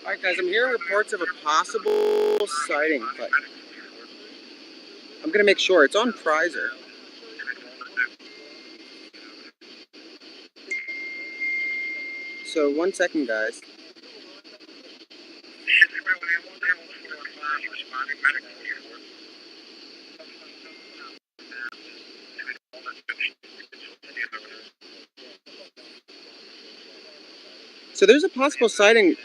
Alright guys, I'm hearing reports of a possible sighting, but I'm gonna make sure. It's on Prizer. So 1 second guys. So there's a possible sighting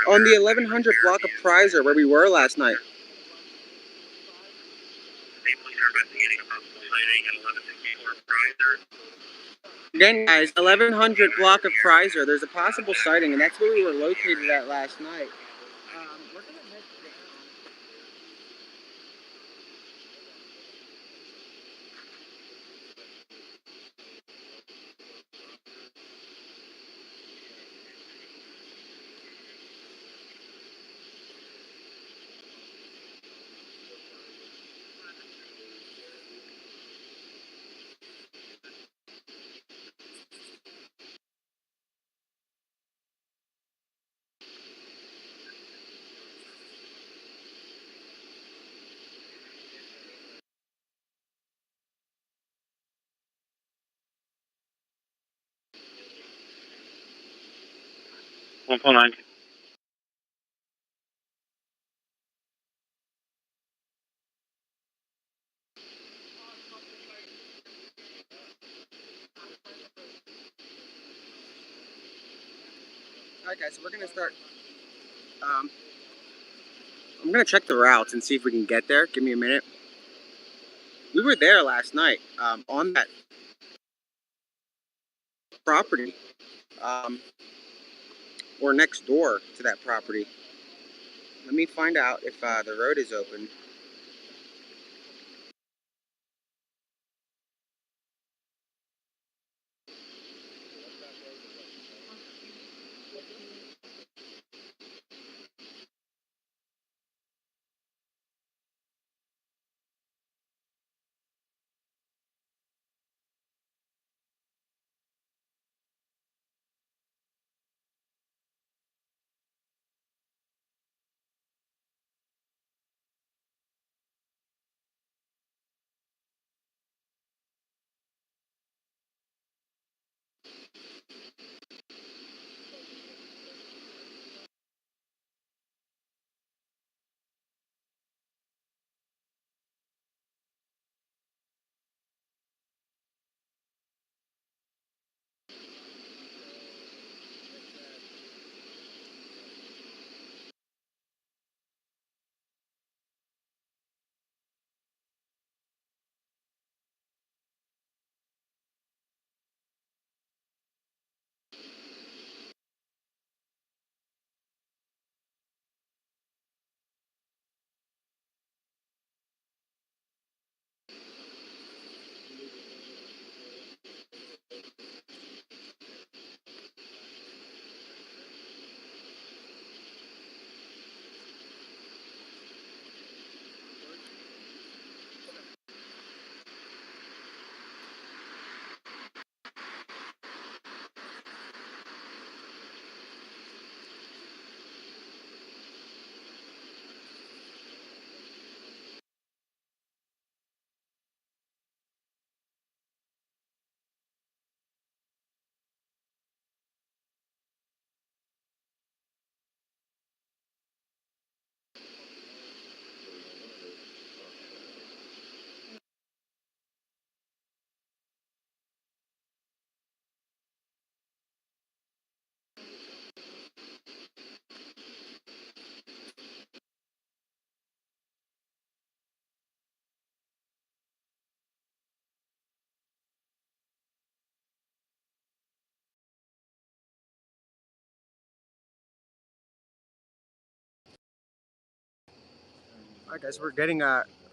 on the 1100 block of Prizer where we were last night. Again guys, 1100 block of Prizer, there's a possible sighting, and that's where we were located at last night. We're gonna head down. Hold on. Alright guys, so we're gonna start, I'm gonna check the routes and see if we can get there. Give me a minute. We were there last night, on that property, or next door to that property. Let me find out if the road is open. Alright guys, we're getting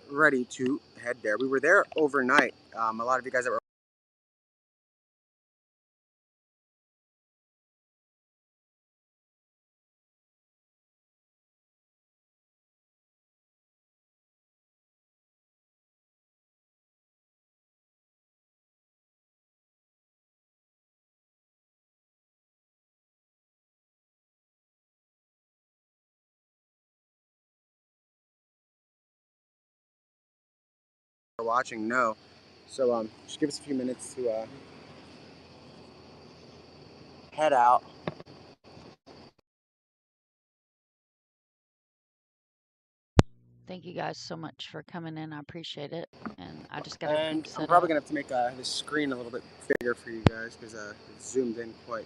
ready to head there. We were there overnight. A lot of you guys that were watching know. So just give us a few minutes to head out. Thank you guys so much for coming in. I appreciate it. And I just got everything And set I'm probably up. gonna have to make this screen a little bit bigger for you guys because it's zoomed in quite.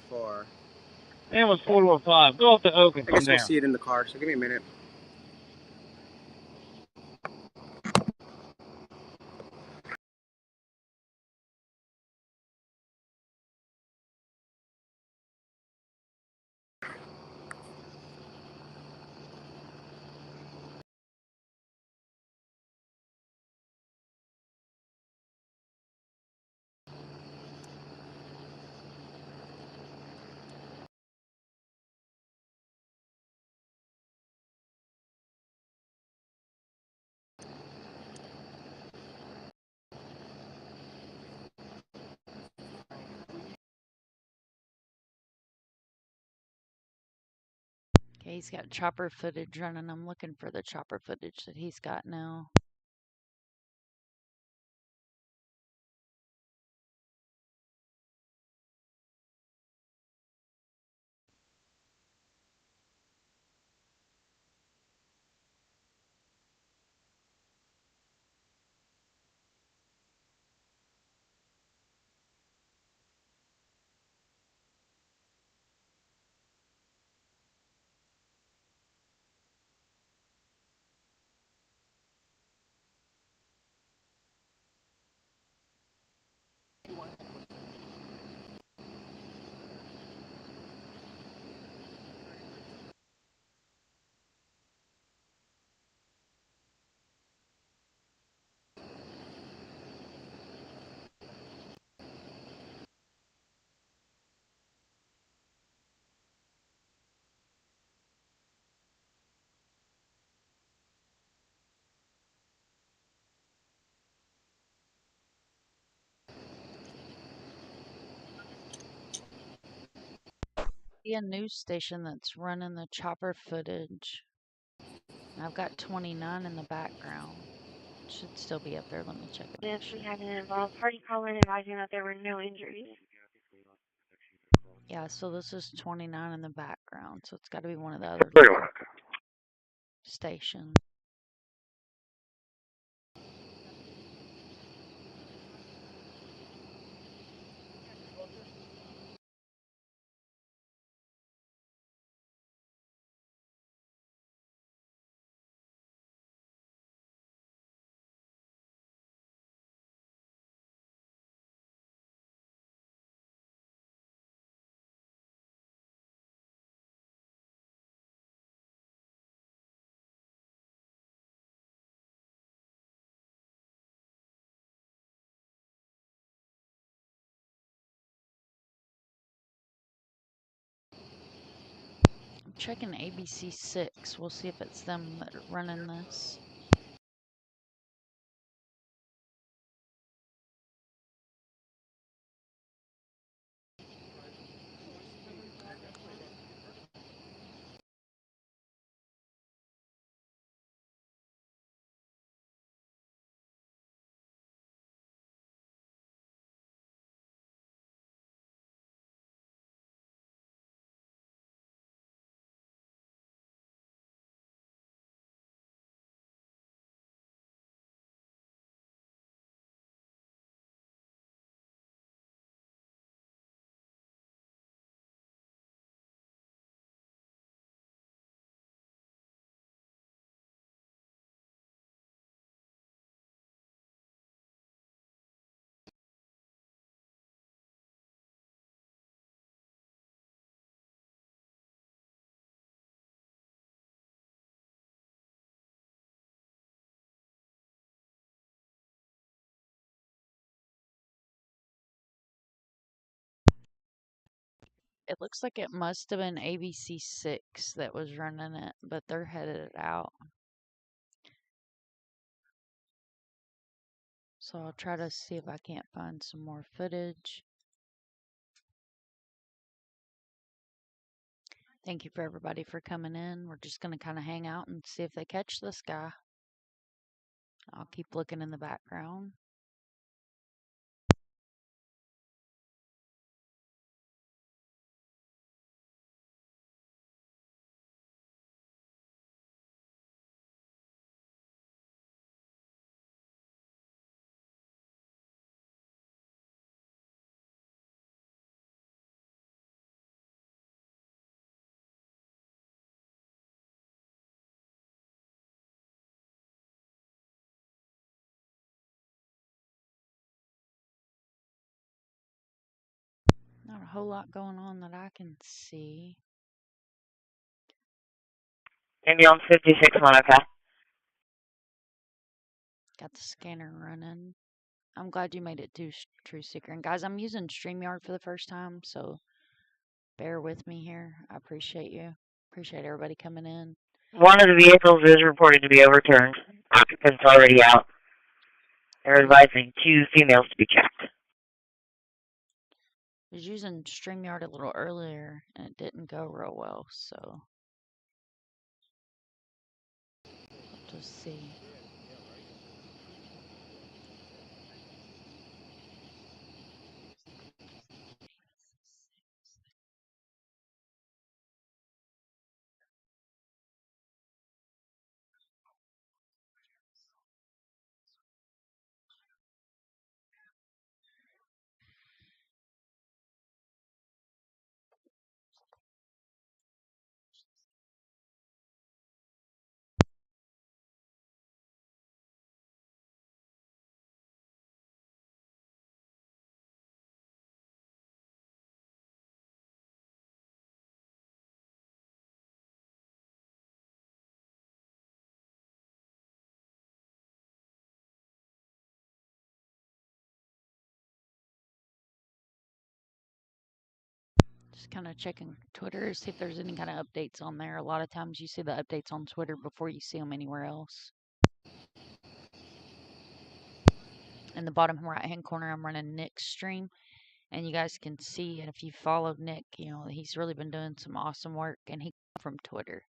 Far. And it was 405. Go up to Oak and I come guess we'll down. see it in the car. So give me a minute. Okay, he's got chopper footage running. I'm looking for the chopper footage that he's got now. Be a news station that's running the chopper footage. And I've got 29 in the background. It should still be up there. Let me check it. Yes, we had an involved party call in advising that there were no injuries. Yeah, so this is 29 in the background. So it's got to be one of the other local stations. I'm checking ABC 6. We'll see if it's them that are running this. It looks like it must have been ABC6 that was running it, but they're headed out. So I'll try to see if I can't find some more footage. Thank you for everybody for coming in. We're just going to kind of hang out and see if they catch this guy. I'll keep looking in the background. Not a whole lot going on that I can see. Ambulance 56-1, okay. Got the scanner running. I'm glad you made it to True Seeker. And guys, I'm using StreamYard for the first time, so bear with me here. I appreciate you. Appreciate everybody coming in. One of the vehicles is reported to be overturned. Occupants already out. They're advising 2 females to be checked. I was using StreamYard a little earlier, and it didn't go real well, so we'll just see. Just kind of checking Twitter, see if there's any kind of updates on there. A lot of times you see the updates on Twitter before you see them anywhere else. In the bottom right-hand corner, I'm running Nick's stream, and you guys can see, and if you followed Nick, you know, he's really been doing some awesome work, and he from Twitter.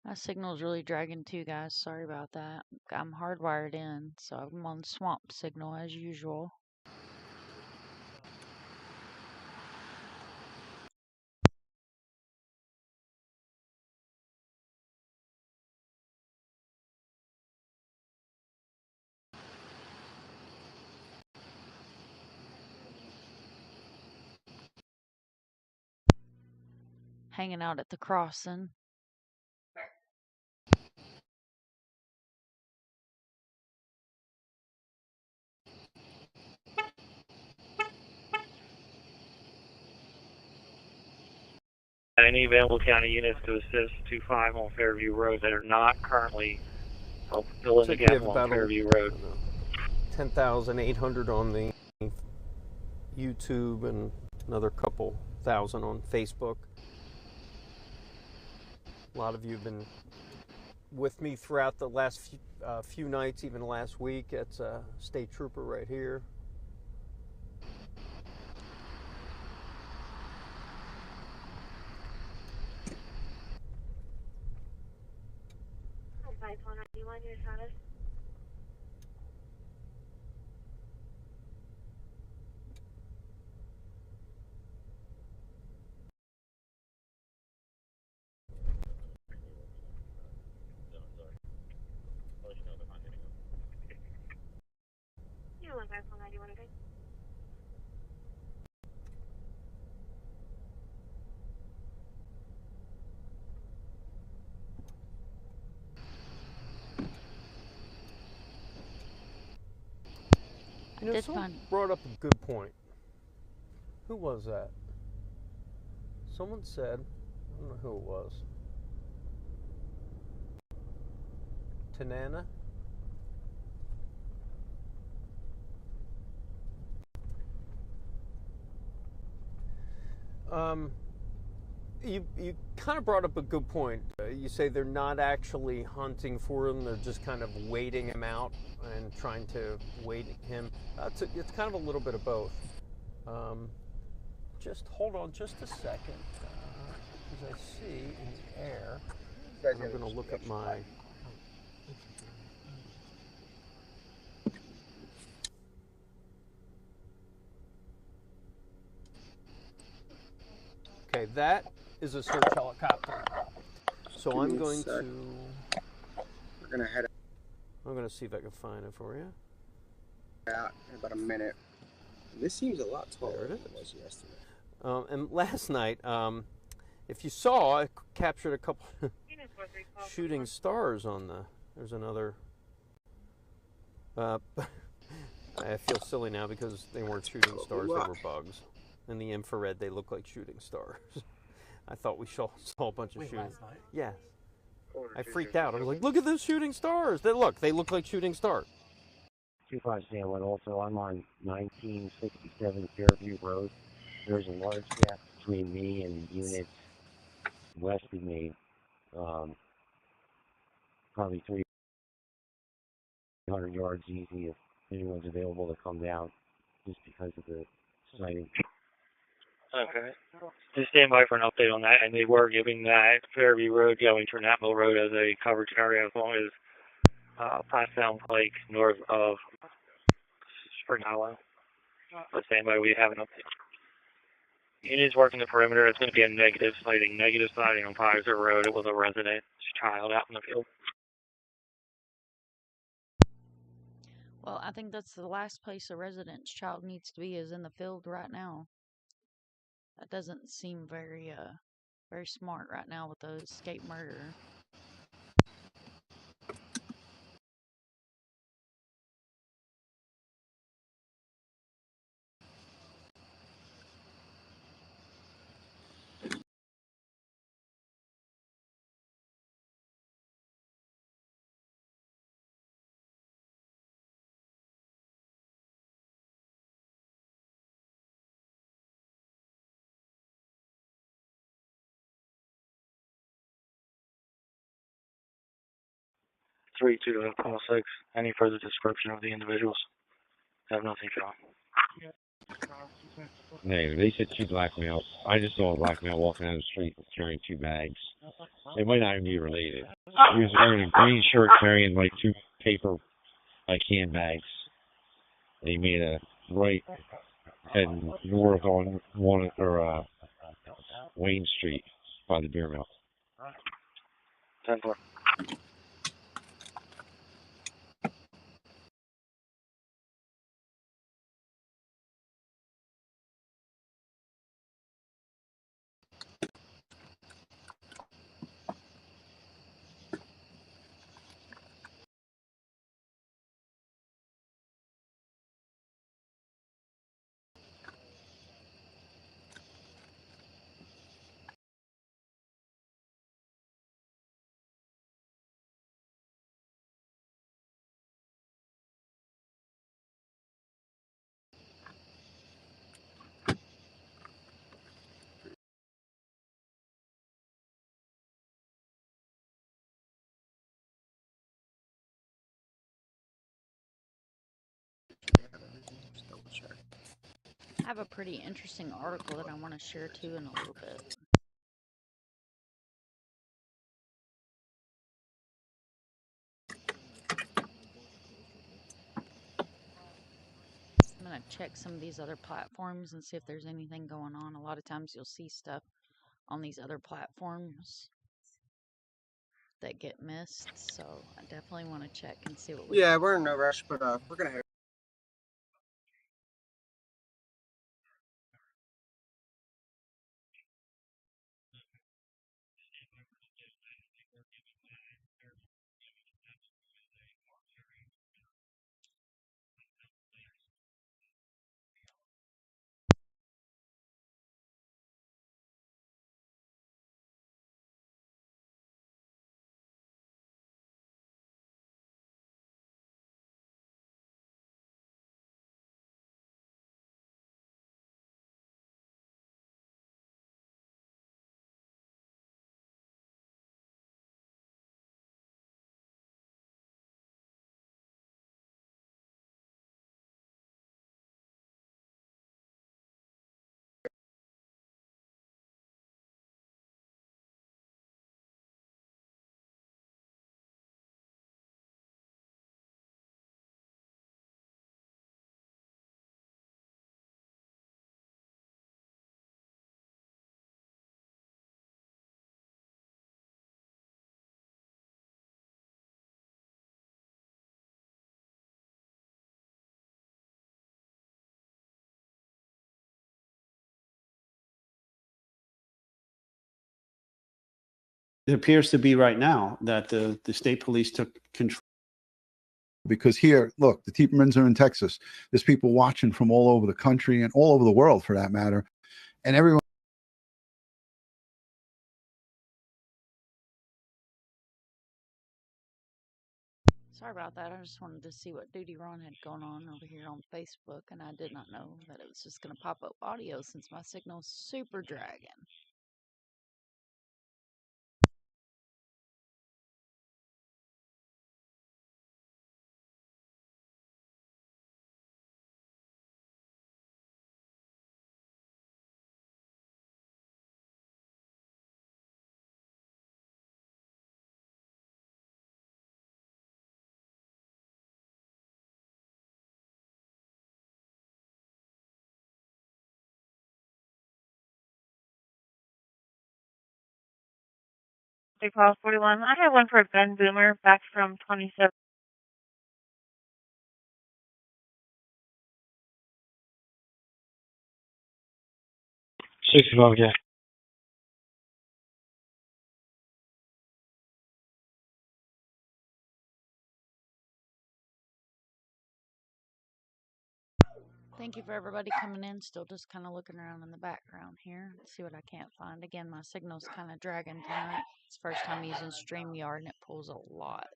My signal's really dragging too, guys. Sorry about that. I'm hardwired in, so I'm on swamp signal as usual. Hanging out at the crossing. Any available county units to assist 2-5 on Fairview Road that are not currently fill in the gap on Fairview Road. 10,800 on the YouTube and another couple thousand on Facebook. A lot of you have been with me throughout the last few nights, even last week. It's a state trooper right here. You know, Did someone fun. brought up a good point. Who was that? Someone said, I don't know who it was. Tanana? You kind of brought up a good point. You say they're not actually hunting for him; they're just kind of waiting him out and trying to wait him. It's kind of a little bit of both. Just hold on just a second, because I see in the air. I'm going to look at my. Okay, that is a search helicopter. So I'm going to. We're gonna head I'm going to see if I can find it for you. out in about a minute. This seems a lot taller than it was yesterday. And last night, if you saw, I captured a couple shooting stars on the. There's another. I feel silly now because they weren't shooting stars; they were bugs. In the infrared, they look like shooting stars. I thought we saw a bunch of shooting. Last night? Yes. I freaked out. I was like, "Look at those shooting stars! They look like shooting stars." 25 San also, I'm on 1967 Fairview Road. There's a large gap between me and units west of me, probably 300 yards easy if anyone's available to come down, just because of the sighting. Okay. Just stand by for an update on that, and they were giving that Fairview Road going to Napa Road as a coverage area as long as past Sound Lake north of Spring Hollow. But stand by, we have an update. Units working the perimeter. It's going to be a negative sighting on Pfizer Road. It was a resident child out in the field. Well, I think that's the last place a resident's child needs to be is in the field right now. That doesn't seem very smart right now with the escape murder. Three two call 6. Any further description of the individuals? Have nothing shown. Negative. They said 2 black males. I just saw a black male walking down the street carrying 2 bags. They might not even be related. He was wearing a green shirt carrying like 2 paper handbags. And he made a right heading north on Wayne Street by the beer mill. 10-4. I have a pretty interesting article that I want to share too in a little bit. I'm going to check some of these other platforms and see if there's anything going on. A lot of times you'll see stuff on these other platforms that get missed, so I definitely want to check and see what we Yeah, we're in no rush, but we're gonna head It appears to be right now that the state police took control. Because here, look, the Tiepermans are in Texas. There's people watching from all over the country and all over the world, for that matter. And everyone. Sorry about that. I just wanted to see what Duty Ron had going on over here on Facebook, and I did not know that it was just going to pop up audio since my signal's super dragging. They call 41. I have one for Ben Boomer back from 27. 65, yeah. Thank you for everybody coming in. Still just kind of looking around in the background here. Let's see what I can't find. Again, my signal's kind of dragging tonight. It's the first time using StreamYard, and it pulls a lot.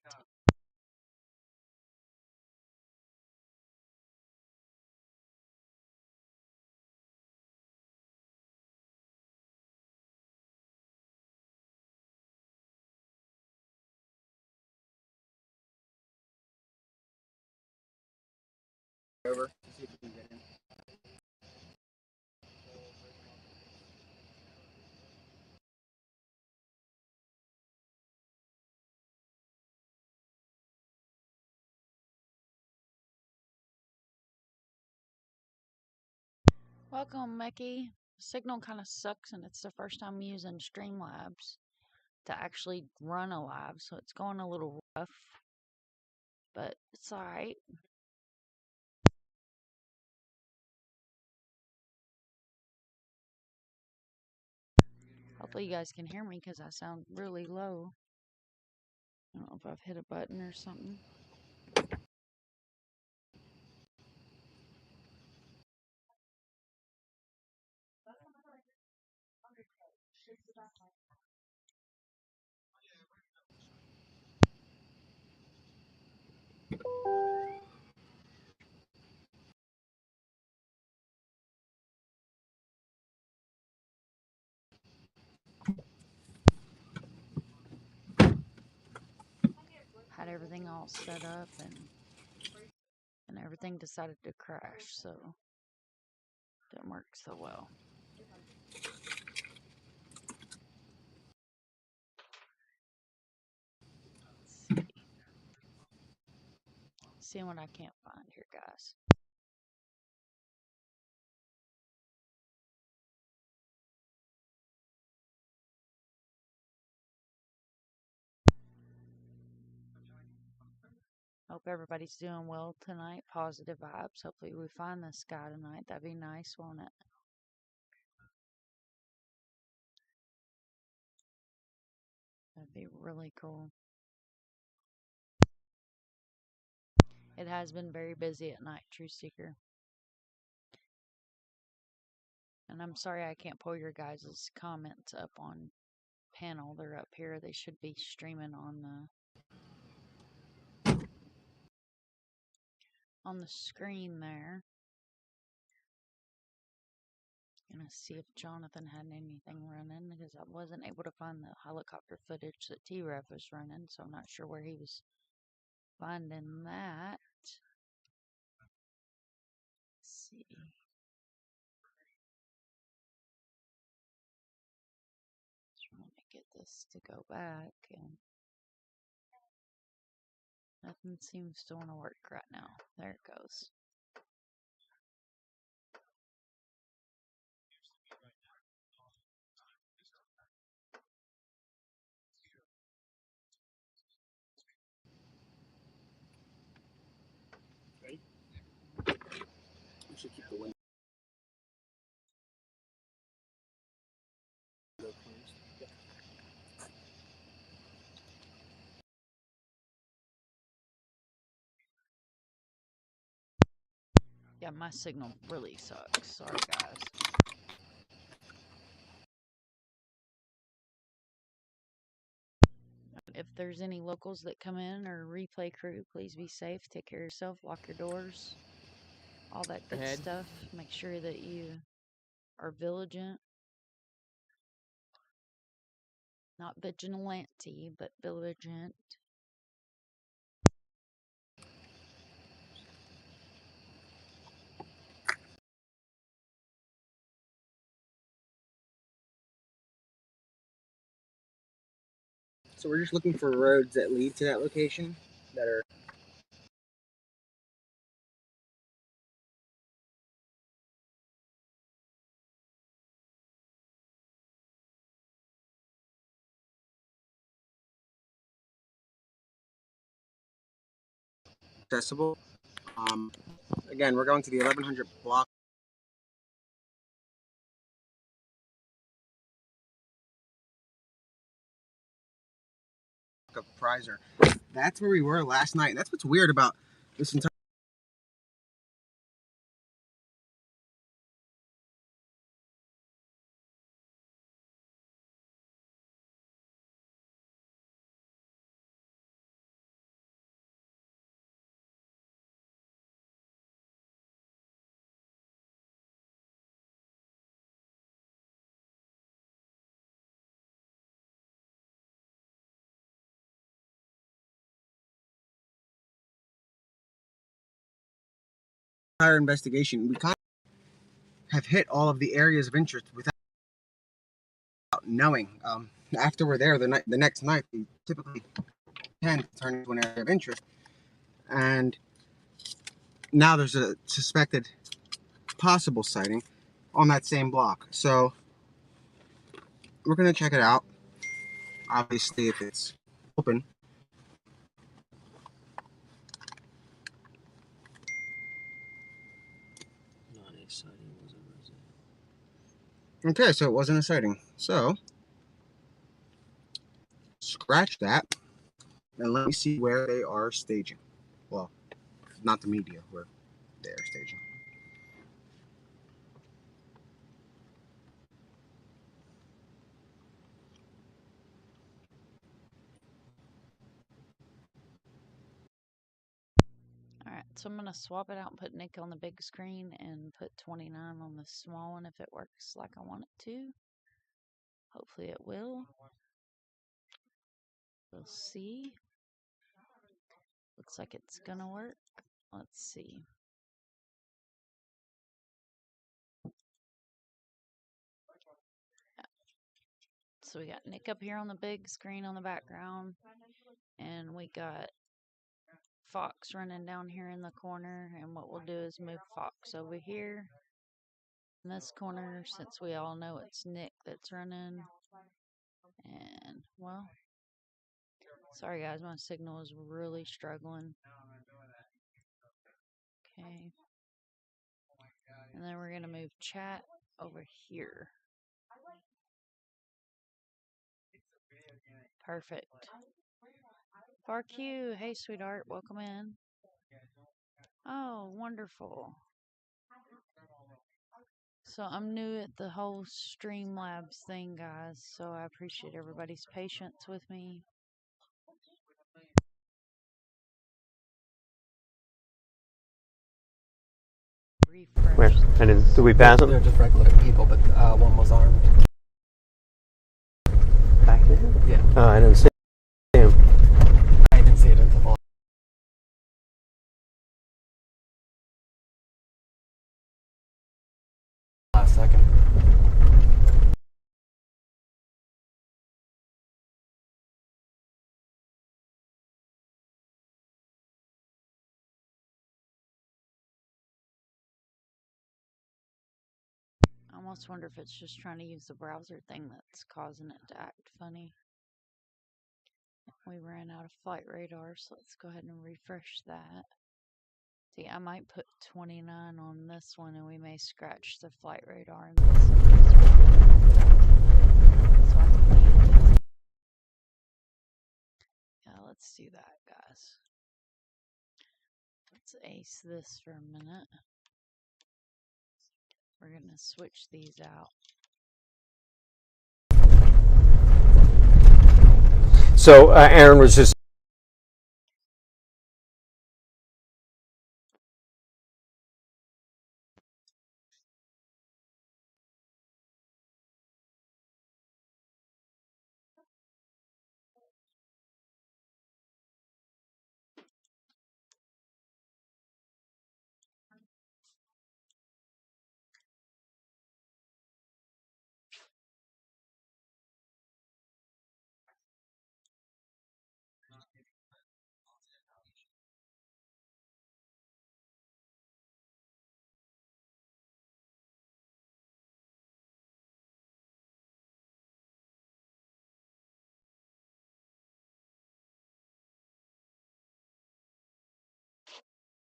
Over. See if we can get in. Welcome, Mecky. Signal kind of sucks, and it's the first time using Streamlabs to actually run a live, so it's going a little rough, but it's alright. Hopefully you guys can hear me because I sound really low. I don't know if I've hit a button or something. Had everything all set up and everything decided to crash, so didn't work so well. Let's see. Seeing what I can't find here, guys. Hope everybody's doing well tonight. Positive vibes. Hopefully we find this guy tonight. That'd be nice, won't it? That'd be really cool. It has been very busy at night, True Seeker. And I'm sorry I can't pull your guys' comments up on panel. They're up here. They should be streaming on the screen there. Gonna see if Jonathan had anything running because I wasn't able to find the helicopter footage that T-Rev was running, so I'm not sure where he was finding that. Let's see. Trying to get this to go back, and nothing seems to want to work right now. There it goes. We should keep the window closed. Yeah, my signal really sucks. Sorry, guys. If there's any locals that come in or replay crew, please be safe. Take care of yourself. Lock your doors. All that good stuff. Make sure that you are vigilant. Not vigilante, but vigilant. So we're just looking for roads that lead to that location that are accessible. Again, we're going to the 1100 block of Prizer. That's where we were last night. That's what's weird about this entire. Investigation, we kind of have hit all of the areas of interest without knowing. After we're there the next night, we typically can turn into an area of interest, and now there's a suspected possible sighting on that same block. So we're gonna check it out. Obviously, if it's open. Okay, so it wasn't a sighting. So scratch that, and let me see where they are staging. Well, not the media, where they are staging. Alright, so I'm going to swap it out and put Nick on the big screen and put 29 on the small one if it works like I want it to. Hopefully it will. We'll see. Looks like it's going to work. Let's see. So we got Nick up here on the big screen on the background, and we got Fox running down here in the corner, and what we'll do is move Fox over here in this corner since we all know it's Nick that's running. And, well, sorry guys, my signal is really struggling. Okay. And then we're going to move chat over here. Perfect. FarQ, hey sweetheart, welcome in. Oh, wonderful. So I'm new at the whole Streamlabs thing, guys, so I appreciate everybody's patience with me. Refresh. Where? And then, did we pass them? They're just regular people, but one was armed. Back there? Yeah. I didn't see him. I didn't see it until last second. I almost wonder if it's just trying to use the browser thing that's causing it to act funny. We ran out of flight radar, so let's go ahead and refresh that. See, I might put 29 on this one, and we may scratch the flight radar in this one as well. So I can land. Yeah, let's do that, guys. Let's ace this for a minute. We're going to switch these out. So Aaron was just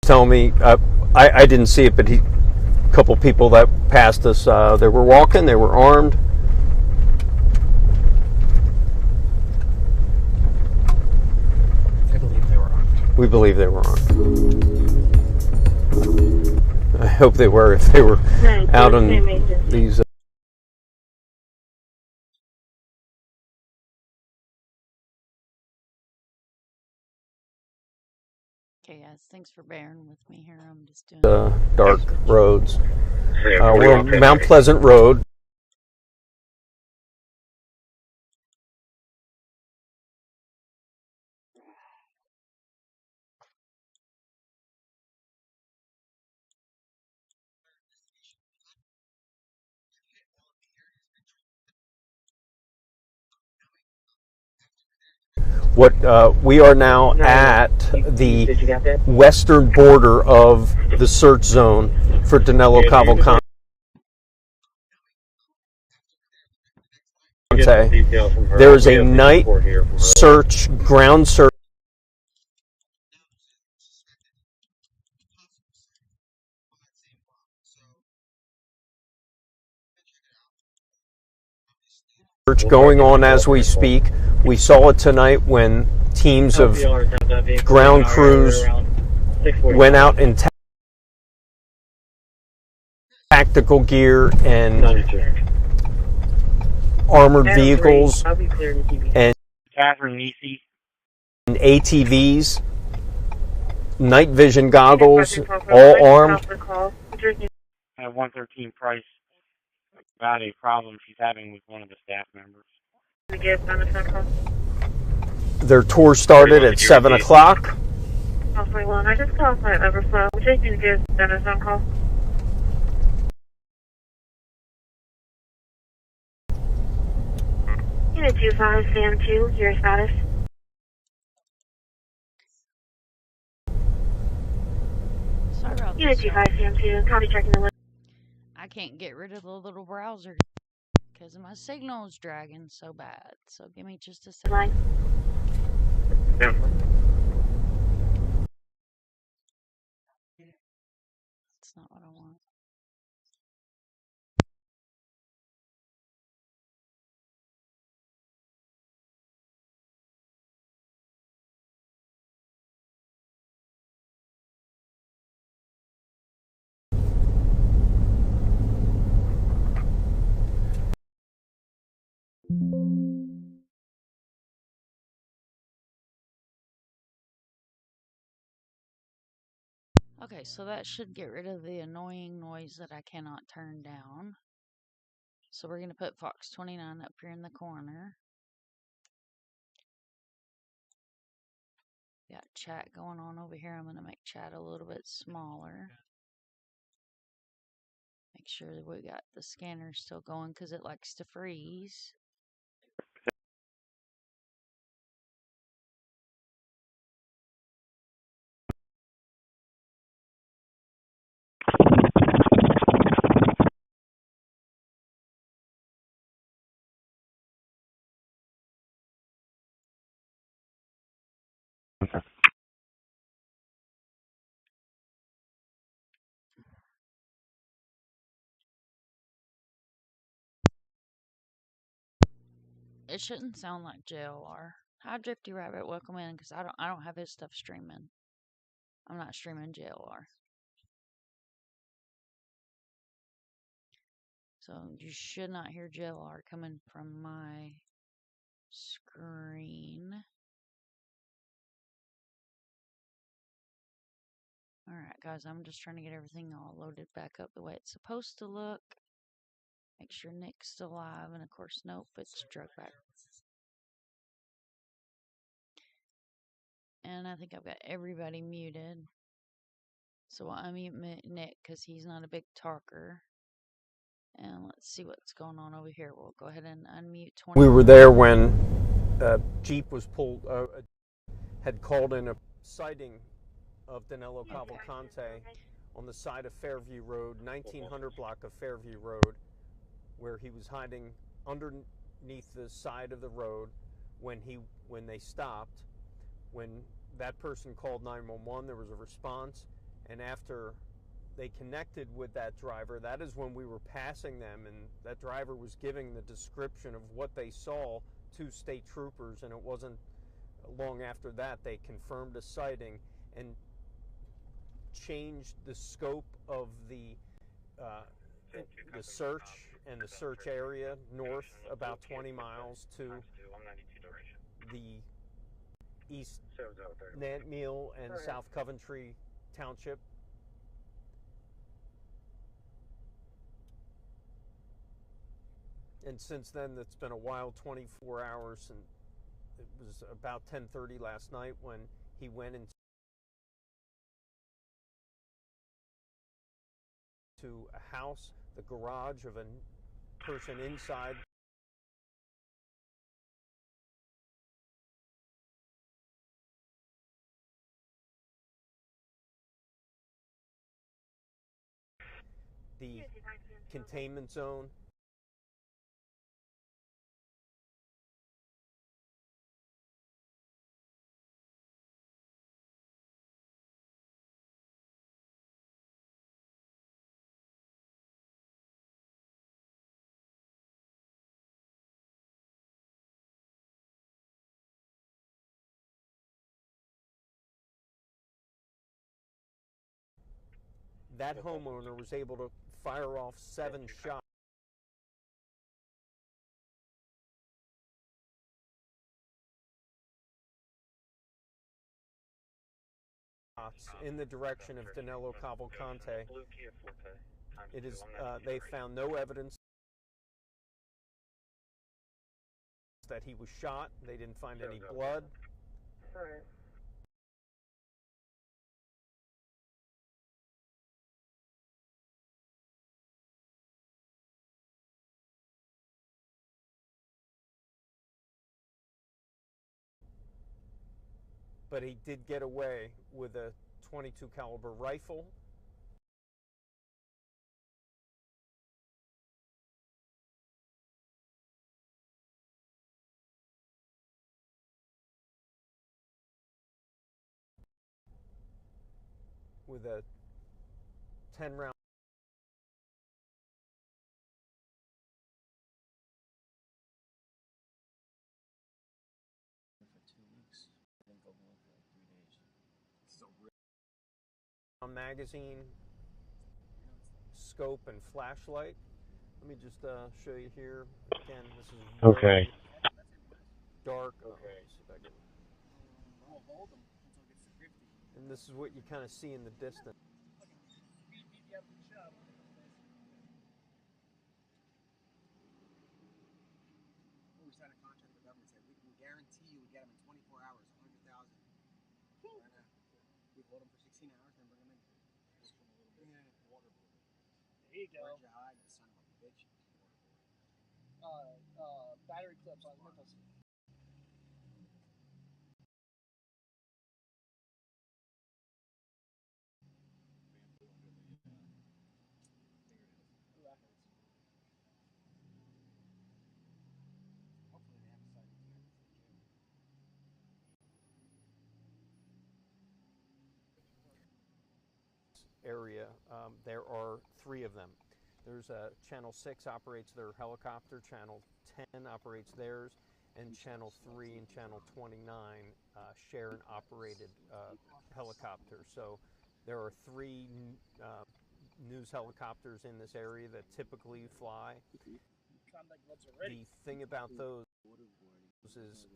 telling me, I didn't see it, but a couple people that passed us, they were walking, they were armed. I believe they were armed. We believe they were armed. I hope they were, if they were out on these. Okay, guys, thanks for bearing with me here. I'm just doing Dark roads. We're on Mount Pleasant Road. What we are now at the western border of the search zone for Danelo Cavalcante. There is a night search, ground search. Going on as we speak. We saw it tonight when teams of ground crews went out in tactical gear and armored vehicles and ATVs, night vision goggles, all armed. At 113 Price about a problem she's having with one of the staff members. Their tour started at 7 o'clock. I just called my overflow. Would you like me to give Dennis on call? Unit 25, Sam 2, your status. Sorry about this. Unit 25, Sam 2, copy checking the list. I can't get rid of the little browser because my signal is dragging so bad. So give me just a second. Yeah. That's not what I want. Okay, so that should get rid of the annoying noise that I cannot turn down. So we're going to put Fox 29 up here in the corner. Got chat going on over here. I'm going to make chat a little bit smaller. Make sure that we got the scanner still going because it likes to freeze. It shouldn't sound like JLR. Hi, Drifty Rabbit. Welcome in, because I don't have his stuff streaming. I'm not streaming JLR. So you should not hear JLR coming from my screen. Alright, guys, I'm just trying to get everything all loaded back up the way it's supposed to look. Make sure Nick's still alive, and of course, nope, it's drug back. And I think I've got everybody muted. So I'll unmute Nick because he's not a big talker. And let's see what's going on over here. We'll go ahead and unmute 20. We were there when a Jeep was pulled, had called in a sighting of Danelo Cavalcante on the side of Fairview Road, 1900 block of Fairview Road, where he was hiding underneath the side of the road when they stopped. When that person called 911, there was a response, and after they connected with that driver, that is when we were passing them, and that driver was giving the description of what they saw to state troopers, and it wasn't long after that they confirmed a sighting and changed the scope of the search and the search area north about 20 miles to the East Nantmeal and South Coventry Township. And since then, it's been a wild 24 hours, and it was about 10:30 last night when he went into a house, the garage of a person inside. The containment zone. That homeowner was able to fire off 7 shots in the direction of Danelo Cavalcante. It is, they found no evidence that he was shot. They didn't find any blood. But he did get away with a .22 caliber rifle. With a 10-round magazine, scope, and flashlight. Let me just show you here. Again, this is Okay. Dark. Okay. And this is what you kind of see in the distance. We signed a contract with the government saying we can guarantee you we get them in 24 hours, 100,000. Right now. We hold them for 16 hours, then bring them in. There you go. Where'd you hide, you son of a bitch? Battery clips on nipples. Area, there are 3 of them. There's Channel 6 operates their helicopter, Channel 10 operates theirs, and Channel 3 and Channel 29 share an operated helicopter. So there are 3 news helicopters in this area that typically fly. The thing about those is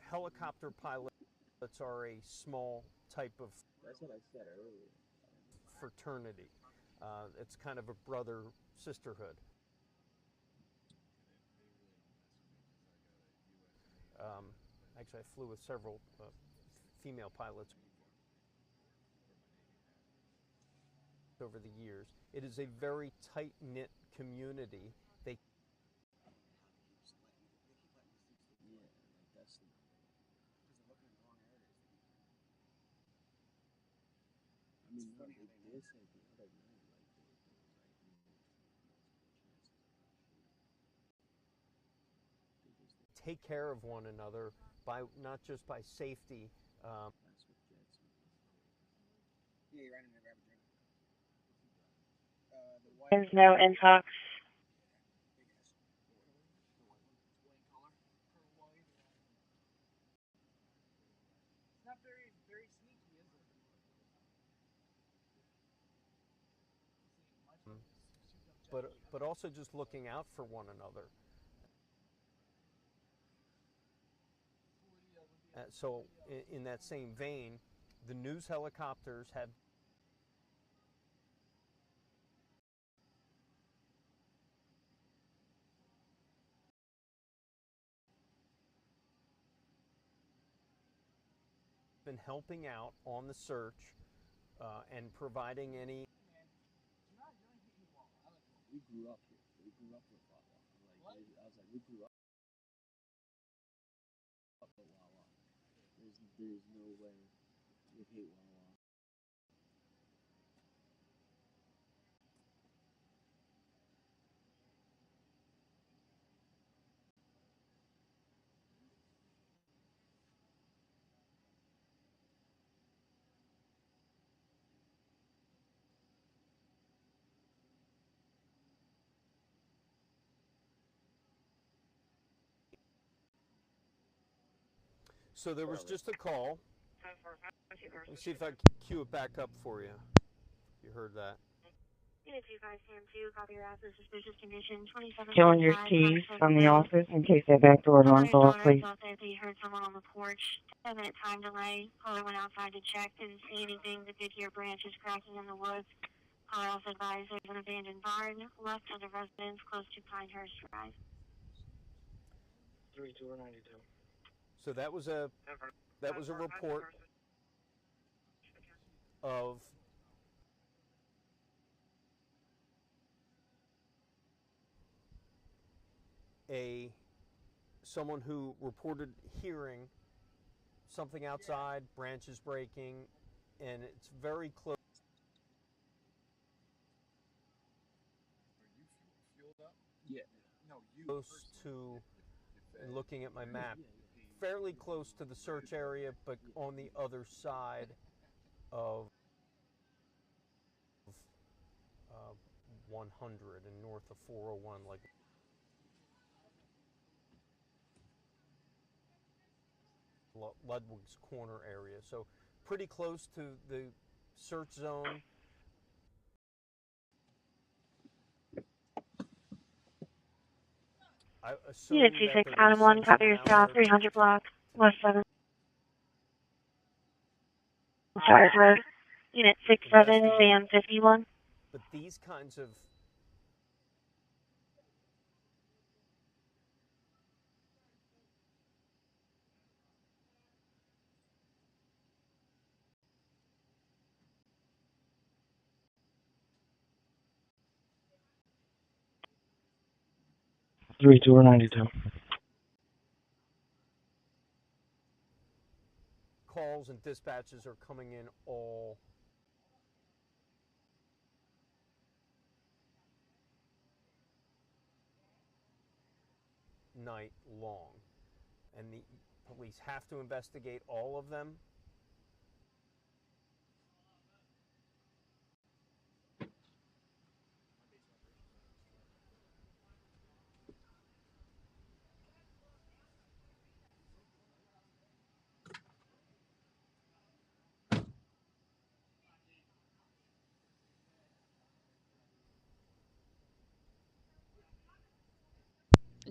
helicopter pilots are a small type of fraternity. It's kind of a brother sisterhood. Actually, I flew with several female pilots over the years. It is a very tight-knit community. They take care of one another by not just by safety. There's no intox. It's not very sneaky, is it? But also just looking out for one another. So in that same vein, the news helicopters have been helping out on the search and providing any. We grew up here. We grew up with Wawa. I was like, we grew up with Wawa. There's no way we hate Wawa. So there was just a call. Let me see if I can cue it back up for you. You heard that. Showing your keys from the office in case that back door is unlocked, please. He heard someone on the porch. 10-minute time delay. Caller went outside to check. Didn't see anything but did hear branches cracking in the woods. Caller also advised there's an abandoned barn left of the residence close to Pinehurst Drive. 3292. So that was a report of someone who reported hearing something outside, branches breaking, and it's very close. Yeah. Close to, looking at my map, fairly close to the search area, but on the other side of 100 and north of 401, like Ludwig's Corner area. So pretty close to the search zone. I assume Unit 26, Adam 1, copy your style, 300 block, West 7. Sorry, Road. Unit 67, Sam 51. But these kinds of Three 92. calls and dispatches are coming in all night long, and the police have to investigate all of them.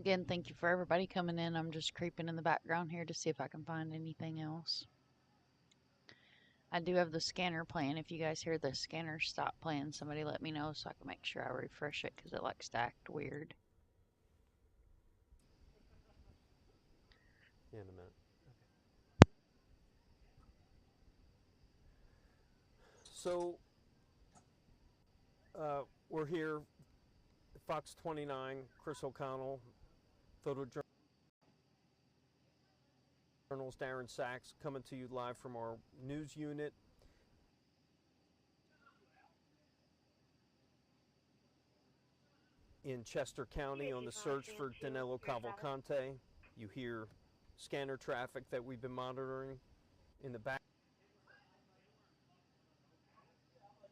Again, thank you for everybody coming in. I'm just creeping in the background here to see if I can find anything else. I do have the scanner playing. If you guys hear the scanner stop playing, somebody let me know so I can make sure I refresh it because it likes to act weird. Yeah, in a minute. Okay. So, we're here, Fox 29, Chris O'Connell, photojournalist Darren Sachs, coming to you live from our news unit. In Chester County on the search for Danelo Cavalcante. You hear scanner traffic that we've been monitoring in the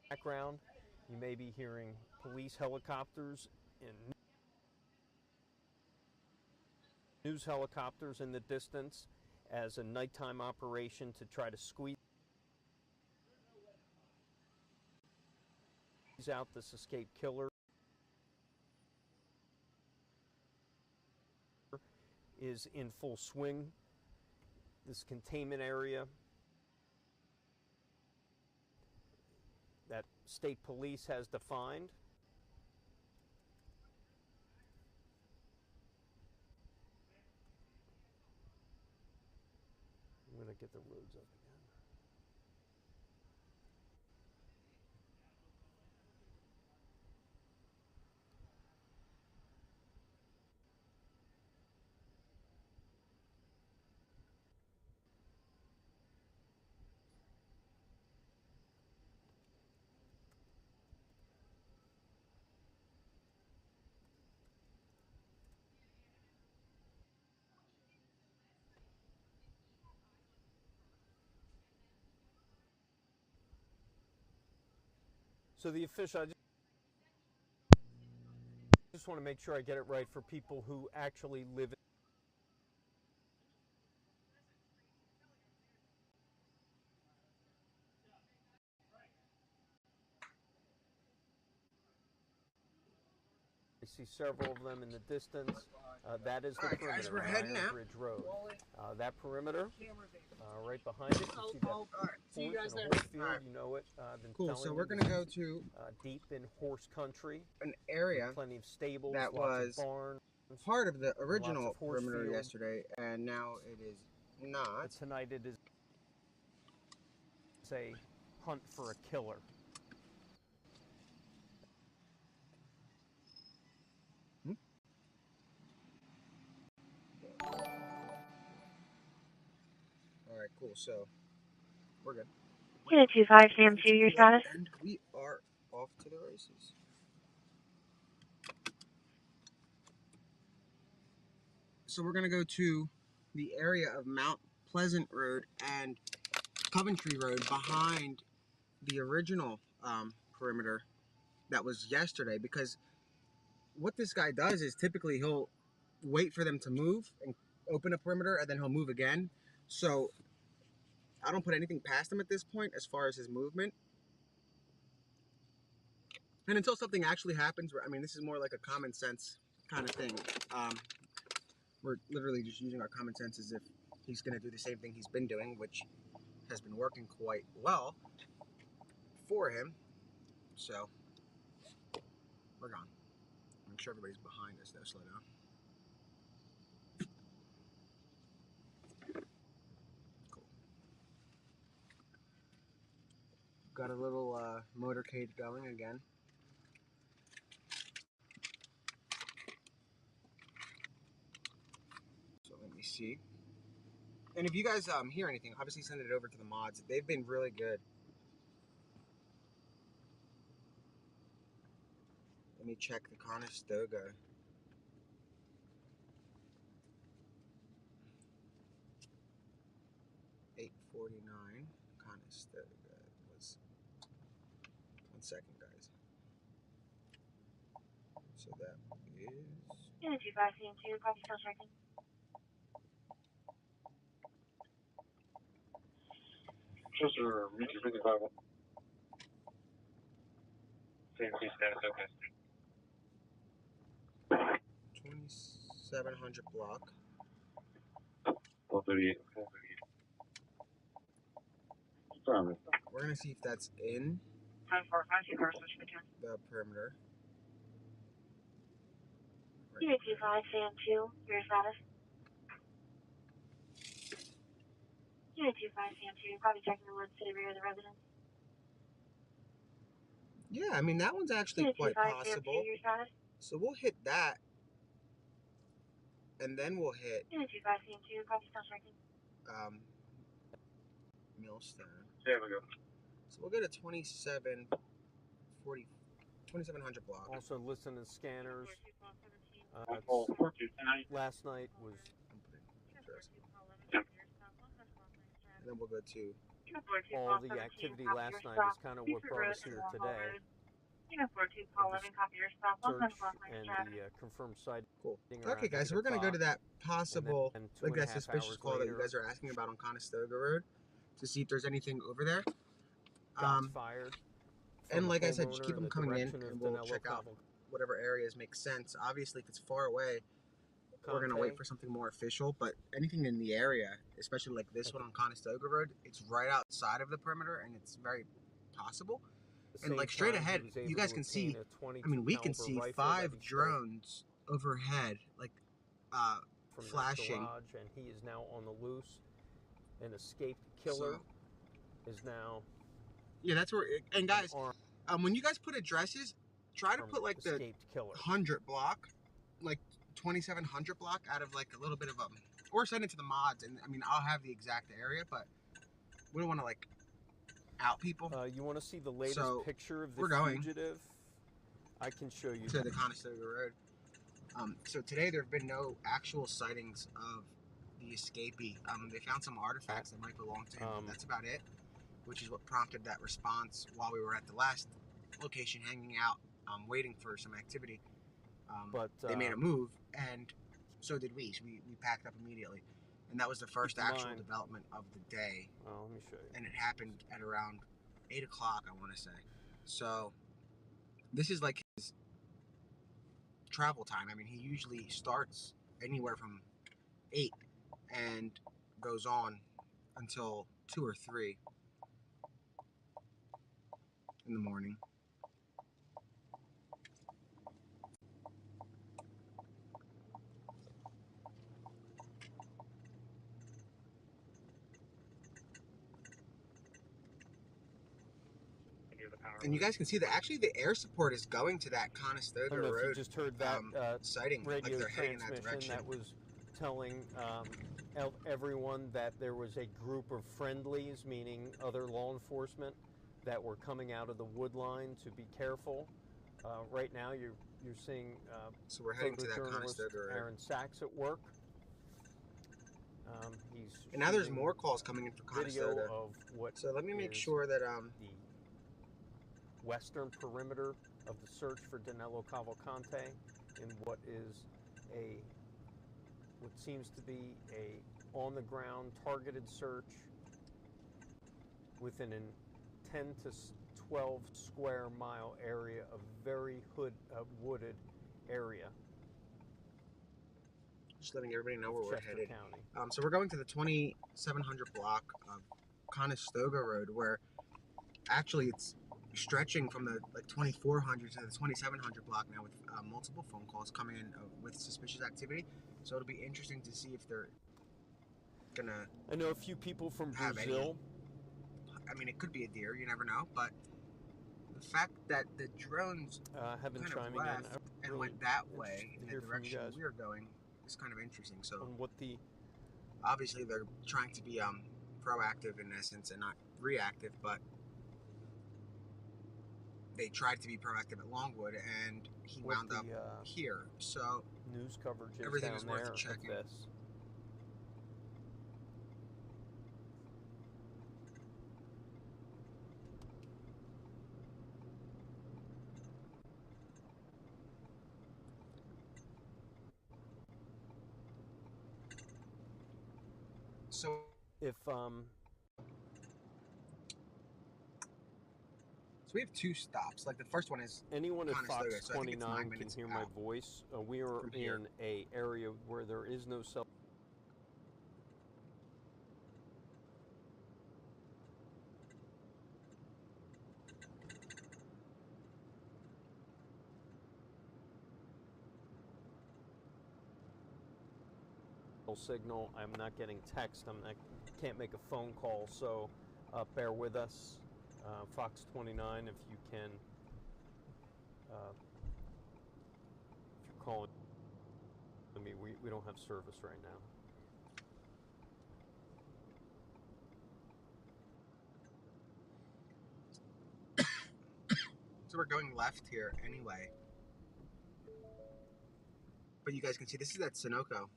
background. You may be hearing police helicopters and news helicopters in the distance as a nighttime operation to try to squeeze out this escaped killer is in full swing. This containment area that state police has defined. I'm going to get the roads up again. So the official, I just want to make sure I get it right for people who actually live I see several of them in the distance. That is the perimeter, guys, we're heading out. Bridge Road. That perimeter, right behind it, you see that All right. See you guys in a there. horse field. You know it. I've been Cool. telling So you we're this gonna go is, to deep in horse country. an area Plenty of stables, that lots was of barns, part of the lots original of horse perimeter field. yesterday, and now it is not. But tonight it is a hunt for a killer. All right, cool. So we're good. Unit 25, Sam 2, your status? And we are off to the races. So we're gonna go to the area of Mount Pleasant Road and Coventry Road behind the original perimeter that was yesterday, because what this guy does is typically he'll wait for them to move and open a perimeter, and then he'll move again. So I don't put anything past him at this point as far as his movement. And until something actually happens, I mean, this is more like a common sense kind of thing. We're literally just using our common sense as if he's going to do the same thing he's been doing, which has been working quite well for him. So we're gone. Make sure everybody's behind us, though. Slow down. Cool. Got a little motorcade going again. So let me see. And if you guys hear anything, obviously send it over to the mods. They've been really good. Let me check the Conestoga. $8.49 Conestoga was. 1 second, guys. So that is. Unit 25, Sam 2, copy, still checking. Chester, meet 55. Same status, okay. 27 2700 block. 438. We're gonna see if that's in 1045, car switch for 10. the perimeter. Unit 25, Sam 2, your status. Unit 25, Sam 2, probably checking the woods to the rear of the residence. Yeah, I mean, that one's actually Unit quite 25, Sam 2, possible. your status. So we'll hit that, and then we'll hit Unit 25, Sam 2, probably still checking. Millstone. There we go. So we'll get a 2700 block. Also listen to scanners. Last night was. And then we'll go to all the activity last night is kind of what brought us here today. Search and the confirmed sighting. Cool. Okay, guys, so we're going to go to that possible, like that suspicious call that you guys are asking about on Conestoga Road to see if there's anything over there. Fired. And like I said, just keep them coming in and we'll check out whatever areas make sense. Obviously, if it's far away, we're going to wait for something more official, but anything in the area, especially like this one on Conestoga Road, it's right outside of the perimeter and it's very possible. And like straight ahead, you guys can see, I mean, we can see 5 drones overhead, like flashing. And he is now on the loose. An escaped killer is now. Yeah, that's where. And guys, when you guys put addresses, try to put like the 100 block, like 2700 block out of like a little bit of or send it to the mods. And I mean, I'll have the exact area, but we don't want to like out people. You want to see the latest picture of the fugitive? I can show you to the Conestoga Road. So today there have been no actual sightings of the escapee. They found some artifacts that might belong to him, but that's about it, which is what prompted that response while we were at the last location hanging out, waiting for some activity. But they made a move, and so did we. So we packed up immediately. And that was the first actual development of the day. Let me show you. And it happened at around 8 o'clock, I want to say. So this is like his travel time. I mean, he usually starts anywhere from 8 and goes on until 2 or 3 in the morning. And you guys can see that actually the air support is going to that Conestoga Road. You just heard that sighting, radio like they're heading in that transmission direction. that was telling everyone that there was a group of friendlies, meaning other law enforcement, that were coming out of the wood line to be careful. Right now, you're seeing so we're heading to that Conestoga Road. Aaron Sachs at work. And now there's more calls coming in for Conestoga. So let me make sure that the western perimeter of the search for Danelo Cavalcante in what seems to be a on-the-ground targeted search within a 10 to 12 square mile area of very wooded area. Just letting everybody know where we're headed. County. So we're going to the 2700 block of Conestoga Road, where actually it's stretching from the 2400 to the 2700 block now, with multiple phone calls coming in with suspicious activity. So it'll be interesting to see if they're gonna. I know a few people from Brazil. I mean, it could be a deer. You never know. But the fact that the drones have been kind chiming of left in and went that way in the direction we are going is kind of interesting. So obviously they're trying to be proactive in essence and not reactive, but they tried to be proactive at Longwood, and he wound up here. So news coverage everything down is worth there checking. of this. So if we have 2 stops. Like the first one is anyone at Conestoga, Fox so I think it's 9 29 can minutes hear my out voice. We are from here. in a area where there is no cell signal. I'm not getting text. Can't make a phone call, so bear with us. Fox 29, if you can, if you're calling me, we don't have service right now. So we're going left here anyway. But you guys can see this is that Sunoco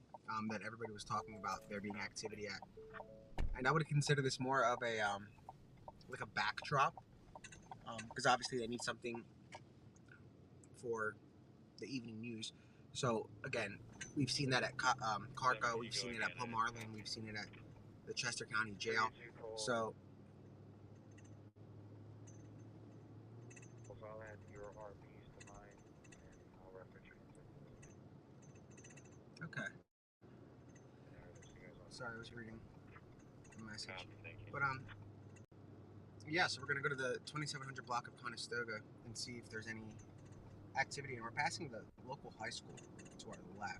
that everybody was talking about there being activity at. And I would consider this more of a like a backdrop, because obviously they need something for the evening news. So again, we've seen that at Carco, we've seen it at Pomarlin, we've seen it at the Chester County Jail. So I'll add your RPs to mine, and I'll reference you. okay. Sorry, I was reading the message. But yeah, so we're gonna go to the 2700 block of Conestoga and see if there's any activity. And we're passing the local high school to our left.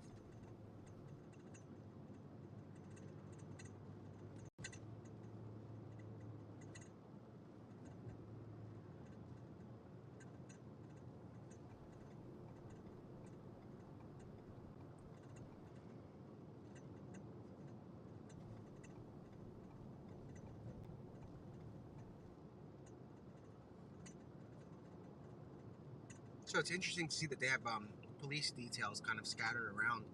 So it's interesting to see that they have police details kind of scattered around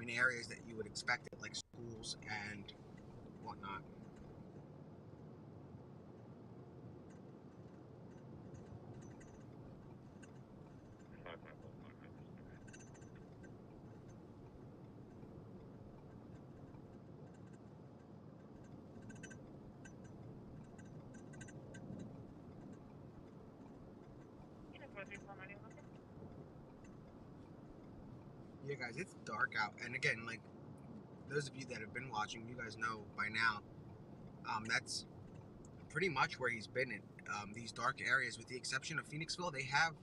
in areas that you would expect it, like schools and whatnot. Yeah, guys, it's dark out, and again, like those of you that have been watching, you guys know by now, that's pretty much where he's been in these dark areas, with the exception of Phoenixville. They have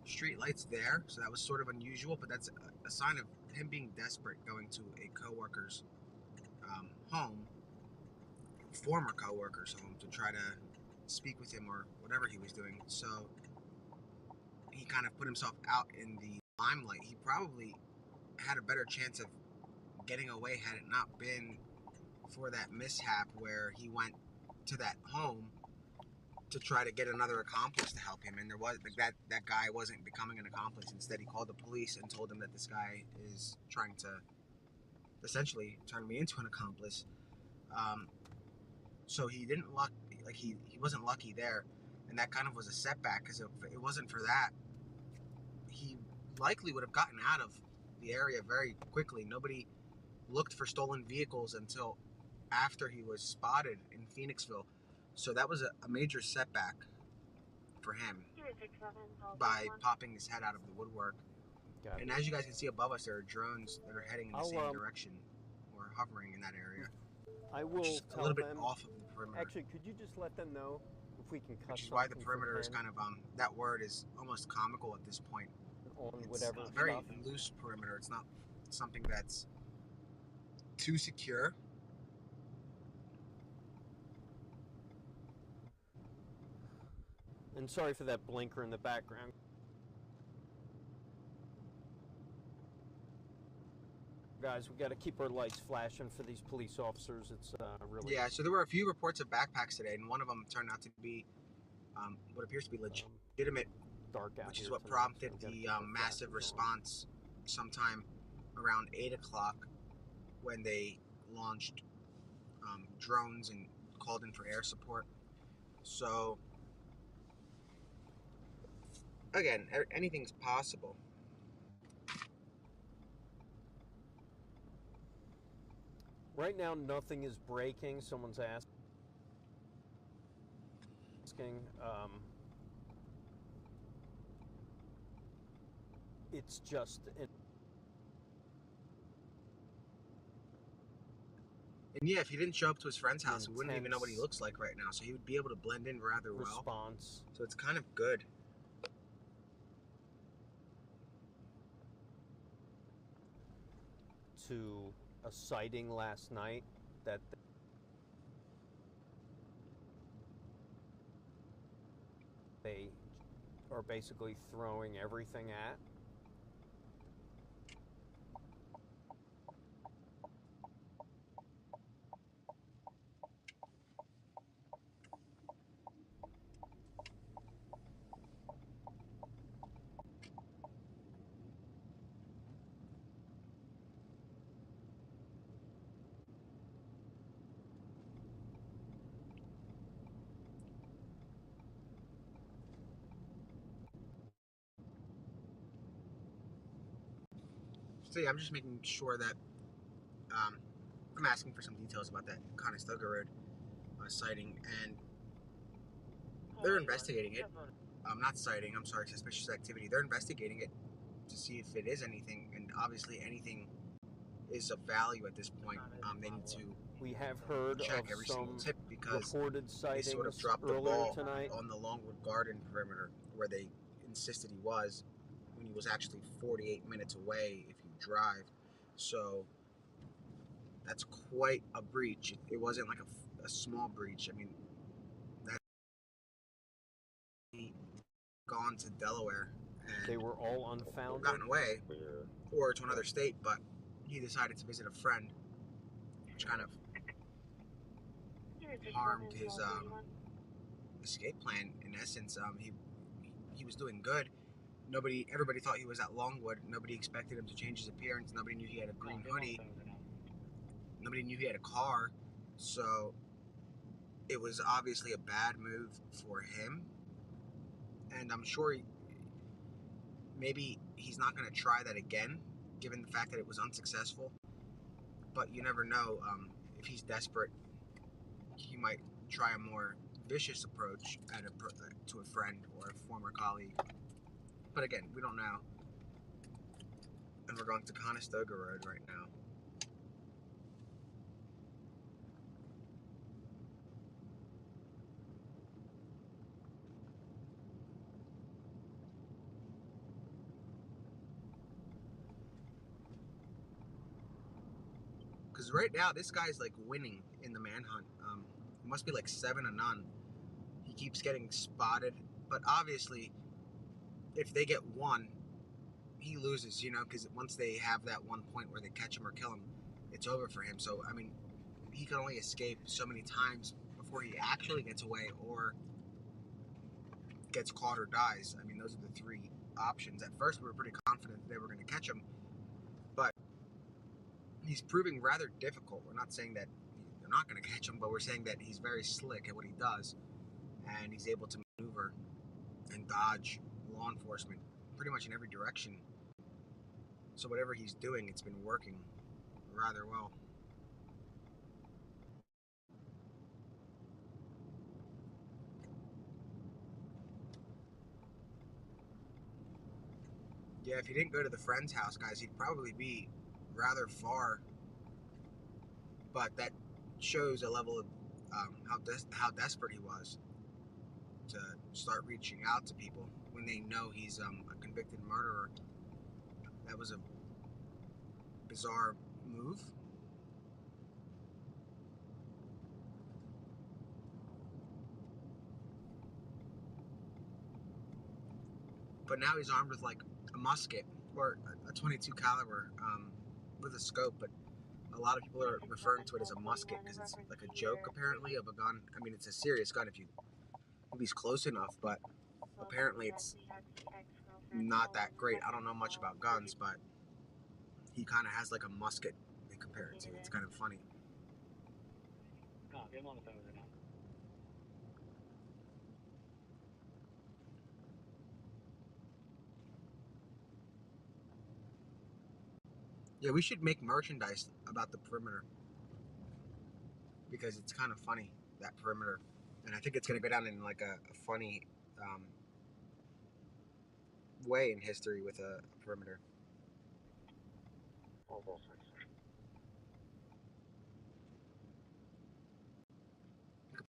street lights there, so that was sort of unusual, but that's a sign of him being desperate, going to a coworker's home, former coworker's home, to try to speak with him or whatever he was doing. So he kind of put himself out in the limelight. He probably had a better chance of getting away had it not been for that mishap where he went to that home to try to get another accomplice to help him, and there was that guy wasn't becoming an accomplice. Instead, he called the police and told them that this guy is trying to essentially turn me into an accomplice. So he didn't he wasn't lucky there, and that kind of was a setback, because if it wasn't for that, he likely would have gotten out of the area very quickly. Nobody looked for stolen vehicles until after he was spotted in Phoenixville. So that was a major setback for him by popping his head out of the woodwork. And as you guys can see above us, there are drones that are heading in the same direction, or hovering in that area. I will just tell a little bit them, off of the perimeter. Actually, could you just let them know if we can cut Which is why the something perimeter for is Ken kind of that word is almost comical at this point. on It's whatever a very stuff. loose perimeter. It's not something that's too secure. And sorry for that blinker in the background. Guys, we got to keep our lights flashing for these police officers. It's really... Yeah, so there were a few reports of backpacks today, and one of them turned out to be what appears to be legitimate, dark out which is here what tonight, prompted so we the gotta keep our massive flashes response sometime around 8 o'clock when they launched drones and called in for air support. So, again, anything's possible. Right now, nothing is breaking. Someone's asking. it's just And yeah, if he didn't show up to his friend's house, we wouldn't even know what he looks like right now. So he would be able to blend in rather well. response. So it's kind of good. To a sighting last night that they are basically throwing everything at. So yeah, I'm just making sure that I'm asking for some details about that Conestoga Road sighting, and they're investigating it. Not sighting, I'm sorry, suspicious activity. They're investigating it to see if it is anything, and obviously anything is of value at this point. They need to We have heard check of every some single tip because reported they sightings sort of dropped the earlier ball tonight. on the Longwood Garden perimeter where they insisted he was when he was actually 48 minutes away if you drive. So that's quite a breach. It wasn't like a small breach. I mean, that he gone to Delaware and They were all unfounded. gotten away or to another state, but he decided to visit a friend, which kind of harmed his escape plan. In essence, he was doing good. Everybody thought he was at Longwood. Nobody expected him to change his appearance. Nobody knew he had a green hoodie. Nobody knew he had a car. So it was obviously a bad move for him. And I'm sure maybe he's not going to try that again, given the fact that it was unsuccessful. But you never know. If he's desperate, he might try a more vicious approach to a friend or a former colleague. But again, we don't know. And we're going to Conestoga Road right now. Because right now, this guy's like winning in the manhunt. It must be like 7-0. He keeps getting spotted. But obviously, if they get one, he loses, because once they have that one point where they catch him or kill him, it's over for him. So, I mean, he can only escape so many times before he actually gets away or gets caught or dies. I mean, those are the three options. At first, we were pretty confident they were going to catch him, but he's proving rather difficult. We're not saying that they're not going to catch him, but we're saying that he's very slick at what he does, and he's able to maneuver and dodge law enforcement pretty much in every direction. So whatever he's doing, it's been working rather well. Yeah, if he didn't go to the friend's house, guys, he'd probably be rather far. But that shows a level of how desperate he was to start reaching out to people when they know he's a convicted murderer. That was a bizarre move. But now he's armed with like a musket or a 22 caliber with a scope. But a lot of people are referring to it as a musket because it's like a joke apparently of a gun. I mean, it's a serious gun if he's close enough, but apparently it's not that great. I don't know much about guns, but he kind of has like a musket they compare it to. It's kind of funny. Yeah, we should make merchandise about the perimeter because it's kind of funny, that perimeter. And I think it's going to go down in like a funny way in history with a perimeter.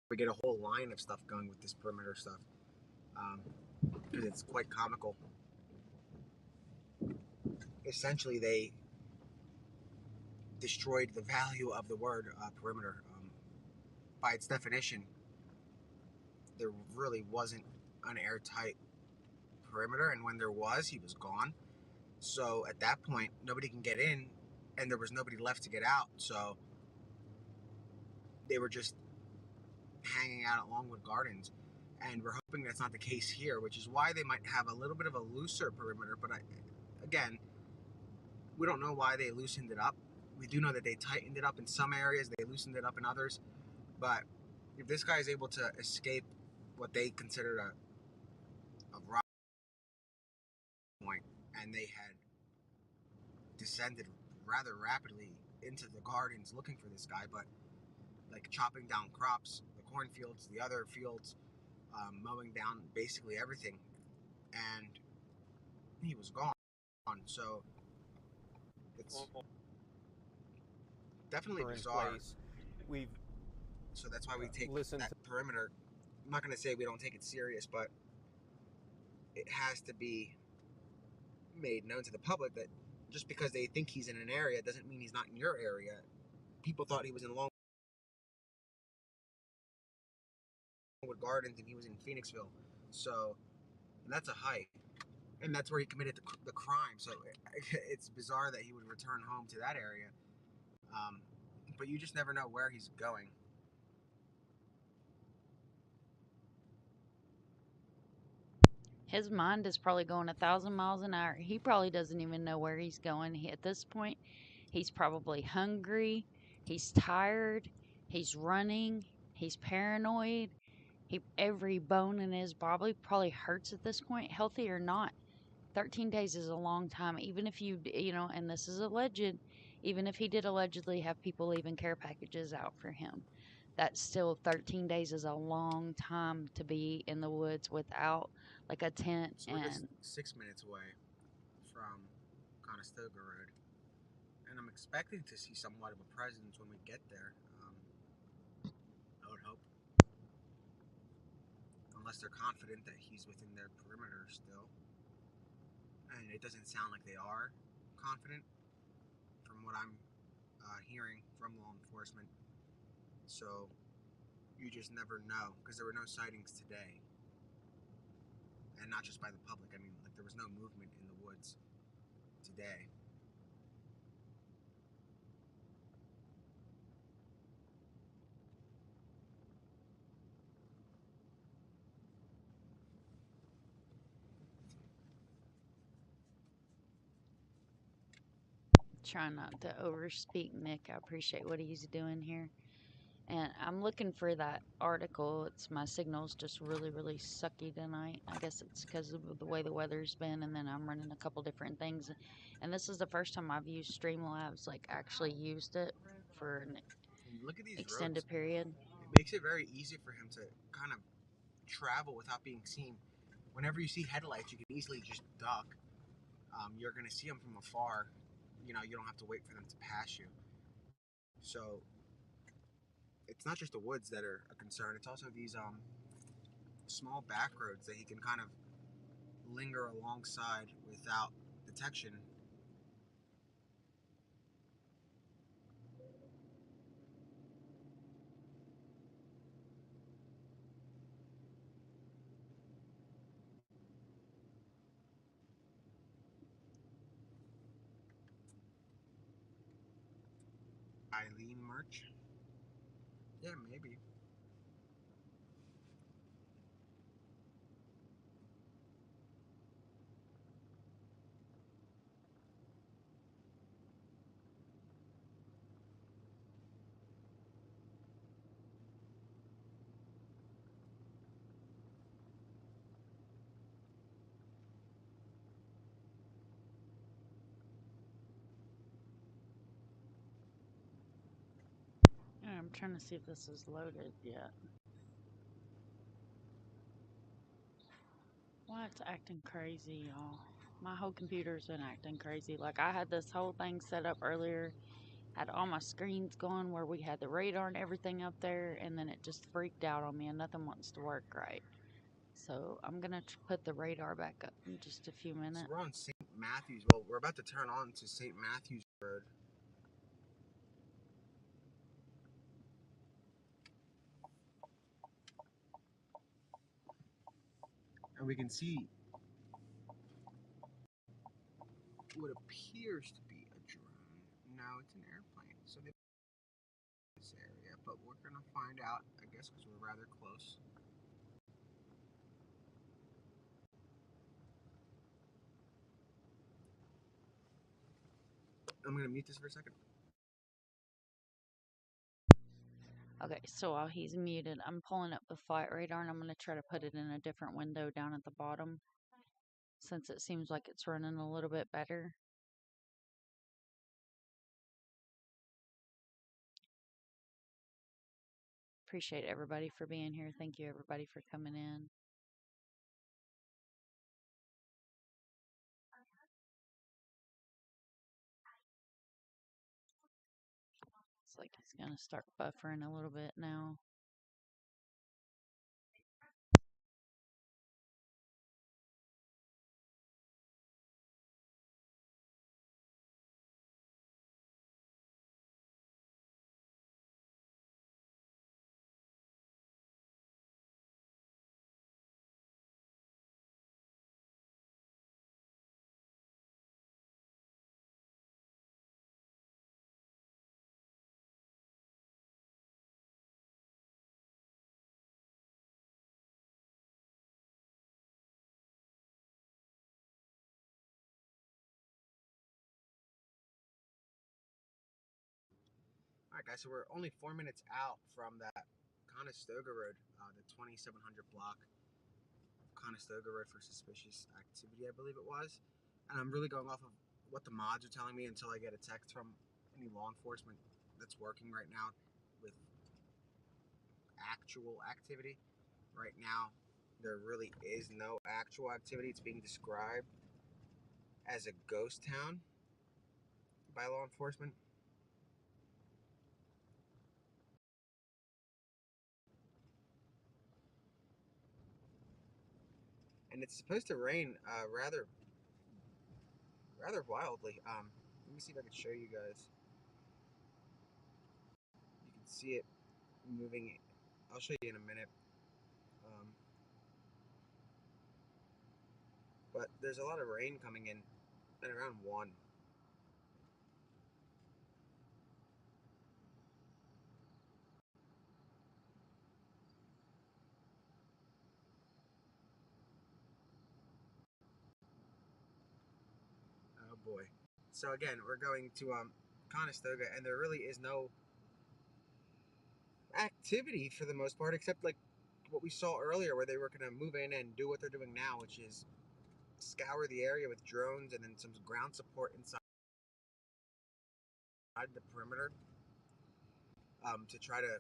We get a whole line of stuff going with this perimeter stuff, because it's quite comical. Essentially, they destroyed the value of the word perimeter. By its definition, there really wasn't an airtight perimeter, and when there was, he was gone. So at that point, nobody can get in, and there was nobody left to get out. So they were just hanging out at Longwood Gardens, and we're hoping that's not the case here, which is why they might have a little bit of a looser perimeter. But again, we don't know why they loosened it up. We do know that they tightened it up in some areas, they loosened it up in others. But if this guy is able to escape what they considered a rock point, and they had descended rather rapidly into the gardens looking for this guy, but like chopping down crops, the cornfields, the other fields, mowing down basically everything, and he was gone. So it's definitely bizarre. So that's why we take that perimeter. I'm not going to say we don't take it serious, but it has to be made known to the public that just because they think he's in an area doesn't mean he's not in your area. People thought he was in Longwood Gardens and he was in Phoenixville. So, and that's a hike. And that's where he committed the crime. So it's bizarre that he would return home to that area. But you just never know where he's going. His mind is probably going 1,000 miles an hour. He probably doesn't even know where he's going. At this point, he's probably hungry. He's tired. He's running. He's paranoid. Every bone in his body probably hurts at this point, healthy or not. 13 days is a long time. Even if and this is alleged, even if he did allegedly have people leaving care packages out for him, that's still 13 days is a long time to be in the woods without like a tent. So we're just 6 minutes away from Conestoga Road, and I'm expecting to see somewhat of a presence when we get there. I would hope, unless they're confident that he's within their perimeter still, and it doesn't sound like they are confident from what I'm hearing from law enforcement. So you just never know, because there were no sightings today, and not just by the public. I mean, like, there was no movement in the woods today. Try not to overspeak Nick. I appreciate what he's doing here. And I'm looking for that article. My signal's just really, really sucky tonight. I guess it's because of the way the weather's been, and then I'm running a couple different things. And this is the first time I've used Streamlabs, like actually used it for an Look at these extended roads. period. It makes it very easy for him to kind of travel without being seen. Whenever you see headlights, you can easily just duck. You're going to see them from afar. You don't have to wait for them to pass you. So it's not just the woods that are a concern. It's also these small back roads that he can kind of linger alongside without detection. Eileen merch? Yeah, maybe. I'm trying to see if this is loaded yet. Why Why it's acting crazy, y'all. My whole computer's been acting crazy. Like, I had this whole thing set up earlier, had all my screens going where we had the radar and everything up there, and then it just freaked out on me and nothing wants to work right. So I'm gonna put the radar back up in just a few So minutes. we're on St. Matthews. Well, we're about to turn on to St. Matthews Road. And we can see what appears to be a drone. No, it's an airplane. So they this area, but we're gonna find out, I guess, because we're rather close. I'm gonna mute this for a second. Okay, so while he's muted, I'm pulling up the flight radar and I'm gonna try to put it in a different window down at the bottom, since it seems like it's running a little bit better. Appreciate everybody for being here. Thank you, everybody, for coming in. It's like he's gonna start buffering a little bit now. All right, guys. So we're only 4 minutes out from that Conestoga Road, the 2700 block of Conestoga Road for suspicious activity, I believe it was. And I'm really going off of what the mods are telling me until I get a text from any law enforcement that's working right now with actual activity. Right now, there really is no actual activity. It's being described as a ghost town by law enforcement. And it's supposed to rain rather wildly. Let me see if I can show you guys. You can see it moving. I'll show you in a minute. But there's a lot of rain coming in at around 1. Oh boy. So again, we're going to Conestoga, and there really is no activity for the most part, except like what we saw earlier, where they were going to move in and do what they're doing now, which is scour the area with drones and then some ground support inside the perimeter to try to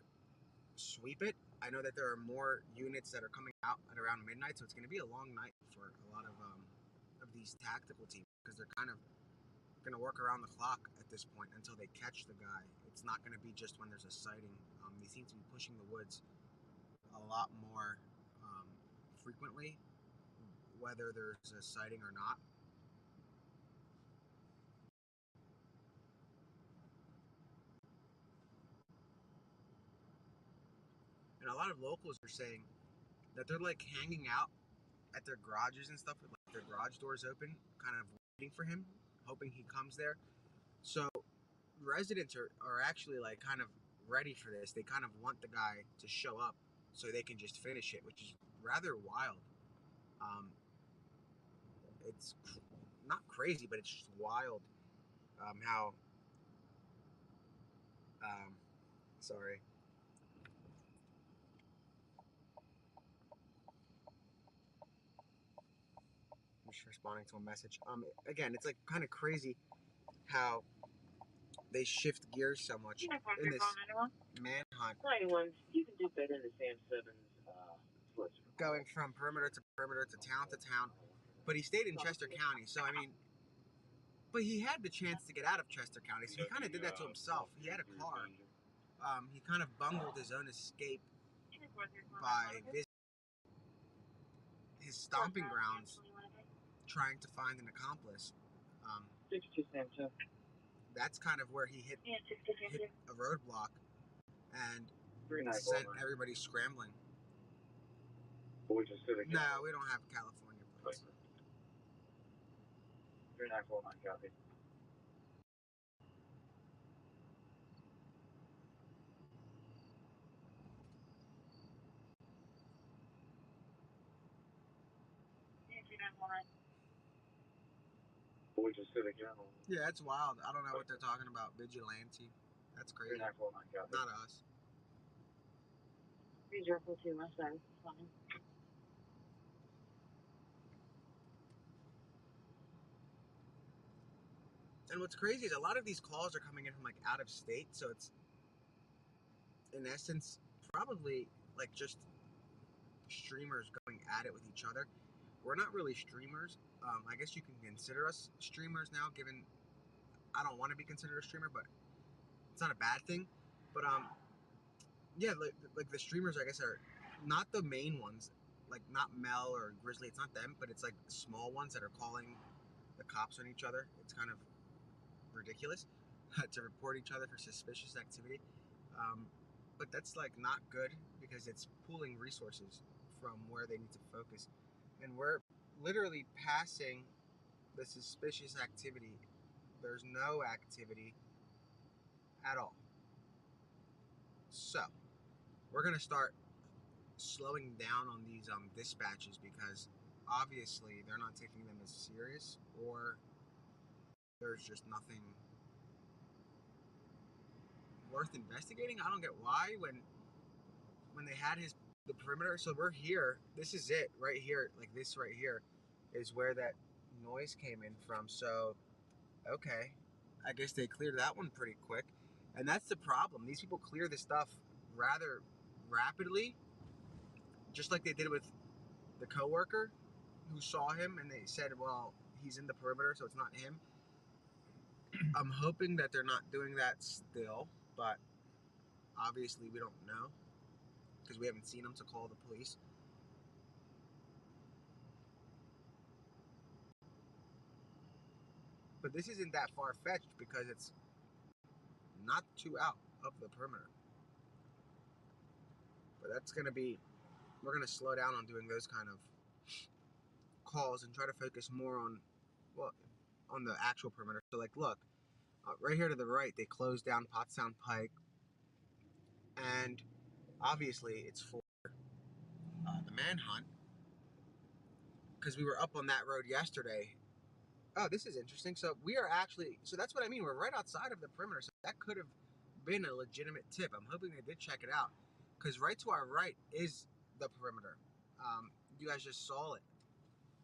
sweep it. I know that there are more units that are coming out at around midnight, so it's going to be a long night for a lot of these tactical teams, because they're kind of going to work around the clock at this point until they catch the guy. It's not going to be just when there's a sighting. They seem to be pushing the woods a lot more frequently, whether there's a sighting or not. And a lot of locals are saying that they're like hanging out at their garages and stuff with like their garage doors open, kind of waiting for him, hoping he comes there. So residents are actually like kind of ready for this. They kind of want the guy to show up so they can just finish it, which is rather wild. It's not crazy, but it's just wild how sorry. I'm just responding to a message. Again, it's like kind of crazy how they shift gears so much in this manhunt. You can do better than Sam 7's Solicitor. going from perimeter to town, but he stayed in Chester County. So I mean, but he had the chance to get out of Chester County, so he kind of did that to himself. He had a car. He kind of bungled his own escape by visiting his stomping grounds, trying to find an accomplice. 62 That's kind of where he hit a roadblock and sent everybody scrambling. No, we don't have California plates. 3949, copy. Yeah, that's wild. I don't know what they're talking about. Vigilante. That's crazy. Not us. 3042, my son. Fine. And what's crazy is a lot of these calls are coming in from like out of state, so it's in essence probably like just streamers going at it with each other. We're not really streamers. I guess you can consider us streamers now, given I don't want to be considered a streamer, but it's not a bad thing. But yeah, like the streamers, I guess, are not the main ones, like not Mel or Grizzly. It's not them, but it's like small ones that are calling the cops on each other. It's kind of ridiculous to report each other for suspicious activity. But that's like not good because it's pooling resources from where they need to focus. And we're literally passing the suspicious activity. There's no activity at all. So we're gonna start slowing down on these dispatches because obviously they're not taking them as serious, or there's just nothing worth investigating. I don't get why when they had the perimeter. So we're here. This is it right here. Like this right here is where that noise came in from. So okay, I guess they cleared that one pretty quick. And that's the problem. These people clear this stuff rather rapidly, just like they did with the coworker who saw him and they said, well, he's in the perimeter, so it's not him. I'm hoping that they're not doing that still, but obviously we don't know because we haven't seen him to call the police. But this isn't that far-fetched because it's not too out of the perimeter. But that's going to be, we're going to slow down on doing those kind of calls and try to focus more on, well, on the actual perimeter. So like, look, right here to the right, they closed down Pottstown Pike, and obviously it's for the manhunt, because we were up on that road yesterday. Oh, this is interesting. So we are actually, so that's what I mean. We're right outside of the perimeter. So that could have been a legitimate tip. I'm hoping they did check it out, because right to our right is the perimeter. You guys just saw it.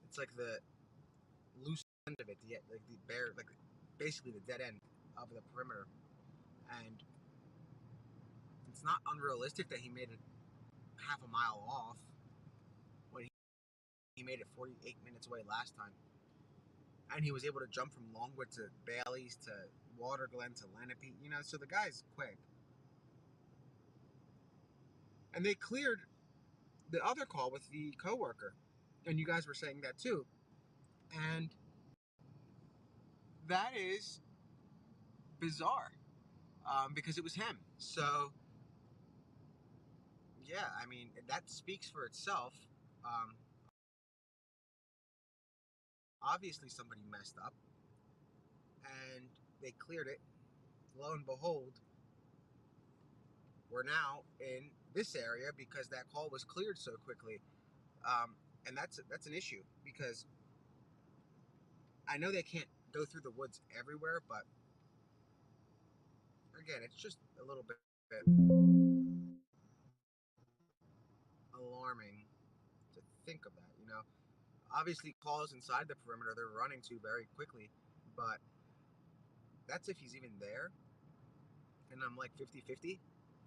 It's like the loose end of it, like the bare, like basically the dead end of the perimeter. And it's not unrealistic that he made it half a mile off when he made it 48 minutes away last time. And he was able to jump from Longwood to Bailey's to Waterglen to Lenape, you know, so the guy's quick. And they cleared the other call with the coworker, and you guys were saying that too. And that is bizarre, because it was him. So yeah, I mean, that speaks for itself. Obviously somebody messed up and they cleared it. Lo and behold, we're now in this area because that call was cleared so quickly. And that's an issue, because I know they can't go through the woods everywhere, but again, it's just a little bit alarming to think of that, you know. Obviously calls inside the perimeter they're running to very quickly, but that's if he's even there. And I'm like 50-50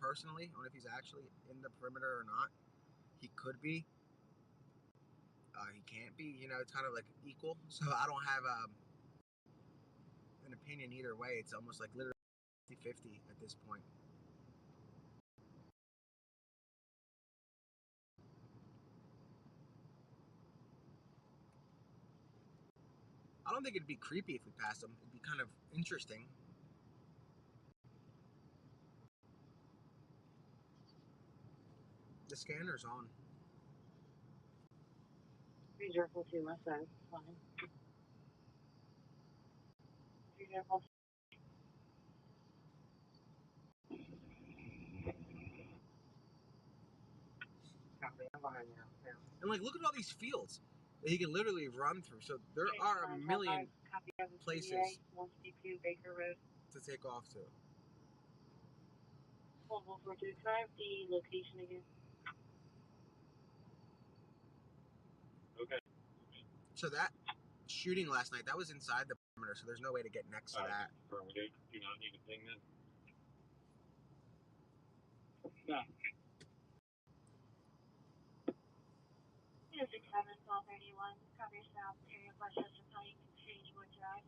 personally on if he's actually in the perimeter or not. He could be. he can't be. You know, it's kind of like equal. So I don't have an opinion either way. It's almost like literally 50-50 at this point. I don't think it'd be creepy if we passed him. It'd be kind of interesting. The scanner's on. 3042 left side, fine. 3042. Copy, I'm behind you now. And like, look at all these fields that he can literally run through. So there are a million places Baker Road. to take off to. 11425, the location again. Okay. So that shooting last night, that was inside the perimeter, so there's no way to get next to that. We do not need a thing then? No. Unit 67, 1231, cover south area of Westchester Pike, Shadywood Drive.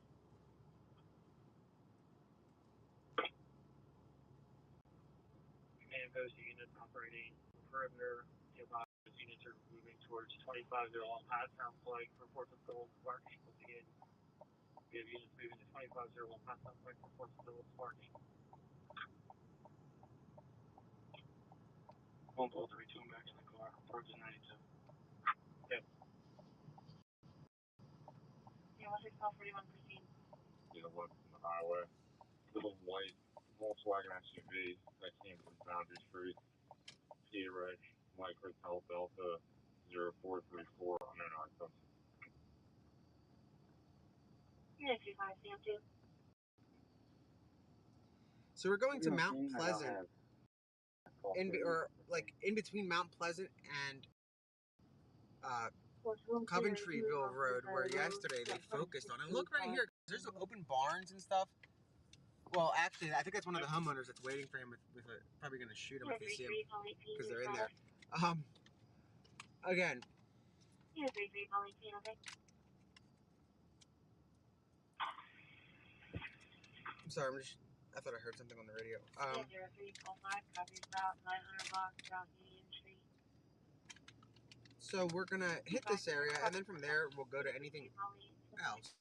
Command post units operating perimeter. Those units are moving towards 2501 Pat Sound Flight for Fourth of Phillips parking. Once again, we have units moving to 2501 Pat Sound Flight for Fourth of Phillips parking. 132 back in the car, approaching 92. Yep. Yeah, 16141, proceed. You know what, on the highway. Little white Volkswagen SUV that came from Foundry Street. T-Rex, Micro Tel Delta 0434 on an iPhone. Unit 25, CM2. So we're going to Mount Pleasant, in between Mount Pleasant and Coventryville Road, where yesterday they focused on. And look right here, there's open barns and stuff. Well, actually, I think that's one of the homeowners that's waiting for him with probably going to shoot him if they see him because they're in there. Again. Unit 33, calling scene, okay? I'm sorry, I thought I heard something on the radio. 0345, copy about 900 block, South Union Street. So we're gonna hit this area, and then from there we'll go to anything else.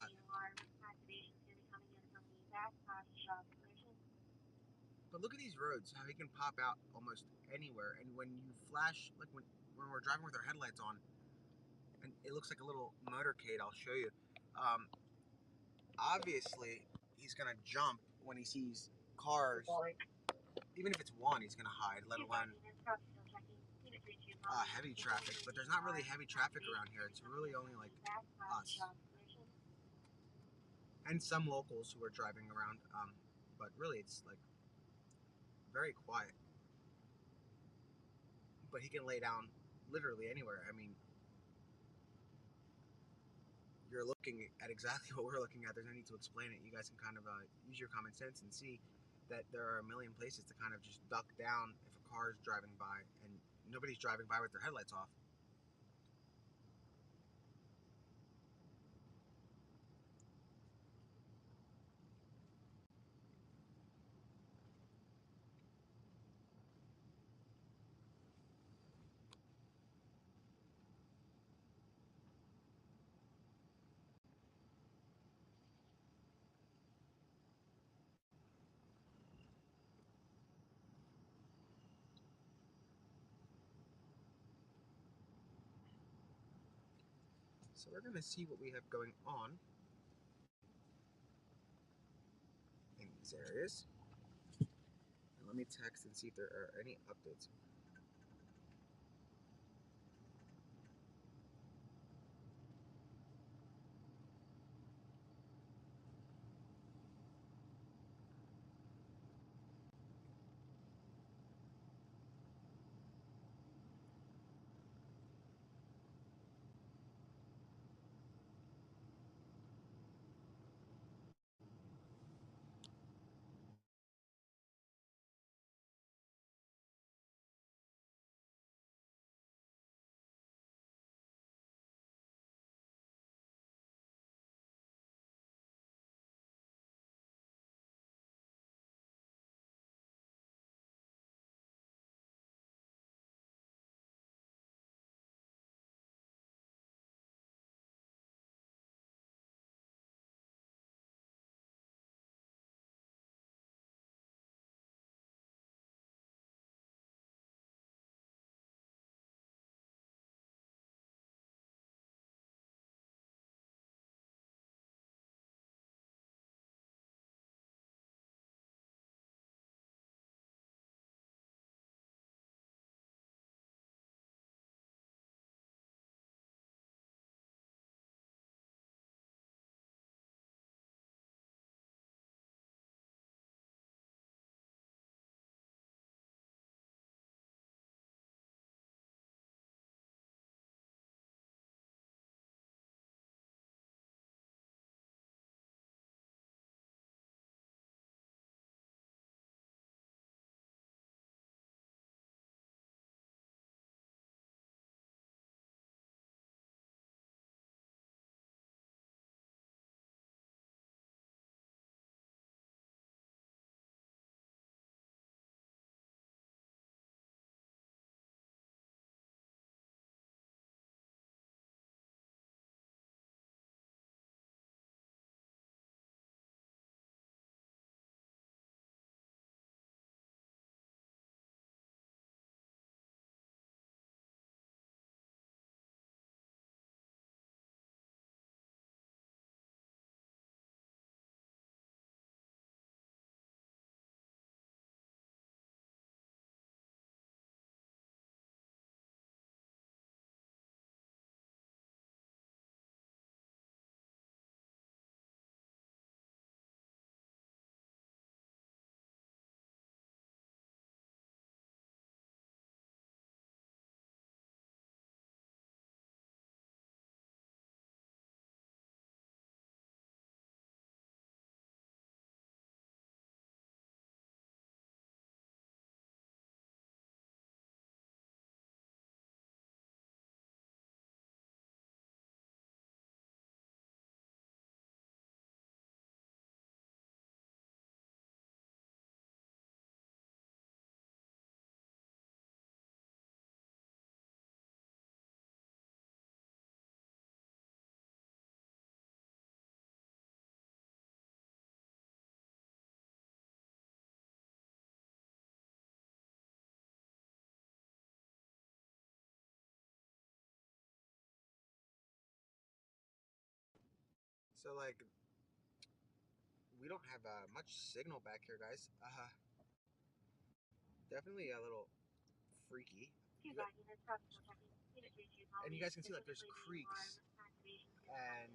But look at these roads, how he can pop out almost anywhere. And when you flash, like when we're driving with our headlights on, and it looks like a little motorcade, I'll show you. Obviously, he's gonna jump when he sees cars. Even if it's one, he's gonna hide, let alone heavy traffic. But there's not really heavy traffic around here. It's really only like us and some locals who are driving around. But really, it's like very quiet. But he can lay down literally anywhere. I mean, you're looking at exactly what we're looking at. There's no need to explain it. You guys can kind of use your common sense and see that there are a million places to kind of just duck down if a car is driving by and nobody's driving by with their headlights off. So we're going to see what we have going on in these areas. And let me text and see if there are any updates. So like, we don't have much signal back here, guys. Definitely a little freaky. And you guys can see like there's creeks and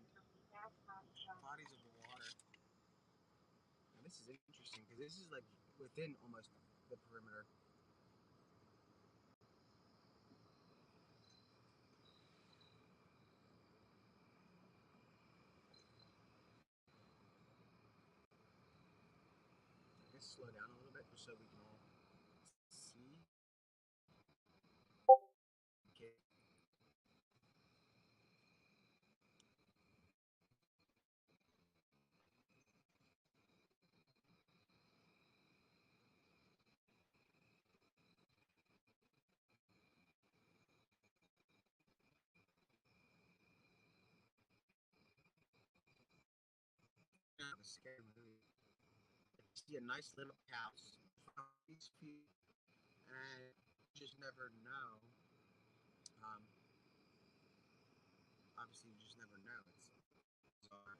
bodies of water. And this is interesting because this is like within almost the perimeter. I guess slow down a little bit just so we can all see. Okay. A scary movie. You see a nice little house, these feet, and you just never know. Um, Obviously, you just never know. It's bizarre.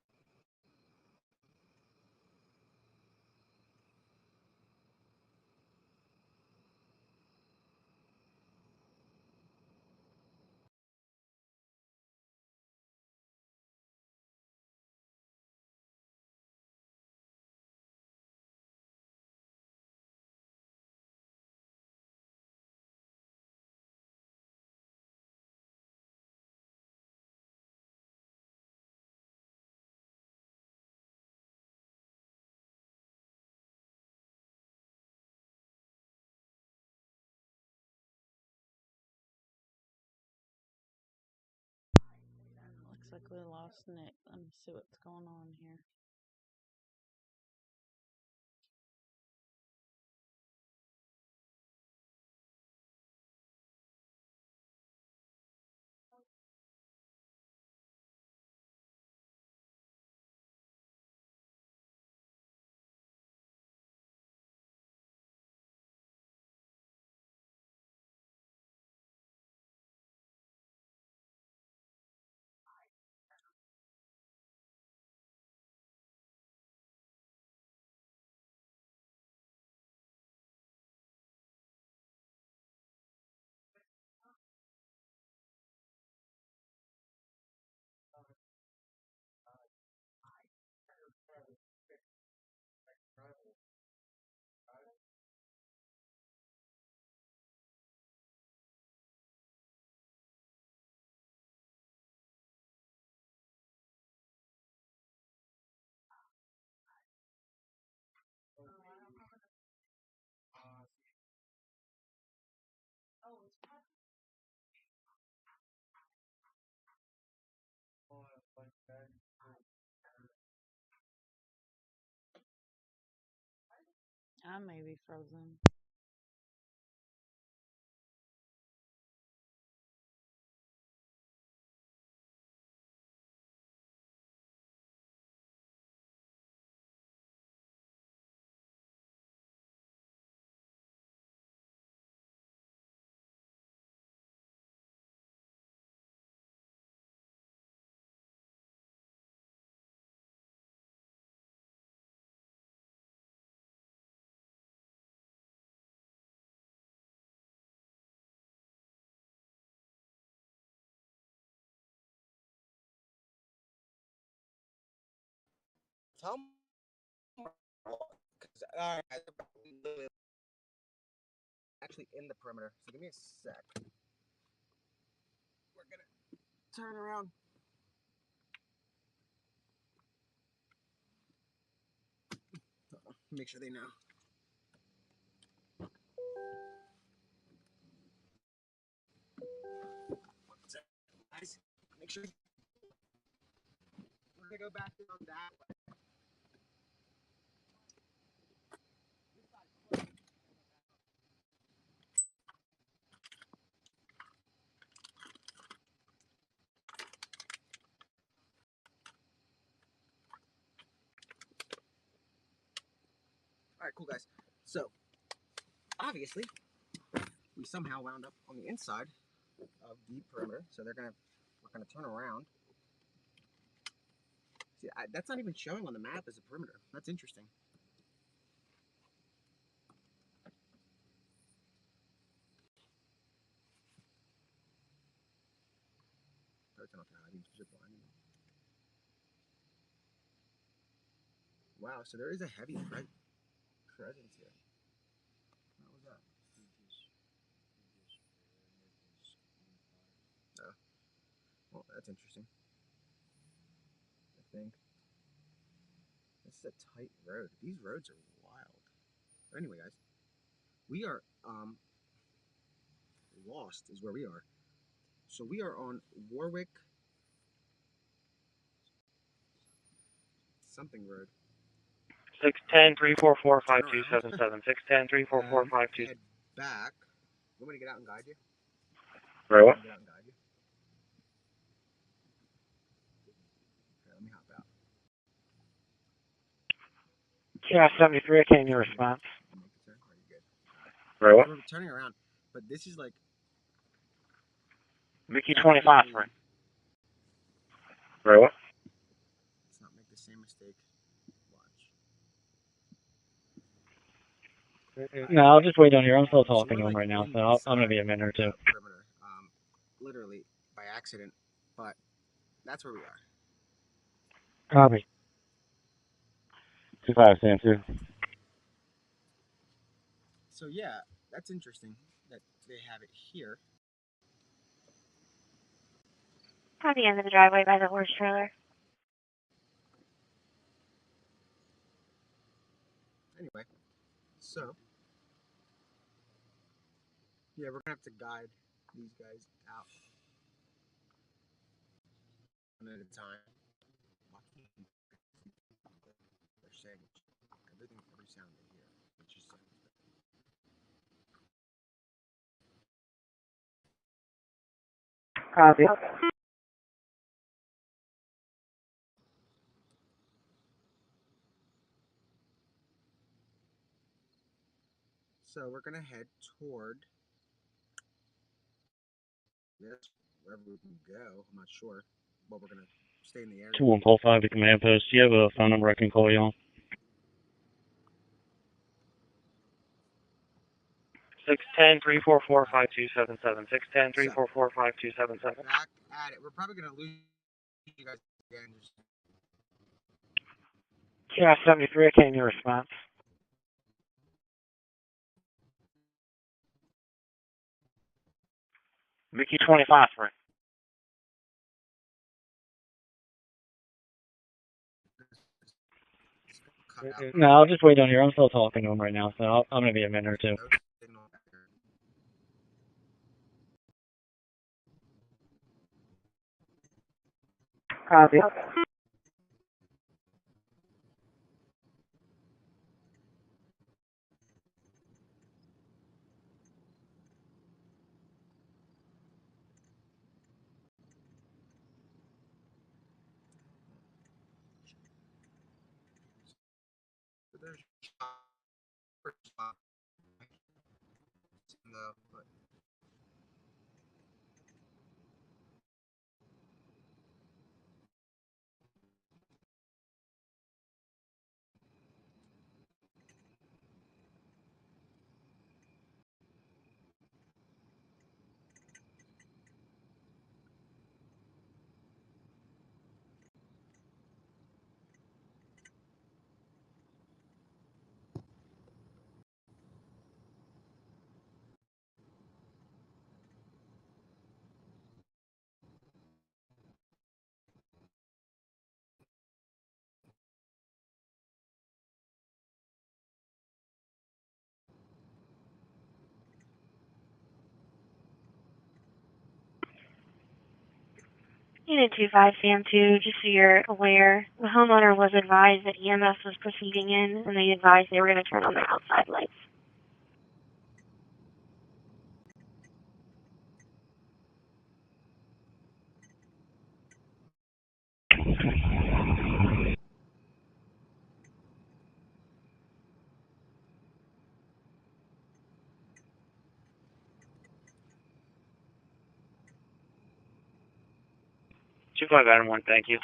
Looks like we lost Nick. Let me see what's going on here. I may be frozen. Tell me, because they're actually in the perimeter. So give me a sec. We're gonna turn around. Make sure they know. Guys, make sure we're gonna go back down that way. All right, cool guys. So obviously, we somehow wound up on the inside of the perimeter. So we're gonna turn around. See, that's not even showing on the map as a perimeter. That's interesting. Wow, so there is a heavy presence here. What was that? Oh, well, that's interesting. I think this is a tight road. These roads are wild. But anyway, guys, we are lost is where we are. So we are on Warwick something road. 610-344-5277. 610-344-5277. Head back. You want me to get out and guide you? Very well. Get out and guide you? Okay, let me hop out. Yeah, 73, I can't hear your response. Are you good? Very well. So we're turning around, but this is like Mickey 25, right? Very well. Let's not make the same mistake. Watch. No, I'll just wait on here. I'm still talking to him right now, so I'm going to be a minute or two. Perimeter, literally by accident, but that's where we are. Copy. 25, Sam 2. So yeah, that's interesting that they have it here. At the end of the driveway by the horse trailer. Anyway, so yeah, we're gonna have to guide these guys out one at a time. They're saying every sound they hear, which is Copy. So we're gonna head toward this wherever we can go. I'm not sure, but we're gonna stay in the area. 2145 to command post. Do you have a phone number I can call you on? 610-344-5277. 610-344-5277. Back at it. We're probably gonna lose you guys again. Yeah, 73, I can't hear your response. Mickey 25, right? No, I'll just wait on here. I'm still talking to him right now, so I'm going to be a minute or two. Copy. Unit 25, Sam 2, just so you're aware, the homeowner was advised that EMS was proceeding in, and they advised they were going to turn on the outside lights. Two five Adam 1, thank you.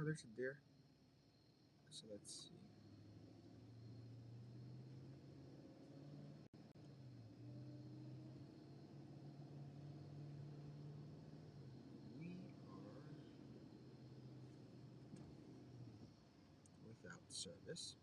Oh, there's a deer. So let's see. We are without service.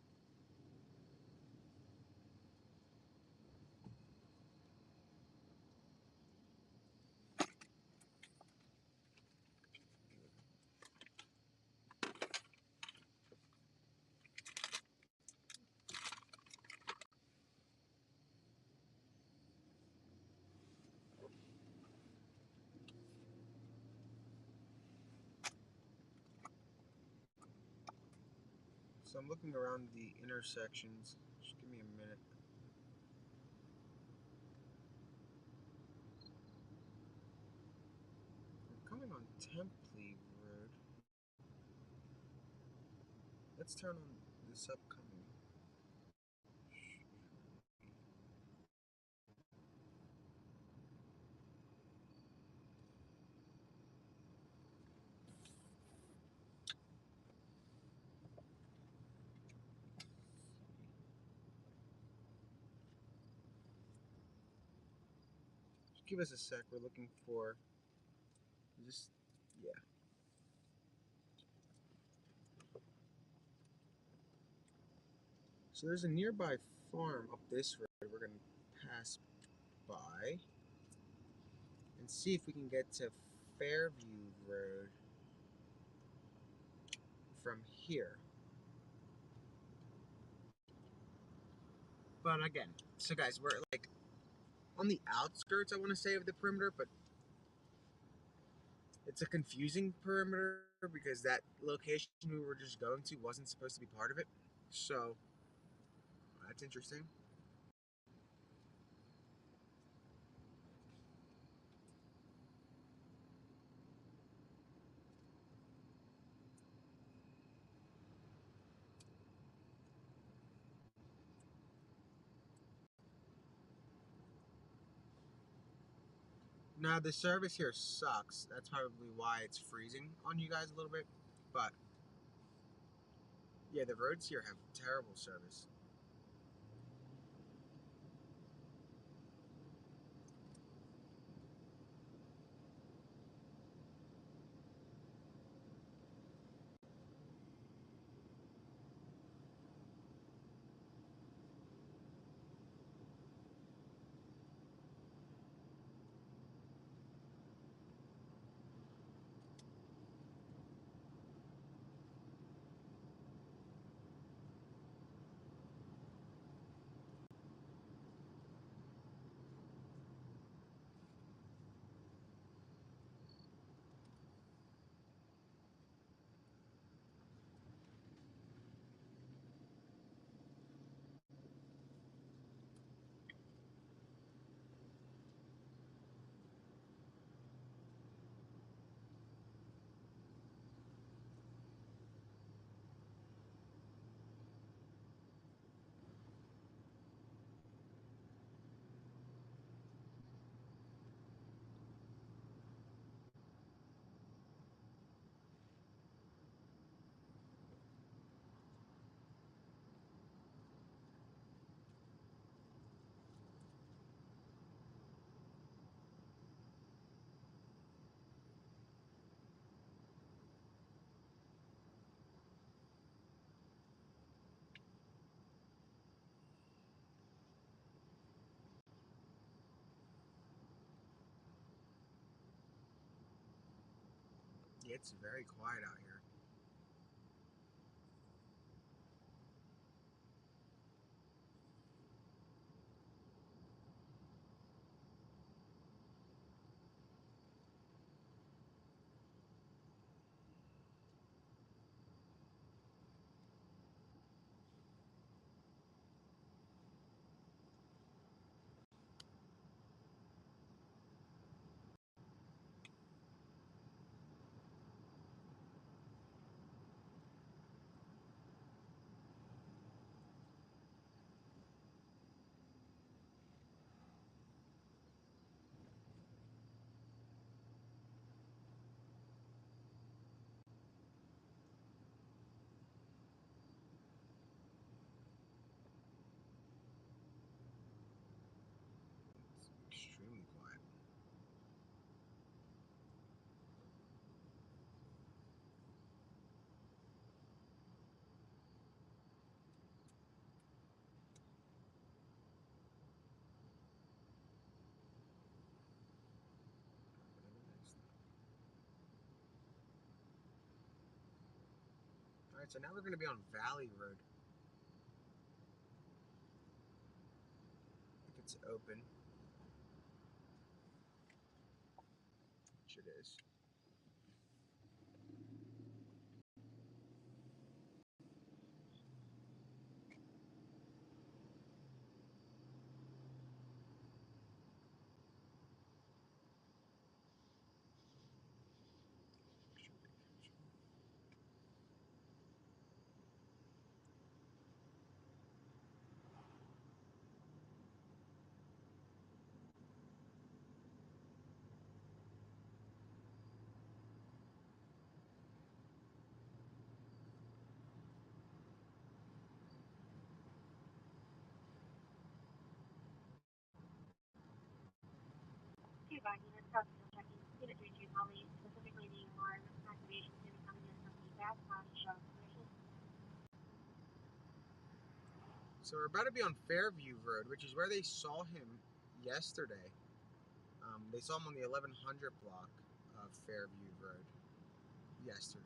So I'm looking around the intersections. Just give me a minute. We're coming on Templey Road. Let's turn on this upcoming. Just give us a sec. We're looking for just, yeah. So there's a nearby farm up this road we're going to pass by and see if we can get to Fairview Road from here. But again, so guys, we're like on the outskirts, I want to say, of the perimeter, but it's a confusing perimeter because that location we were just going to wasn't supposed to be part of it. So that's interesting. Now the service here sucks. That's probably why it's freezing on you guys a little bit. But yeah, the roads here have terrible service. Yeah, it's very quiet out here. Alright, so now we're going to be on Valley Road. If it's open. Which it is. Unit checking. Unit 32 Holly, specifically the alarm activation is coming in from the gas body shop station. So we're about to be on Fairview Road, which is where they saw him yesterday. They saw him on the 1100 block of Fairview Road yesterday.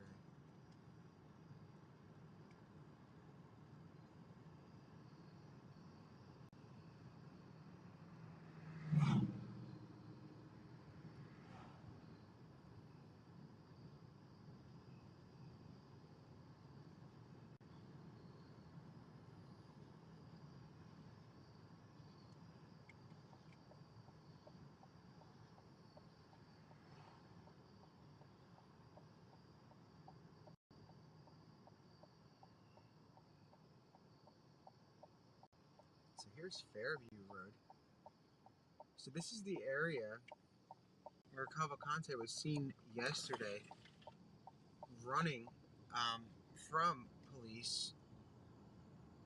So here's Fairview Road. So this is the area where Cavalcante was seen yesterday running from police,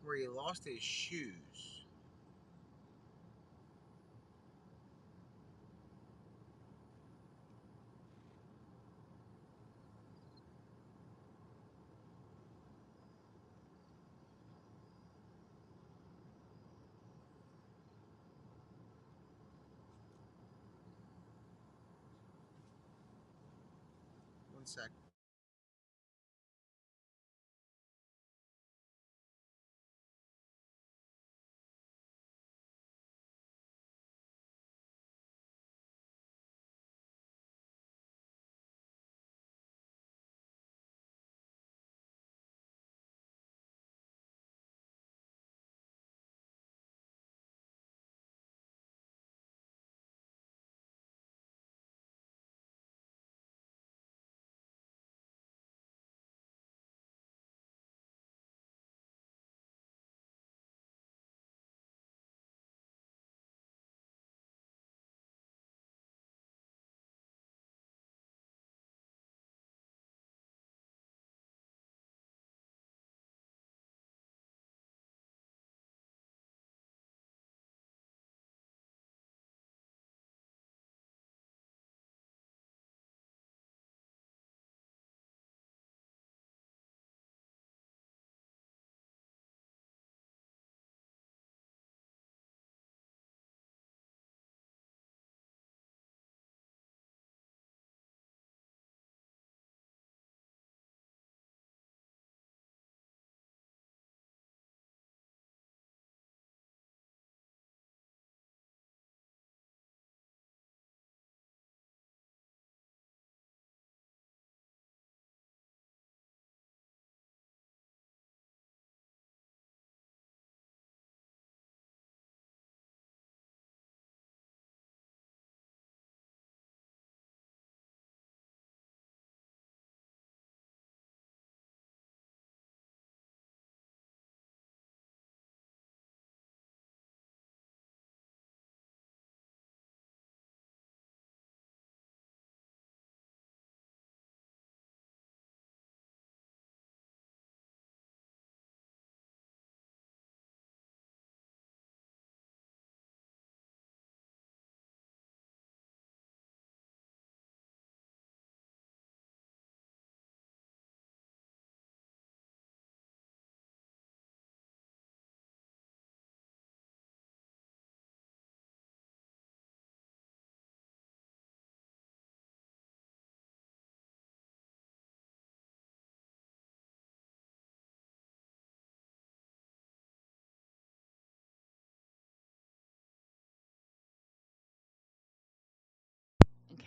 where he lost his shoes. One sec.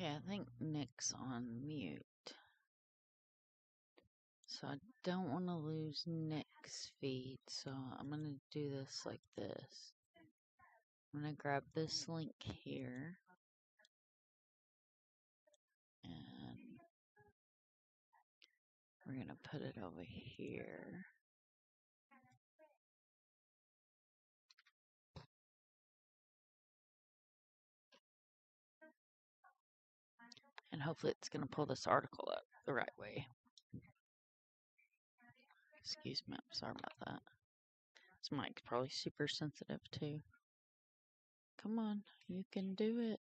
Okay, I think Nick's on mute. So I don't want to lose Nick's feed, so I'm going to do this like this. I'm going to grab this link here. And we're going to put it over here. And hopefully it's going to pull this article up the right way. Excuse me, I'm sorry about that. This mic's probably super sensitive too. Come on, you can do it.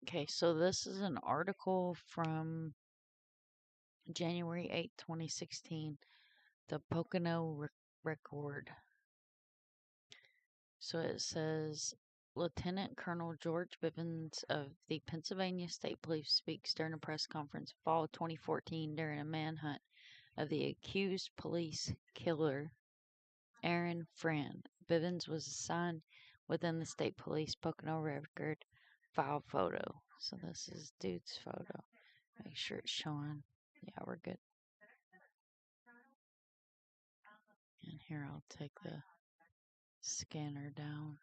Okay, so this is an article from January 8, 2016, the Pocono Record. So it says, Lieutenant Colonel George Bivens of the Pennsylvania State Police speaks during a press conference fall 2014 during a manhunt of the accused police killer, Aaron Friend. Bivens was assigned within the State Police Pocono Record file photo. So this is dude's photo. Make sure it's showing. Yeah, we're good. And here, I'll take the scanner down.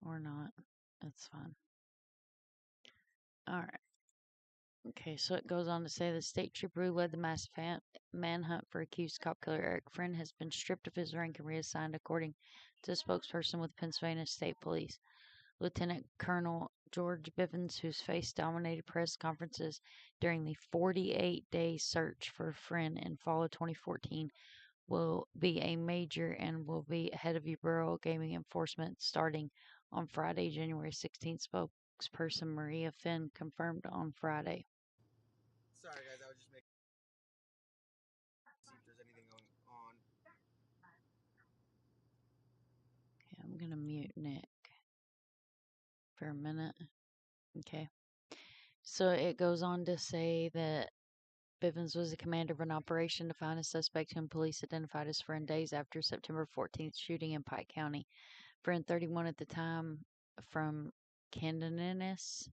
Or not. That's fine. Alright. Okay, so it goes on to say the state trooper who led the mass manhunt for accused cop killer Eric Friend has been stripped of his rank and reassigned, according to a spokesperson with Pennsylvania State Police. Lieutenant Colonel George Bivens, whose face dominated press conferences during the 48-day search for Friend in fall of 2014, will be a major and will be head of Bureau of Gaming Enforcement starting on Friday, January 16th. Spokesperson Maria Finn confirmed on Friday. Sorry, guys, I was just making see if there's anything going on. Okay, I'm gonna mute Nick for a minute. Okay. So it goes on to say that Bivens was the commander of an operation to find a suspect whom police identified as Friend days after September 14th shooting in Pike County. Friend, 31 at the time, from Candlemas,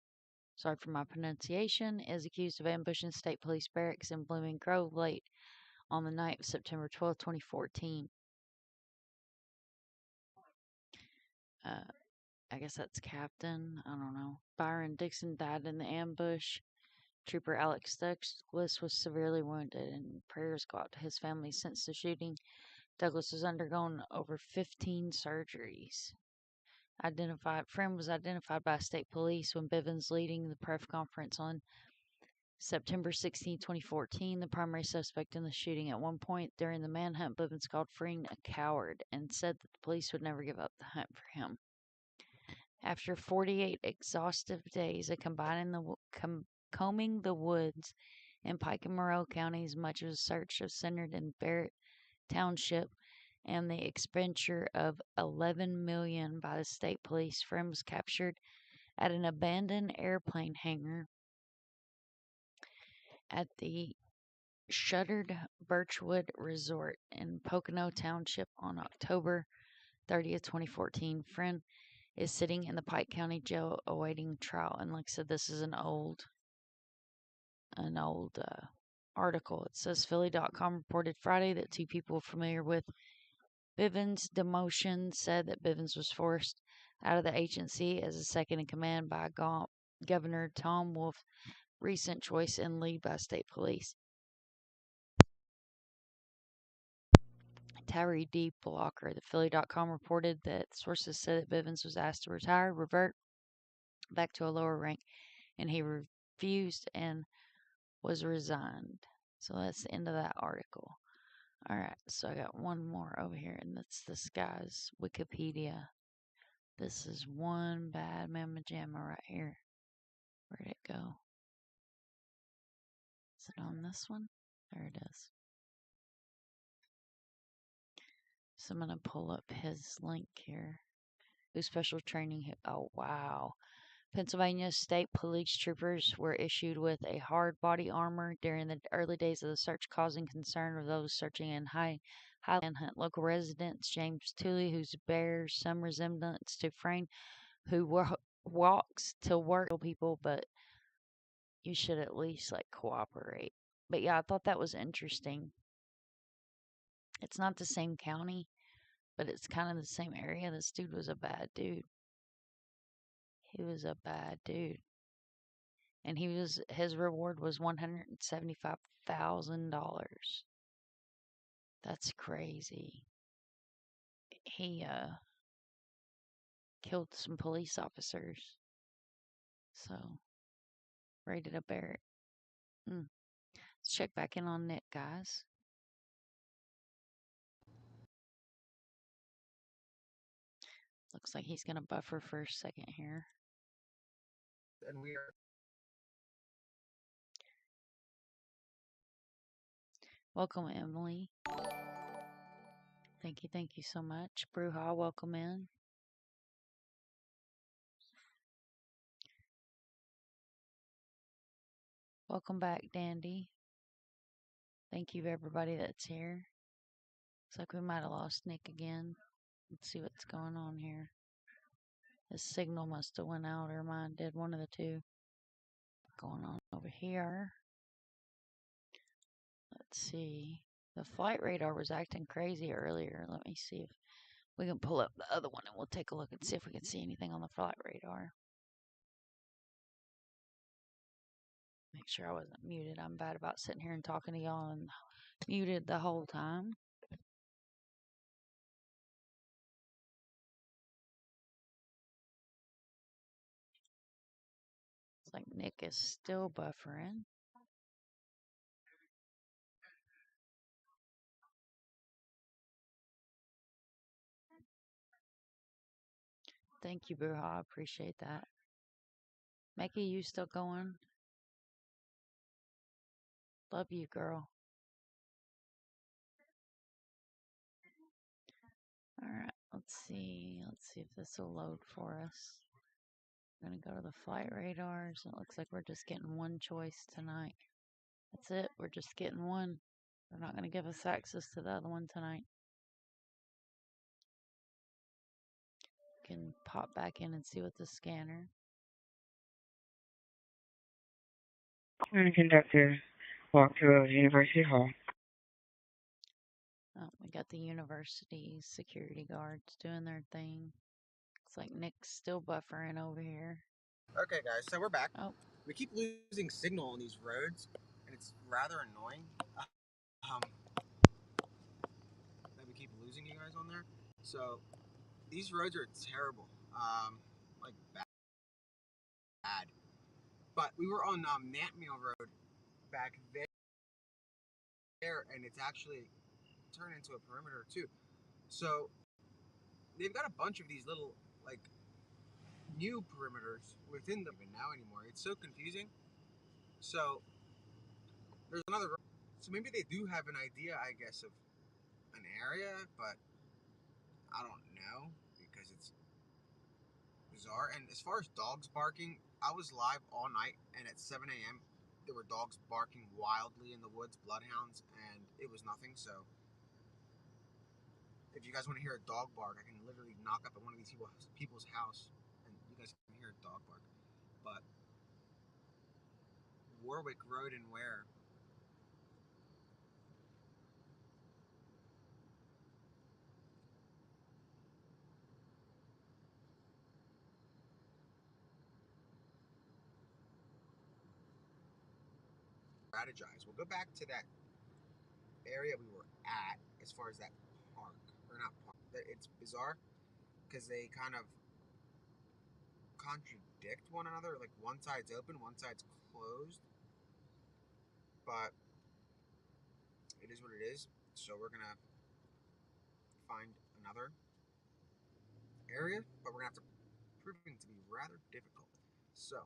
sorry for my pronunciation, is accused of ambushing state police barracks in Blooming Grove late on the night of September 12, 2014. I guess that's Captain. I don't know. Byron Dixon died in the ambush. Trooper Alex Douglas was severely wounded, and prayers go out to his family since the shooting. Douglas has undergone over 15 surgeries. Friend was identified by state police when Bivens leading the press conference on September 16, 2014, the primary suspect in the shooting. At one point during the manhunt, Bivens called Friend a coward and said that the police would never give up the hunt for him. After 48 exhaustive days of combing the woods in Pike and Monroe counties, much of the search was centered in Barrett Township, and the expenditure of $11 million by the state police. Friend was captured at an abandoned airplane hangar at the shuttered Birchwood Resort in Pocono Township on October 30th, 2014. Friend is sitting in the Pike County Jail awaiting trial. And like I said, this is an old article. It says Philly.com reported Friday that two people familiar with Bivens' demotion said that Bivens was forced out of the agency as a second in command by Governor Tom Wolf's recent choice in lead by state police. Tyree D. Blocker, the Philly.com reported that sources said that Bivens was asked to retire, revert back to a lower rank, and he refused and was resigned. So that's the end of that article. Alright, so I got one more over here, and that's this guy's Wikipedia. This is one bad mamma jamma right here. Where'd it go? Is it on this one? There it is. So I'm going to pull up his link here. Who special training? Oh, wow. Pennsylvania state police troopers were issued with a hard body armor during the early days of the search, causing concern of those searching in Highland Hunt. Local residents James Tooley, who bears some resemblance to Frame, who walks to work people, but you should at least like cooperate. But yeah, I thought that was interesting. It's not the same county, but it's kind of the same area. This dude was a bad dude. He was a bad dude. And his reward was $175,000. That's crazy. He killed some police officers. So ready to bear it. Let's check back in on Nick, guys. Looks like he's gonna buffer for a second here. And we are. Welcome, Emily. Thank you so much. Bruja, welcome in. Welcome back, Dandy. Thank you, everybody that's here. Looks like we might have lost Nick again. Let's see what's going on here. His signal must have went out, or mine did. One of the two. Going on over here. Let's see. The flight radar was acting crazy earlier. Let me see if we can pull up the other one, and we'll take a look and see if we can see anything on the flight radar. Make sure I wasn't muted. I'm bad about sitting here and talking to y'all and muted the whole time. It's like Nick is still buffering. Thank you, Bruja. I appreciate that. Mickey, you still going? Love you, girl. Alright, let's see. Let's see if this will load for us. I'm going to go to the flight radars. It looks like we're just getting one choice tonight. That's it. We're just getting one. They're not going to give us access to the other one tonight. Can pop back in and see what the scanner. And conductor, walkthrough of University Hall. Oh, we got the university security guards doing their thing. Looks like Nick's still buffering over here. Okay, guys, so we're back. Oh. We keep losing signal on these roads, and it's rather annoying. That we keep losing you guys on there. So these roads are terrible. Like bad. But we were on Nantmeal Road back there, and it's actually turned into a perimeter too. So they've got a bunch of these little like new perimeters within them now anymore. It's so confusing. So there's another road. So maybe they do have an idea, I guess, of an area, but I don't know because it's bizarre. And as far as dogs barking, I was live all night, and at 7 a.m. there were dogs barking wildly in the woods, bloodhounds, and it was nothing. So if you guys want to hear a dog bark, I can literally knock up at one of these people's house, and you guys can hear a dog bark. But Warwick Road and where? Strategize. We'll go back to that area we were at as far as that park, or not park. It's bizarre because they kind of contradict one another. Like one side's open, one side's closed. But it is what it is. So we're gonna find another area, but we're gonna have to proving to be rather difficult. So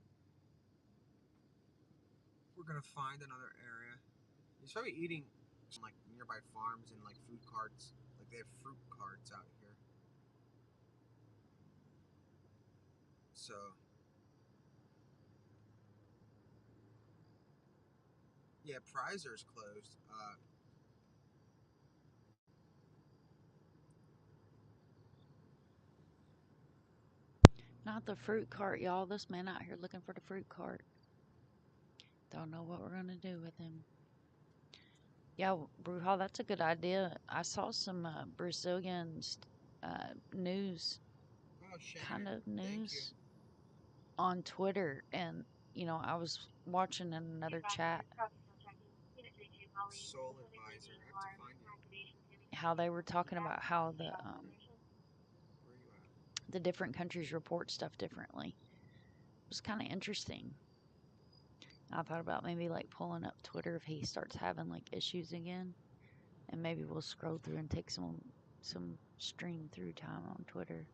we're gonna find another area. He's probably eating like nearby farms and like food carts. Like they have fruit carts out here. So Yeah, Prizer's closed. Not the fruit cart, y'all. This man out here looking for the fruit cart. Don't know what we're gonna do with him. Yeah, Bruhal, that's a good idea. I saw some Brazilian news, Oh, kind Shannon, of thank you. news on Twitter, and I was watching in another chat Soul Advisor. I have to find you. how they were talking about how Where you at? the different countries report stuff differently. It was kind of interesting. I thought about maybe like pulling up Twitter if he starts having like issues again, and maybe we'll scroll through and take some stream through time on Twitter.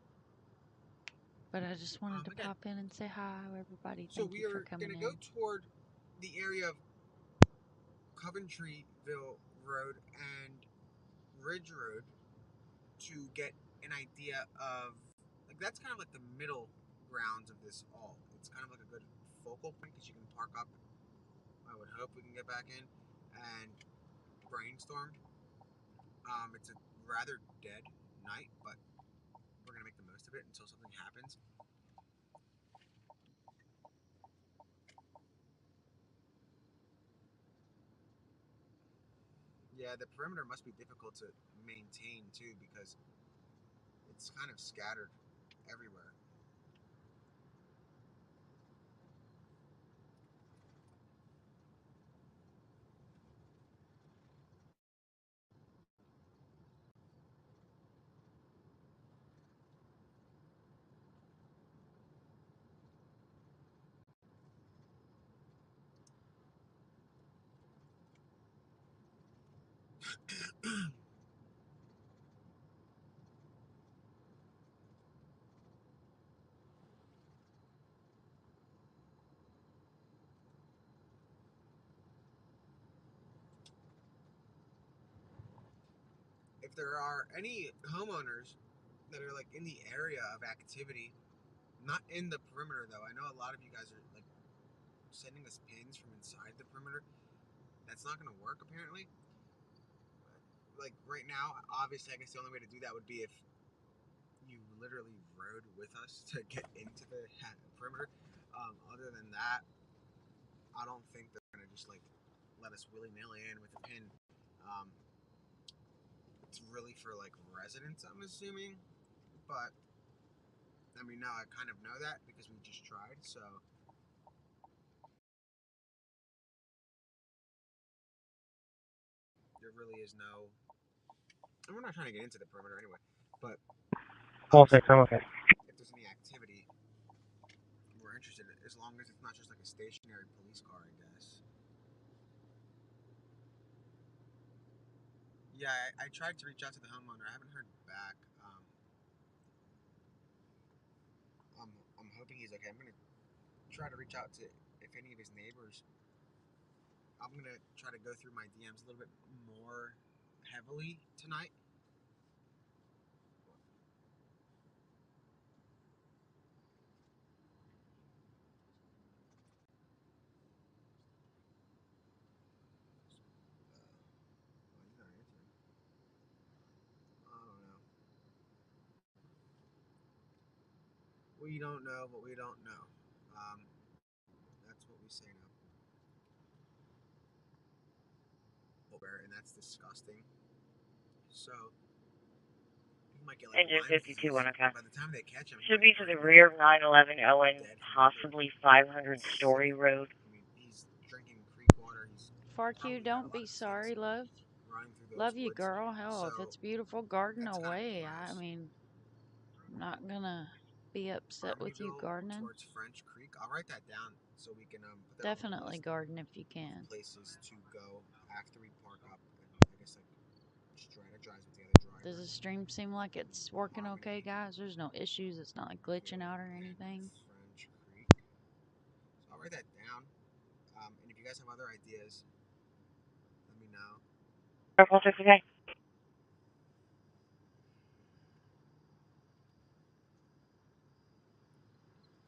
But I just wanted to Again, pop in and say hi, everybody. so Thank we you for are coming going to in. go toward the area of Coventryville Road and Ridge Road to get an idea of, like, that's kind of like the middle grounds of this all. It's kind of like a good focal point because you can park up. I would hope we can get back in and brainstorm. It's a rather dead night, but we're gonna make the most of it until something happens. Yeah, the perimeter must be difficult to maintain too because it's kind of scattered everywhere. If there are any homeowners that are like in the area of activity, not in the perimeter though. I know a lot of you guys are like sending us pins from inside the perimeter. That's not going to work apparently. Like right now, obviously, I guess the only way to do that would be if you literally rode with us to get into the perimeter. Other than that, I don't think they're gonna just like let us willy-nilly in with a pin. It's really for like residents, I'm assuming, but I mean now I kind of know that because we just tried, so there really is no. And we're not trying to get into the perimeter anyway, but Okay, okay. if there's any activity, we're interested in it, as long as it's not just like a stationary police car, I guess. Yeah, I tried to reach out to the homeowner. I haven't heard back. I'm hoping he's okay. I'm gonna try to reach out to if any of his neighbors. I'm gonna try to go through my DMs a little bit more heavily tonight. He's not answering. I don't know. We don't know what we don't know. That's what we say now. And that's disgusting. So he might get like Engine Lyme 52 disease. on account. By the time they catch him, Should be to the rear of 911 Owen, possibly 500 Story Road. I mean, he's drinking creek water. He's FarQ, don't be sorry, love. Love you, girl. Hell, if it's beautiful, garden away. I mean, I'm not gonna be upset with you gardening. Towards French Creek. I'll write that down so we can put that Definitely garden if you can. places to go after we park up and I guess like strategize with the other driver. Does the stream seem like it's working okay, guys? There's no issues. It's not like glitching out or anything. French Creek. So I'll write that down. And if you guys have other ideas, let me know.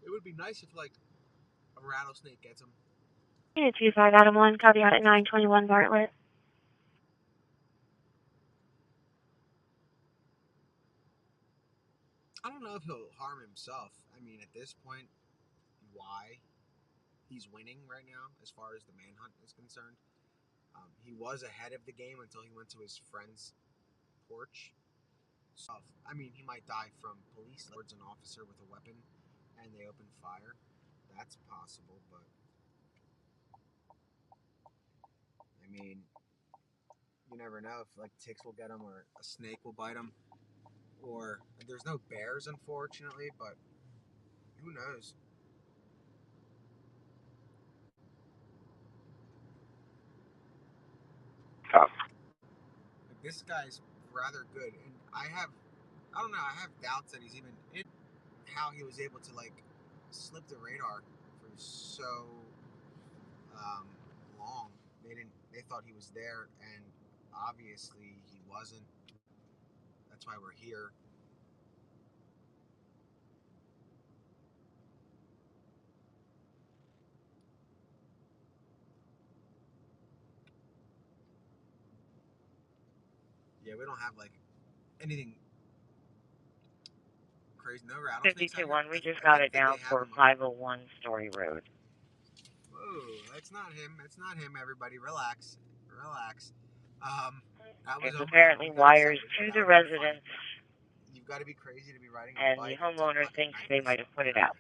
It would be nice if like a rattlesnake gets him. Unit 25 Adam 1, copy out at 921 Bartlett. I don't know if he'll harm himself. I mean, at this point, why? He's winning right now as far as the manhunt is concerned. He was ahead of the game until he went to his friend's porch. So, I mean, he might die from police towards an officer with a weapon and they open fire. That's possible, but I mean, you never know if like ticks will get him or a snake will bite him. Or there's no bears, unfortunately, but who knows? Like, this guy's rather good, and I don't know, I have doubts that he's even in how he was able to like slip the radar for so long. They thought he was there, and obviously he wasn't. That's why we're here. Yeah, we don't have like anything crazy. No rattlesnakes out here. 52-1, we just got it down for 501 Story Road. Whoa, that's not him. That's not him, everybody. Relax. Relax. That was There's apparently wires to the residence, you've got to be crazy to be riding a and bike. the homeowner thinks they might have put it out.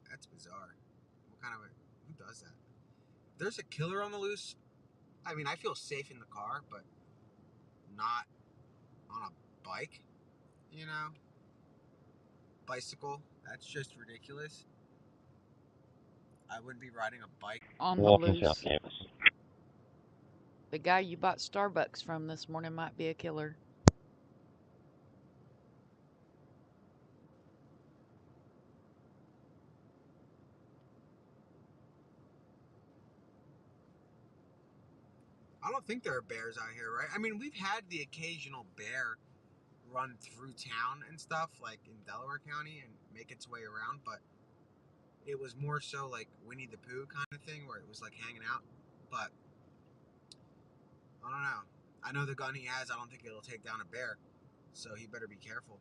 That's bizarre. What kind of who does that? There's a killer on the loose. I mean, I feel safe in the car, but not on a bike. You know, bicycle. That's just ridiculous. I wouldn't be riding a bike on the Walking loose. South Campus. The guy you bought Starbucks from this morning might be a killer. I don't think there are bears out here, right? I mean, we've had the occasional bear run through town and stuff, like in Delaware County, and make its way around, but it was more so like Winnie the Pooh kind of thing, where it was like hanging out. But I don't know. I know the gun he has, I don't think it'll take down a bear, so he better be careful.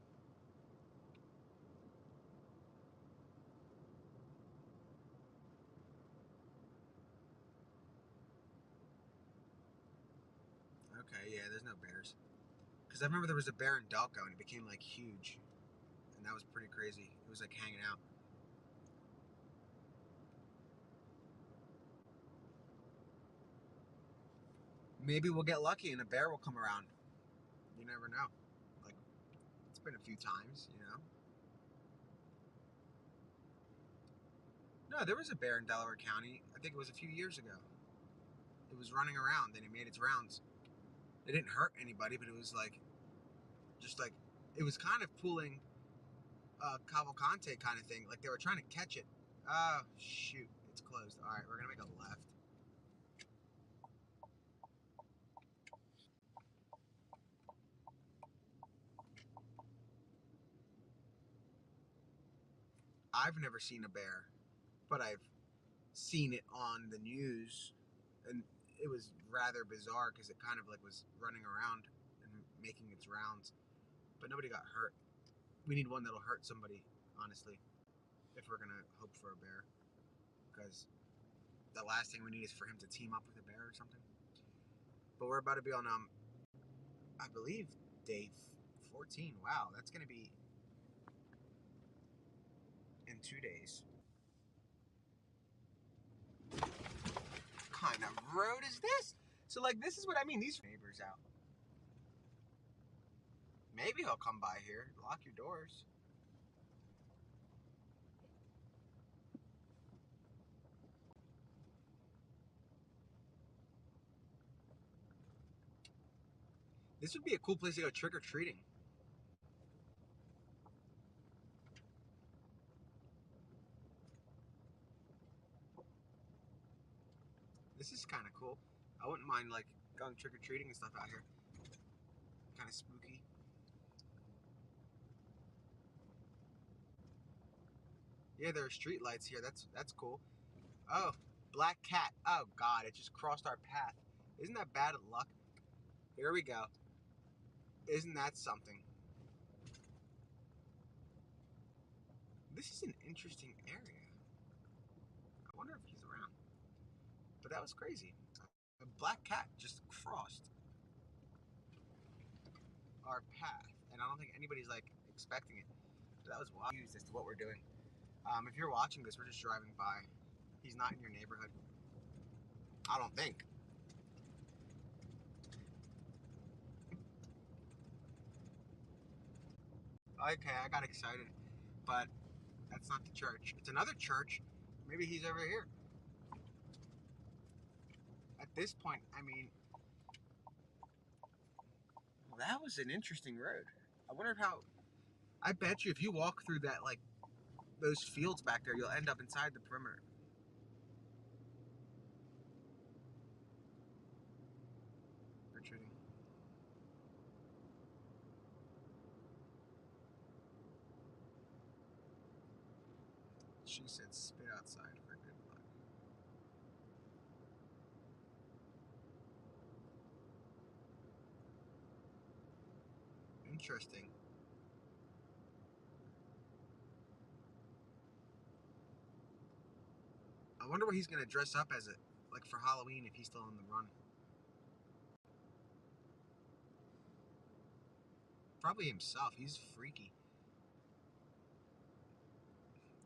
Okay, yeah, there's no bears. Because I remember there was a bear in Delco, and it became like huge, and that was pretty crazy. It was like hanging out. Maybe we'll get lucky and a bear will come around. You never know. Like, it's been a few times, you know. No, there was a bear in Delaware County. I think it was a few years ago. It was running around and it made its rounds. It didn't hurt anybody, but it was like, just like, it was kind of pulling Cavalcante kind of thing. Like they were trying to catch it. Oh, shoot. It's closed. All right, we're going to make a left. I've never seen a bear, but I've seen it on the news, and it was rather bizarre because it kind of like was running around and making its rounds, but nobody got hurt. We need one that'll hurt somebody, honestly, if we're gonna hope for a bear, because the last thing we need is for him to team up with a bear or something. But we're about to be on I believe day 14. Wow, that's gonna be in 2 days. What kind of road is this? So like, this is what I mean. These neighbors out. Maybe he'll come by here. Lock your doors. This would be a cool place to go trick-or-treating. This is kind of cool. I wouldn't mind like going trick-or-treating and stuff out here. Kind of spooky. Yeah, there are street lights here. That's cool. Oh, black cat. Oh God, it just crossed our path. Isn't that bad luck? Here we go. Isn't that something? This is an interesting area. I wonder if he's around. But that was crazy. A black cat just crossed our path, and I don't think anybody's like expecting it. But that was wild. As to what we're doing. If you're watching this, we're just driving by. He's not in your neighborhood. I don't think. Okay, I got excited, but that's not the church. It's another church. Maybe he's over here. At this point, I mean, well, that was an interesting road. I wonder how. I bet you if you walk through that, like, those fields back there, you'll end up inside the perimeter. Retreating. She said spit outside for good luck. Interesting. I wonder what he's gonna dress up as, like for Halloween, if he's still on the run. Probably himself. He's freaky.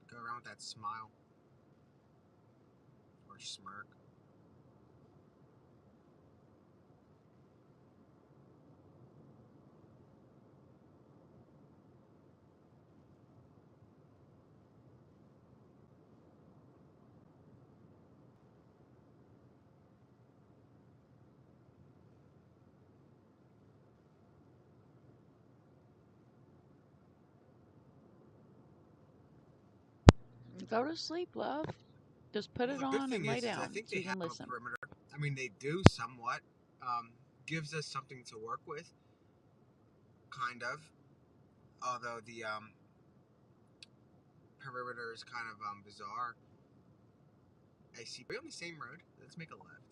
Go around with that smile or smirk. Go to sleep, love. Just put Well, it the good on thing and lay is I down think so they you have can a listen. perimeter. I mean, they do somewhat. Gives us something to work with, kind of. Although the perimeter is kind of bizarre. I see. We're on the same road. Let's make a left,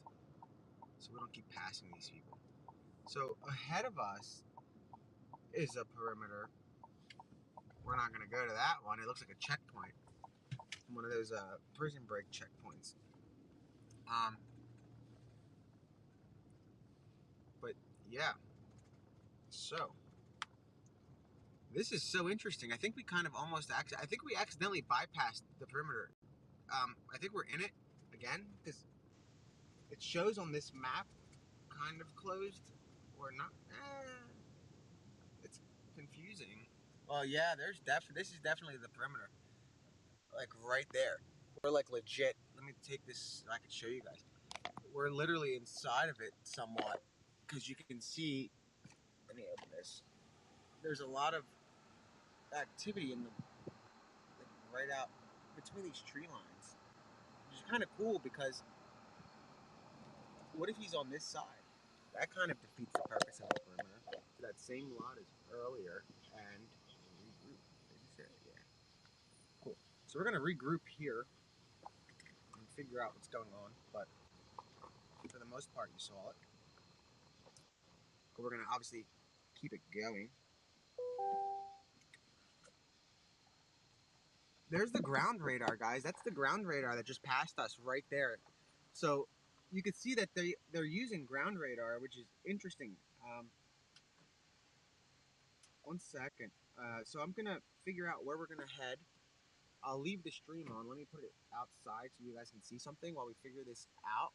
so we don't keep passing these people. So ahead of us is a perimeter. We're not gonna go to that one. It looks like a checkpoint. One of those prison break checkpoints. But yeah. So this is so interesting. I think we kind of almost I think we accidentally bypassed the perimeter. I think we're in it again because it shows on this map kind of closed or not. It's confusing. Well, yeah, this is definitely the perimeter. Like right there. We're like legit. Let me take this so I can show you guys. We're literally inside of it somewhat because you can see. Let me open this. There's a lot of activity in the like, right out between these tree lines, which is kind of cool because what if he's on this side? That kind of defeats the purpose of the perimeter. That same lot as earlier and regroup. Is this it? Yeah. Cool. So we're gonna regroup here and figure out what's going on, but for the most part you saw it. But we're gonna obviously keep it going. There's the ground radar, guys. That's the ground radar that just passed us right there. So you can see that they're using ground radar, which is interesting. One second. So I'm gonna figure out where we're gonna head. I'll leave the stream on. Let me put it outside so you guys can see something while we figure this out.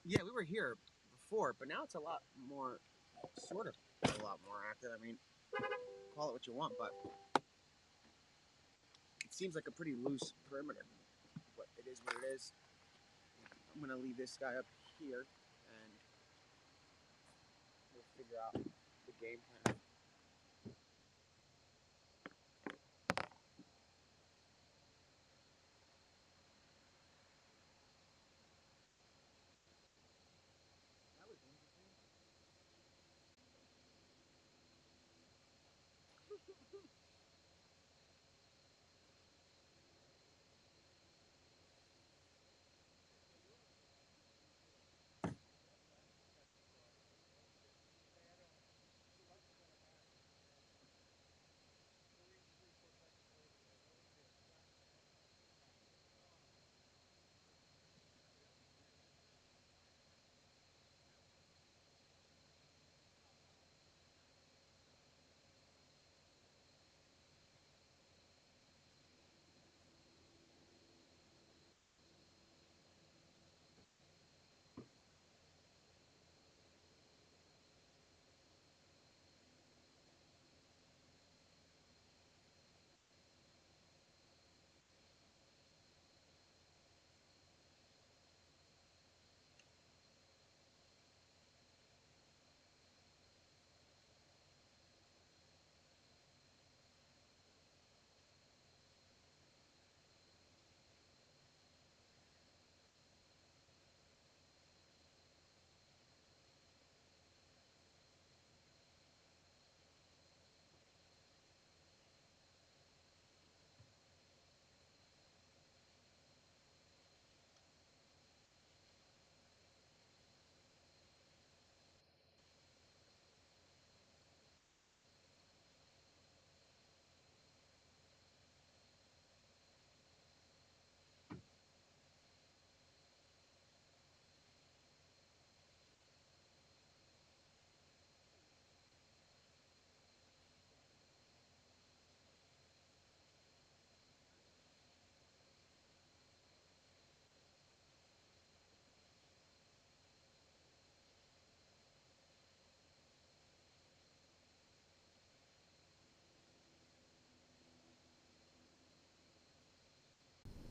Yeah, we were here before, but now it's a lot more, sort of, a lot more active. I mean, call it what you want, but it seems like a pretty loose perimeter. But it is what it is. I'm gonna leave this guy up here, and we'll figure out the game plan. That was interesting.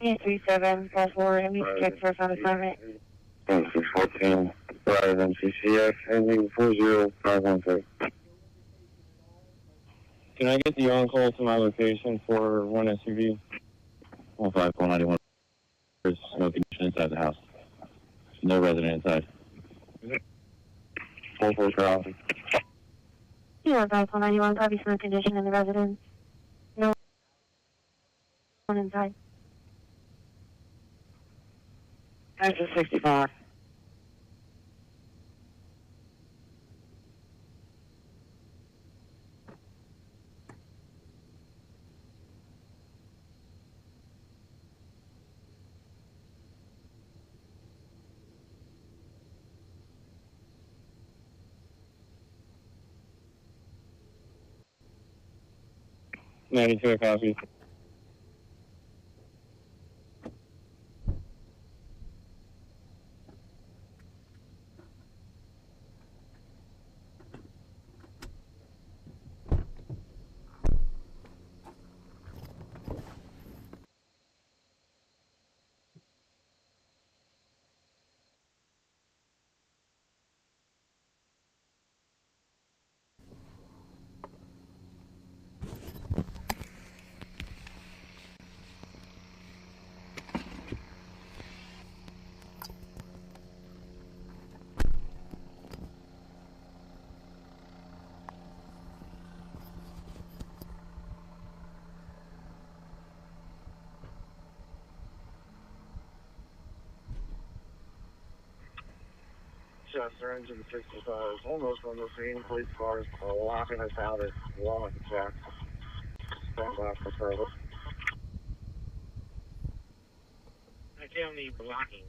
83744, and we check for phone assignment. 614, Verizon CCX, ending 40513. Can I get the on-call to my location for one SUV? 15491. There's no condition inside the house. No resident inside. 44 Charlie. 15491, copy smoke condition in the residence. No one inside. Texas 65. $92 copy. Chester engine 65 is almost on the scene. Police cars are locking us out at Walnut Jack. Stand by for service. I can't need blocking.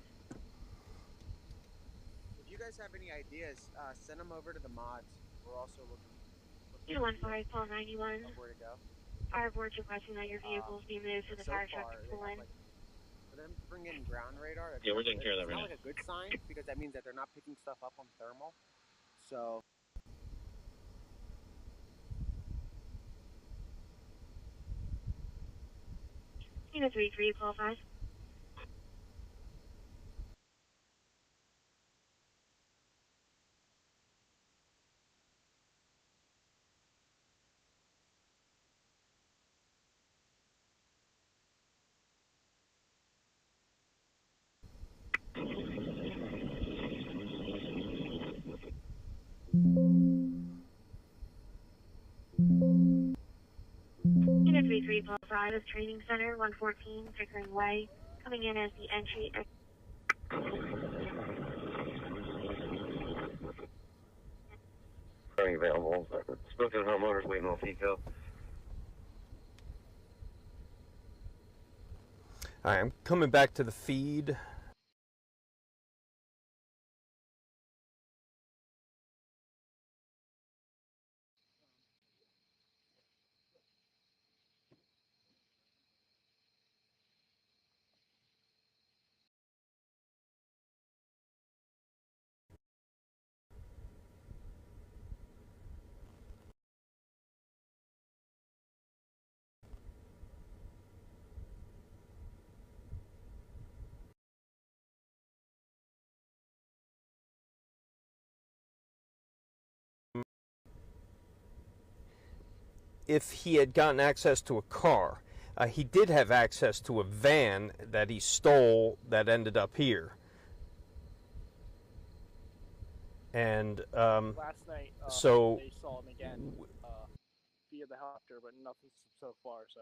If you guys have any ideas, send them over to the mods. We're also looking 215 call 91. where to go. Fire board's requesting that your vehicles be moved to the fire truck to pull in. For them to bring in ground radar, Yeah, we're taking care of that it's right not now. like a good sign because that means that they're not picking stuff up on thermal. So Unit 33, call 5. Unit 33, call 5 is Training Center, 114, Pickering Way. Coming in as the entry. Available. Spoken to homeowners waiting on FECO. All right, I'm coming back to the feed. If he had gotten access to a car, he did have access to a van that he stole that ended up here. And last night, so they saw him again via the helicopter, but nothing so far. So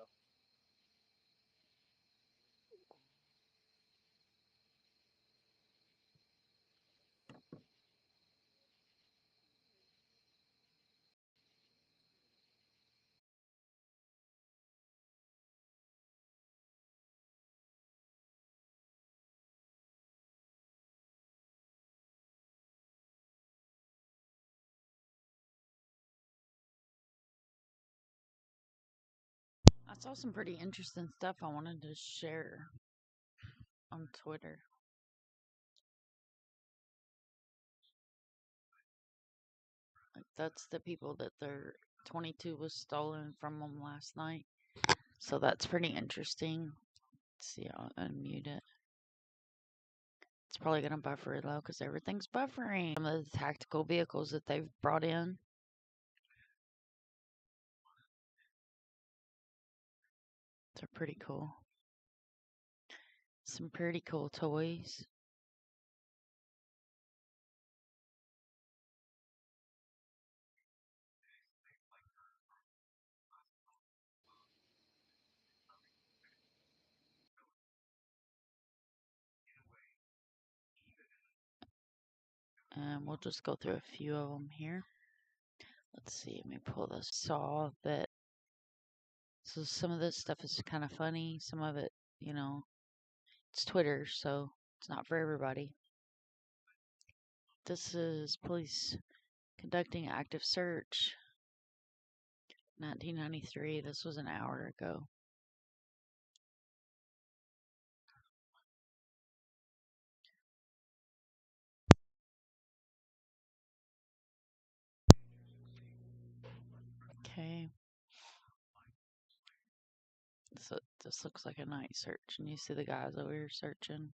I saw some pretty interesting stuff I wanted to share on Twitter. Like, that's the people that their 22 was stolen from them last night. So that's pretty interesting. Let's see, I'll unmute it. It's probably going to buffer it low because everything's buffering. Some of the tactical vehicles that they've brought in. They're pretty cool. Some pretty cool toys. And we'll just go through a few of them here. Let's see, let me pull this. Saw that. So some of this stuff is kind of funny. Some of it, you know, it's Twitter, so it's not for everybody. This is police conducting active search. 1993. This was an hour ago. Okay. So this looks like a night search, and you see the guys over here searching.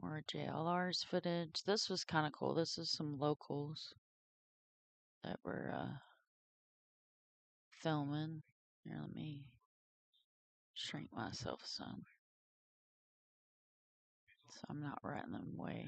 More JLR's footage. This was kind of cool. This is some locals that were filming. Here, let me shrink myself some, so I'm not right in the way.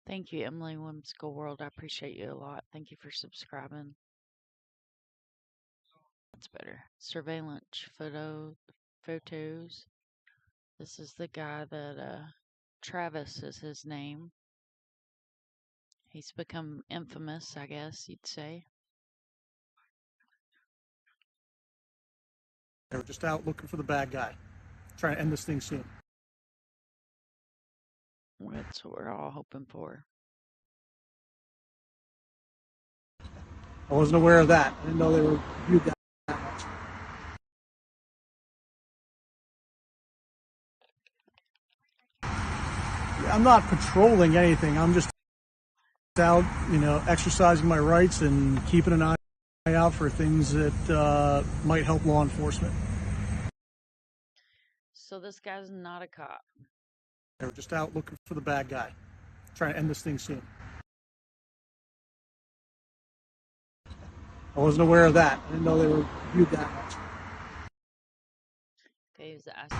Thank you, Emily Whimsical World. I appreciate you a lot. Thank you for subscribing. That's better. Surveillance photos. This is the guy that Travis is his name. He's become infamous, I guess you'd say. They were just out looking for the bad guy, trying to end this thing soon. That's what we're all hoping for. I wasn't aware of that. I didn't know they were viewed that much. Yeah, I'm not patrolling anything. I'm just out, you know, exercising my rights and keeping an eye out for things that might help law enforcement. So this guy's not a cop. They were just out looking for the bad guy, trying to end this thing soon. I wasn't aware of that. I didn't know they were viewed that much. Okay, he's asking.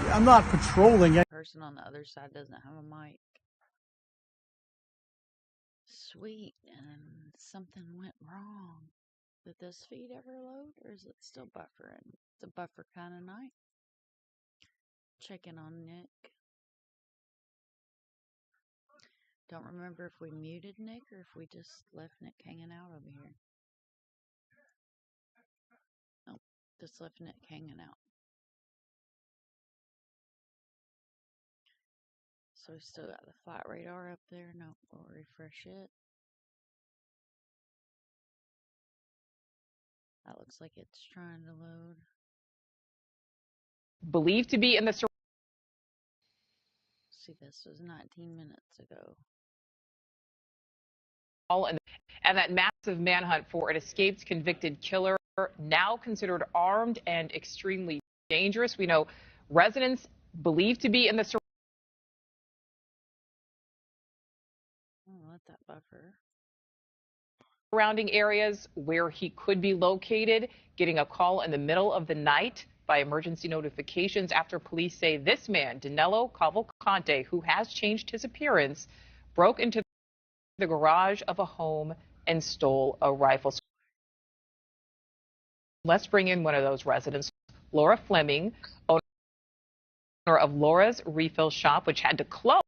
Yeah, I'm not patrolling. The person on the other side doesn't have a mic. Sweet, and something went wrong. Did this feed ever load, or is it still buffering? It's a buffer kind of night. Checking on Nick. Don't remember if we muted Nick or if we just left Nick hanging out over here. Nope, just left Nick hanging out. So we still got the flight radar up there. Nope, we'll refresh it. That looks like it's trying to load. Believed to be in the See, this was 19 minutes ago. and that massive manhunt for an escaped convicted killer, now considered armed and extremely dangerous. We know residents believed to be in the Let that buffer. surrounding areas where he could be located, getting a call in the middle of the night by emergency notifications after police say this man, Danelo Cavalcante, who has changed his appearance, broke into the garage of a home and stole a rifle. So let's bring in one of those residents, Laura Fleming, owner of Laura's Refill Shop, which had to close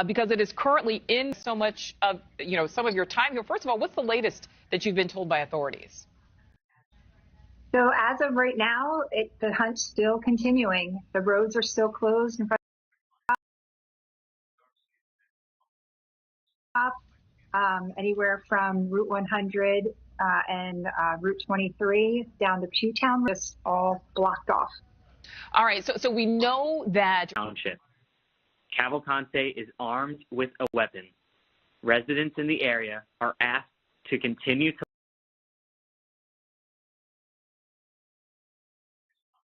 because it is currently in so much of, some of your time here. First of all, what's the latest that you've been told by authorities? So as of right now, the hunt's still continuing. The roads are still closed in front of anywhere from Route 100 and Route 23 down to Pewtown, just all blocked off. All right, so we know that Township. Cavalcante is armed with a weapon. Residents in the area are asked to continue to.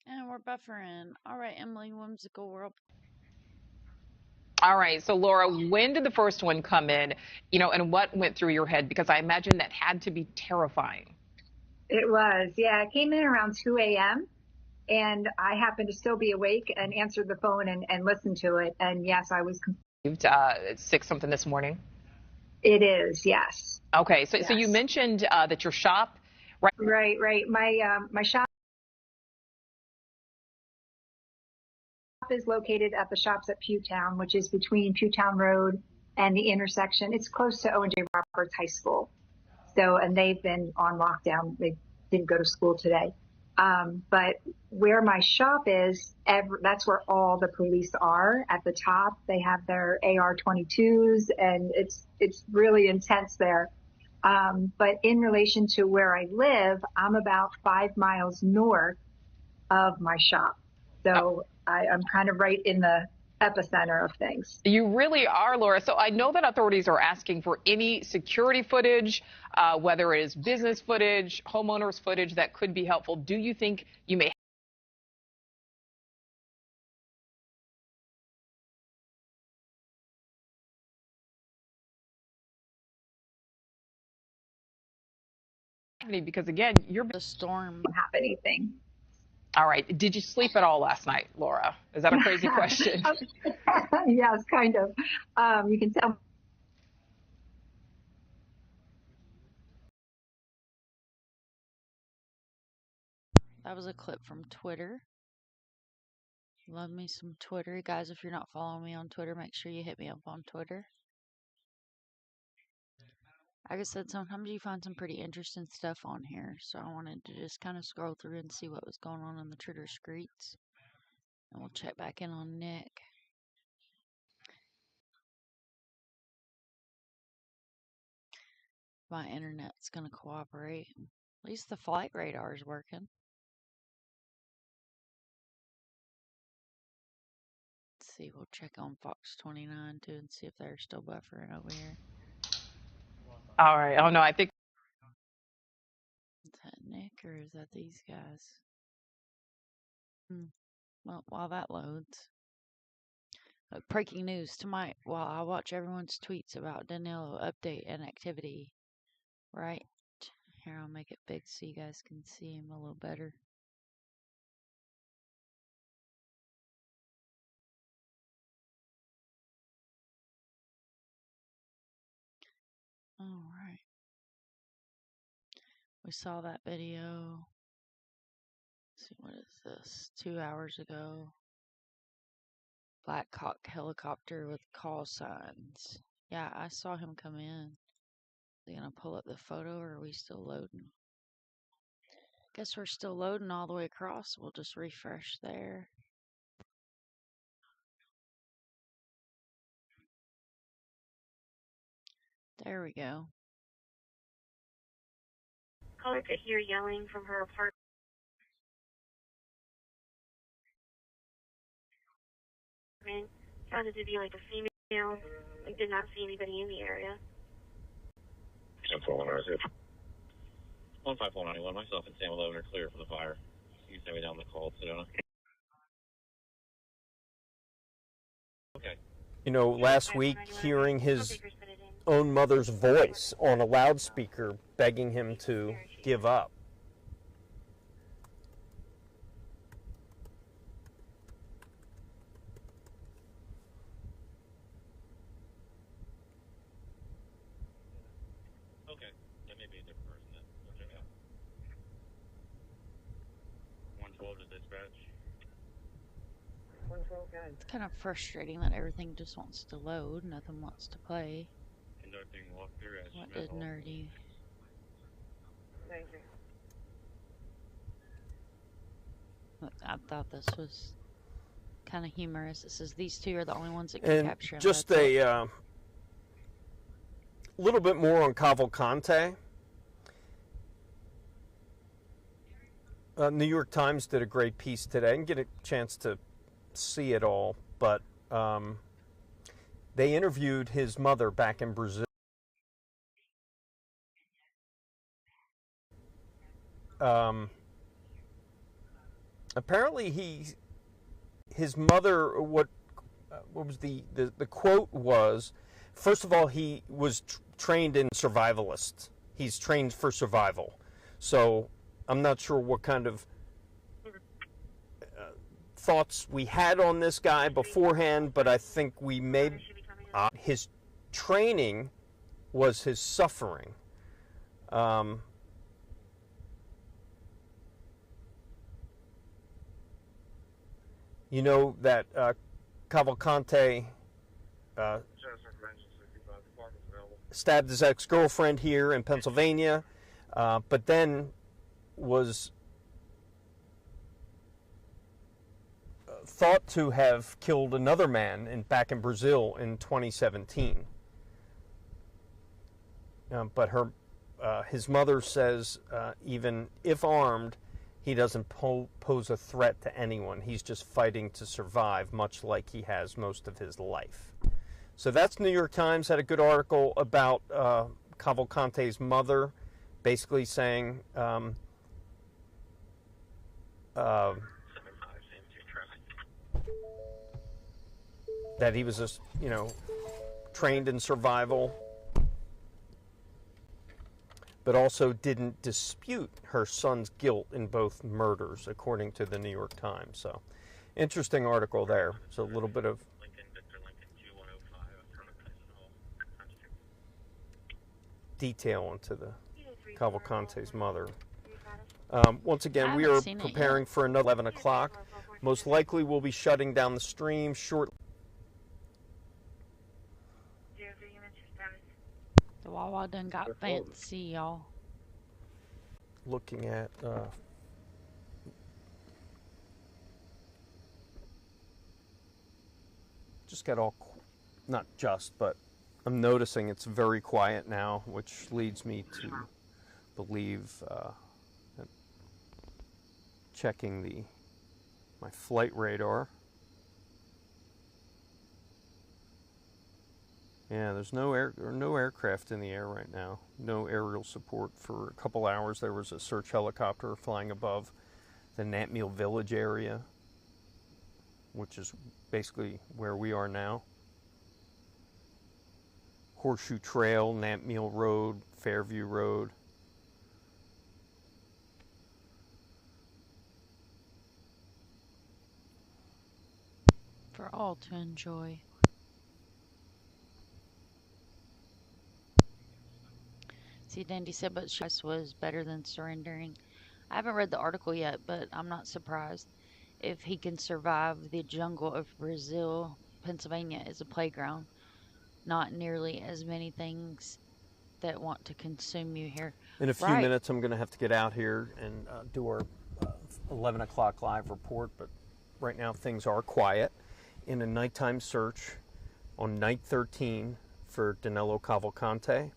And we're buffering. All right, Emily, Whimsical World. All right, so Laura, when did the first one come in, and what went through your head? Because I imagine that had to be terrifying. It was, yeah. It came in around 2 a.m. and I happened to still be awake and answered the phone and listened to it. And yes, I was. 6-something this morning? It is, yes. Okay, so Yes. so you mentioned that your shop, right? Right. My shop is located at the Shops at Pewtown, which is between Pewtown Road and the intersection. It's close to O&J Roberts High School. So, and they've been on lockdown. They didn't go to school today. But where my shop is, that's where all the police are at the top. They have their AR-22s and it's really intense there. But in relation to where I live, I'm about 5 miles north of my shop. So I'm kind of right in the epicenter of things. You really are, Laura. So I know that authorities are asking for any security footage, whether it is business footage, homeowners footage that could be helpful. Do you think you may have any? Because again, you're the storm. Don't have anything. All right. Did you sleep at all last night, Laura? Is that a crazy question? Yes, kind of. You can tell. That was a clip from Twitter. Love me some Twitter. Guys, if you're not following me on Twitter, make sure you hit me up on Twitter. Like I said, sometimes you find some pretty interesting stuff on here, so I wanted to just kind of scroll through and see what was going on in the Twitter streets. And we'll check back in on Nick. My internet's going to cooperate. At least the flight radar is working. Let's see, we'll check on Fox 29 too and see if they're still buffering over here. All right. Oh, no, I think. Is that Nick or is that these guys? Well, while that loads. Breaking news tonight while I watch everyone's tweets about Danilo update and activity. Right. Here, I'll make it big so you guys can see him a little better. All right. We saw that video. Let's see, what is this? 2 hours ago. Black Hawk helicopter with call signs. Yeah, I saw him come in. Are they gonna pull up the photo or are we still loading? Guess we're still loading all the way across. We'll just refresh there. There we go. Caller could hear yelling from her apartment. Sounded to be like a female. I did not see anybody in the area. 15491, myself and Sam 11 are clear for the fire. You send me down the call, Sedona. Okay. Last week, hearing his own mother's voice on a loudspeaker begging him to give up. Okay, that may be a different person then. We'll check it out. 112 to dispatch. 112, good. It's kind of frustrating that everything just wants to load. Nothing wants to play. Conducting walkthrough as What did Nerdy? Thank you. I thought this was kind of humorous. It says these two are the only ones that can And capture him. just That's it. a little bit more on Cavalcante. New York Times did a great piece today. I didn't get a chance to see it all, but they interviewed his mother back in Brazil. Apparently his mother, what was the quote was, first of all, he was trained in survivalist. He's trained for survival. So I'm not sure what kind of thoughts we had on this guy beforehand, but I think we made his training was his suffering. You know that Cavalcante stabbed his ex-girlfriend here in Pennsylvania, but then was thought to have killed another man back in Brazil in 2017. But his mother says even if armed, he doesn't pose a threat to anyone. He's just fighting to survive, much like he has most of his life. So that's New York Times had a good article about Cavalcante's mother, basically saying that he was, trained in survival, but also didn't dispute her son's guilt in both murders, according to the New York Times. So, interesting article there. So, a little bit of detail into the Cavalcante's mother. Once again, we are preparing for another 11 o'clock. Most likely, we'll be shutting down the stream shortly. The Wawa done got fancy, y'all. Looking at just got all, not just, but I'm noticing it's very quiet now, which leads me to believe checking my flight radar. Yeah, there's no aircraft in the air right now. No aerial support for a couple hours. There was a search helicopter flying above the Nantmeal Village area, which is basically where we are now. Horseshoe Trail, Nantmeal Road, Fairview Road. For all to enjoy. See, Dandy said, but she was better than surrendering. I haven't read the article yet, but I'm not surprised. If he can survive the jungle of Brazil, Pennsylvania is a playground. Not nearly as many things that want to consume you here. In a few minutes, I'm going to have to get out here and do our 11 o'clock live report, but right now things are quiet. In a nighttime search on night 13 for Danelo Cavalcante.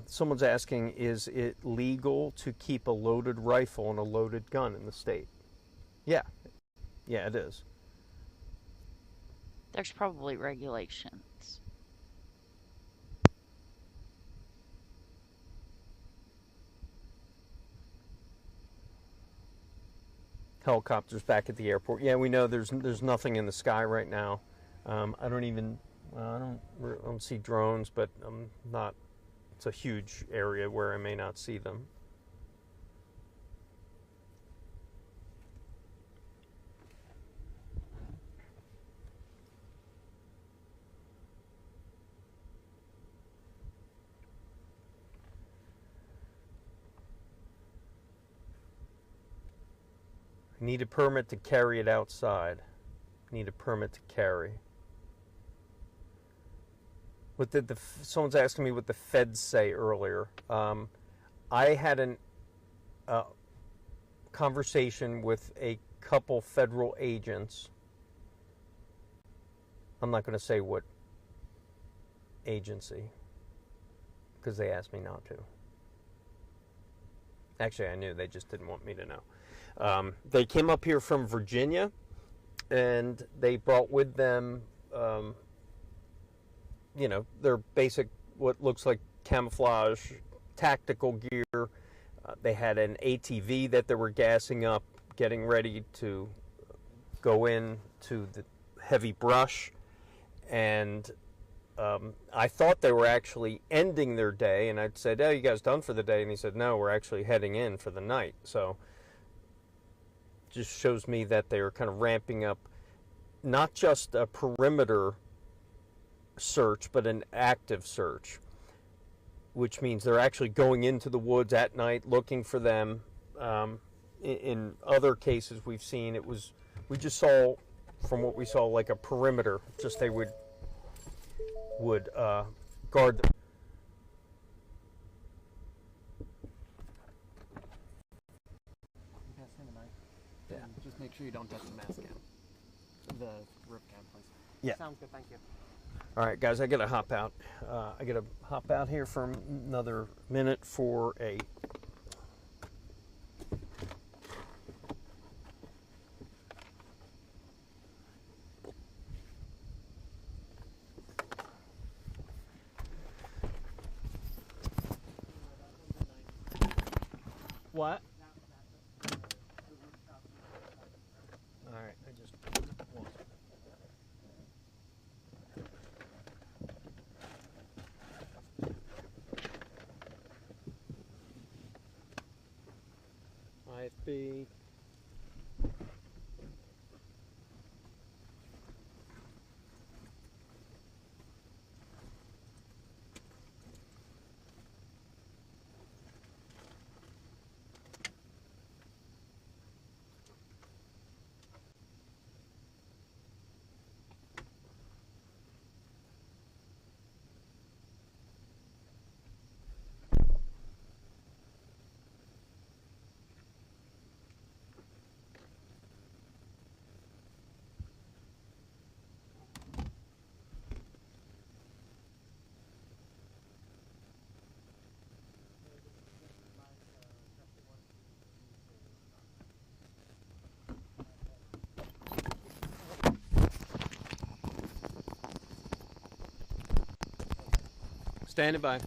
Someone's asking, is it legal to keep a loaded rifle and a loaded gun in the state? Yeah. Yeah, it is. There's probably regulations. Helicopters back at the airport. Yeah, we know there's nothing in the sky right now. I don't see drones, but I'm not. It's a huge area where I may not see them. I need a permit to carry it outside. need a permit to carry. What did someone's asking me what the feds say earlier. I had a conversation with a couple federal agents. I'm not going to say what agency because they asked me not to. Actually, I knew. They just didn't want me to know. They came up here from Virginia, and they brought with them their basic, what looks like camouflage, tactical gear. They had an ATV that they were gassing up, getting ready to go into the heavy brush. And I thought they were actually ending their day, and I'd said, "Oh, you guys done for the day?" And he said, "No, we're actually heading in for the night." So just shows me that they were kind of ramping up not just a perimeter search, but an active search, which means they're actually going into the woods at night looking for them. In other cases we've seen, we just saw, from what we saw, like a perimeter, just they would guard them. Yeah. Just make sure you don't touch the mask cam. The rip cam, please. Yeah. Sounds good, thank you. All right, guys, I got to hop out. I got to hop out here for another minute for a what? All right, I just lost it. IFB. Standing by.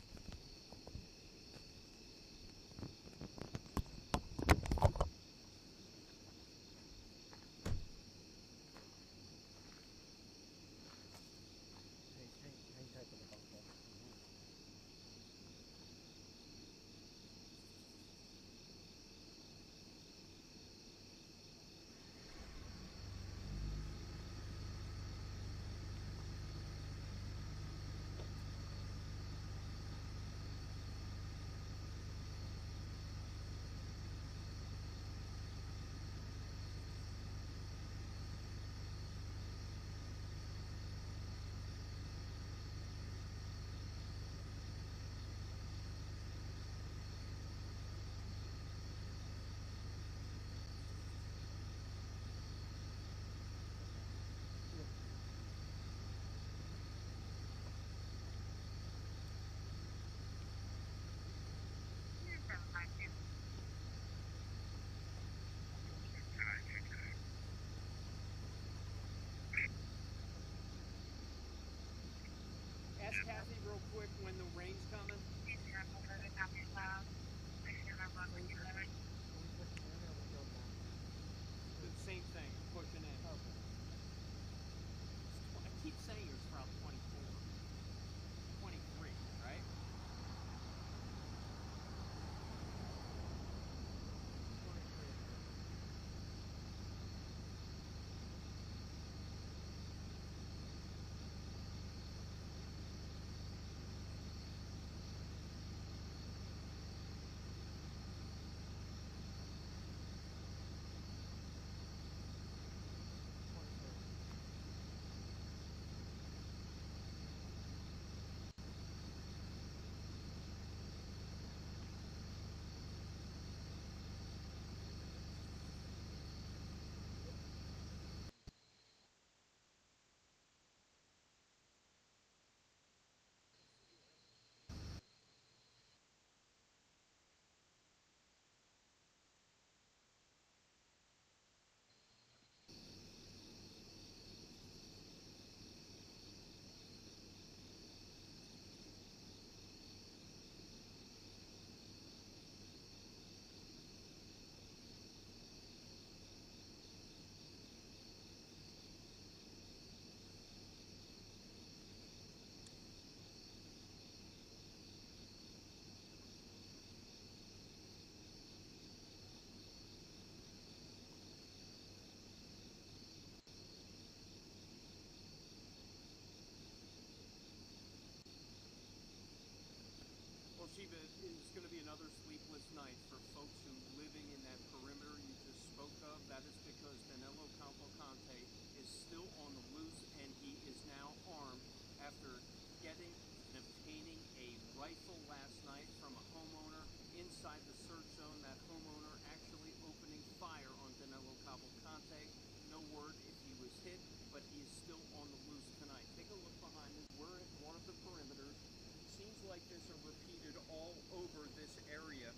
rifle last night from a homeowner inside the search zone. That homeowner actually opening fire on Danelo Cavalcante. No word if he was hit, but he is still on the loose tonight. Take a look behind us. We're at one of the perimeters. Seems like this are repeated all over this area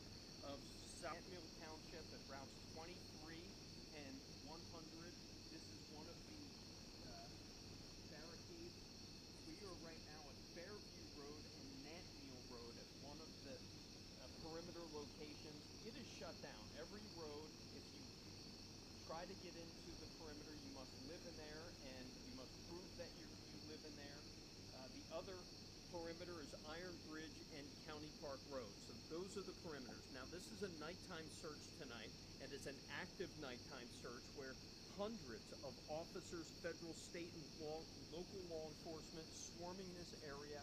of South Mill Township at routes 23 and 100. This is one of the barricades. We are right now at Fairview Road and Nantmeal Road at one of the perimeter locations. It is shut down. Every road, if you try to get into the perimeter, you must live in there, and you must prove that you live in there. The other perimeter is Iron Bridge and County Park Road. So those are the perimeters. Now, this is a nighttime search tonight, and it's an active nighttime search where hundreds of officers, federal, state, and local law enforcement swarming this area.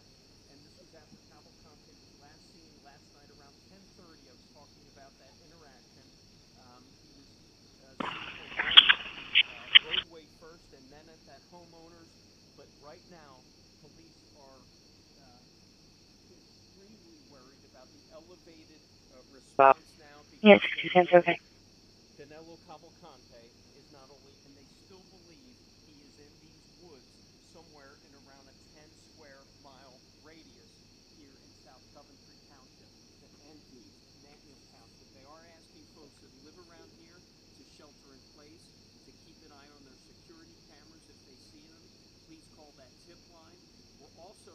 And this was after Cavalcante was last seen last night around 10:30. I was talking about that interaction. He was seen along the roadway first and then at that homeowner's. But right now, police are extremely worried about the elevated response now. Yes, okay. Danelo Cavalcante is not only, and they still believe he is in these woods somewhere in around a 10 square mile radius here in South Coventry Township and Nantmeal Township. They are asking folks that live around here to shelter in place, to keep an eye on their security cameras if they see them. Please call that tip line. We're also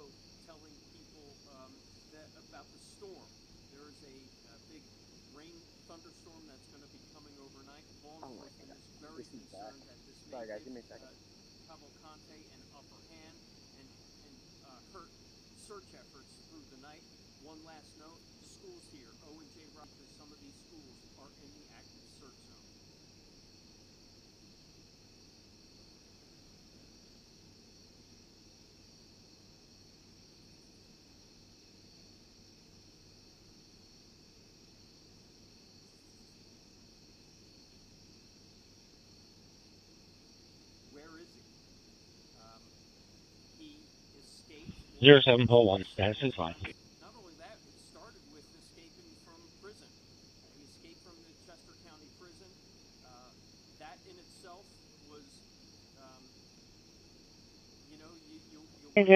telling people about the storm. There is a big rain thunderstorm that's going to be coming overnight. Law enforcement is very concerned that this may give Cavalcante an upper hand and hurt search efforts through the night. One last note, schools here, O&J Rockford, some of these schools are in the active search zone. Where is he? He escaped. 0741, status is fine. Not only that, it started with escaping from prison. He escaped from the Chester County Prison. That in itself was, you'll and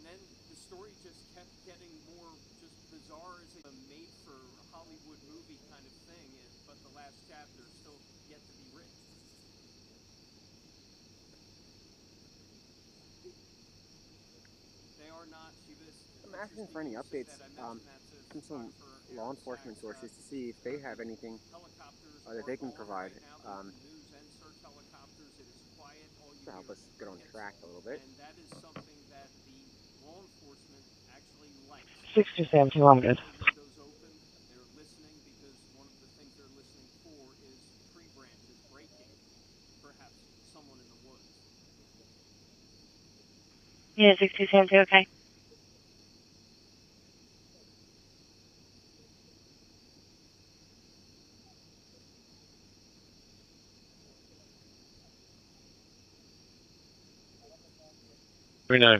then the story just kept getting more just bizarre as a made for Hollywood movie kind of thing, but the last chapter is still yet to be written. They are not, I'm asking for any updates from some law enforcement sources to see if they have anything that they can provide to help us get on track a little bit. And that is something that the law enforcement actually likes. 627 200. Windows open, they're listening because one of the things they're listening for is tree branches breaking, perhaps someone in the woods. Yeah, 6272, okay.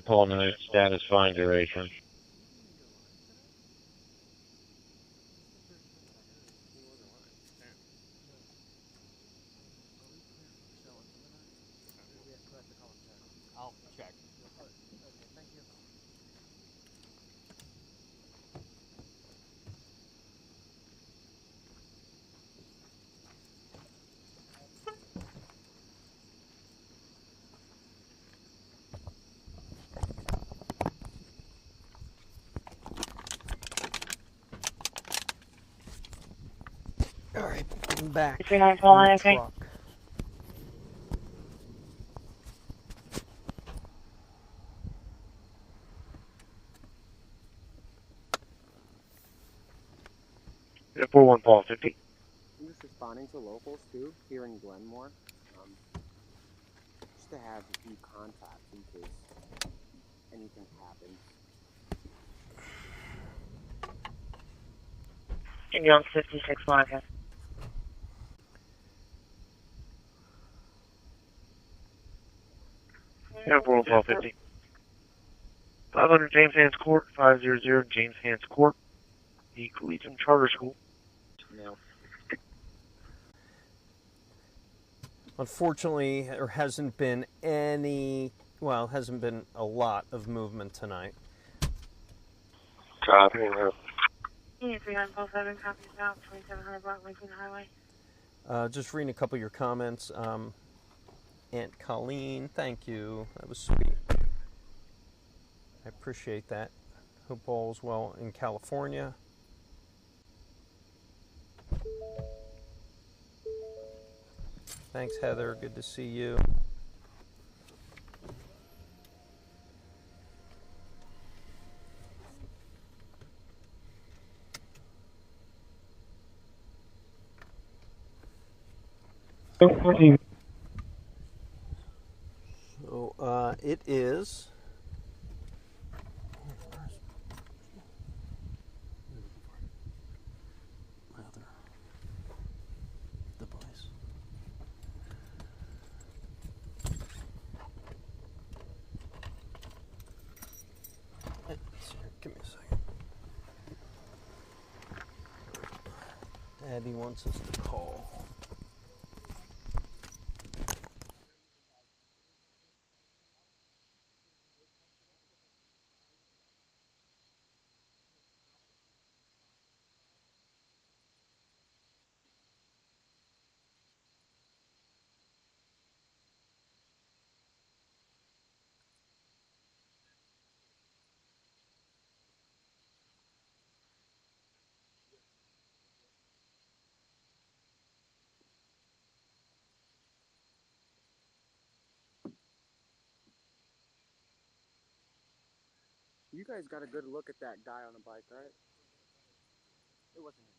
Paul 9, status fine, duration. I'll check. Okay, thank you. All right, I'm back. 3949, okay. Truck. Yeah, 41 Paul 50. I'm just responding to locals too, here in Glenmore, just to have a few contacts in case anything happens. Young 56 Monica. Yeah, 41 Paul 50. 500 James Hands Court, 500 James Hands Court, the Collegiate Charter School. No. Unfortunately, there hasn't been hasn't been a lot of movement tonight. Copy. Unit 3947, copy south, 2700 block Lincoln Highway. Just reading a couple of your comments. Aunt Colleen, thank you. That was sweet. I appreciate that. Hope all's well in California. Thanks, Heather. Good to see you. So, it is. My other device. Give me a second. Abby wants us to call. You guys got a good look at that guy on the bike, right? It wasn't him.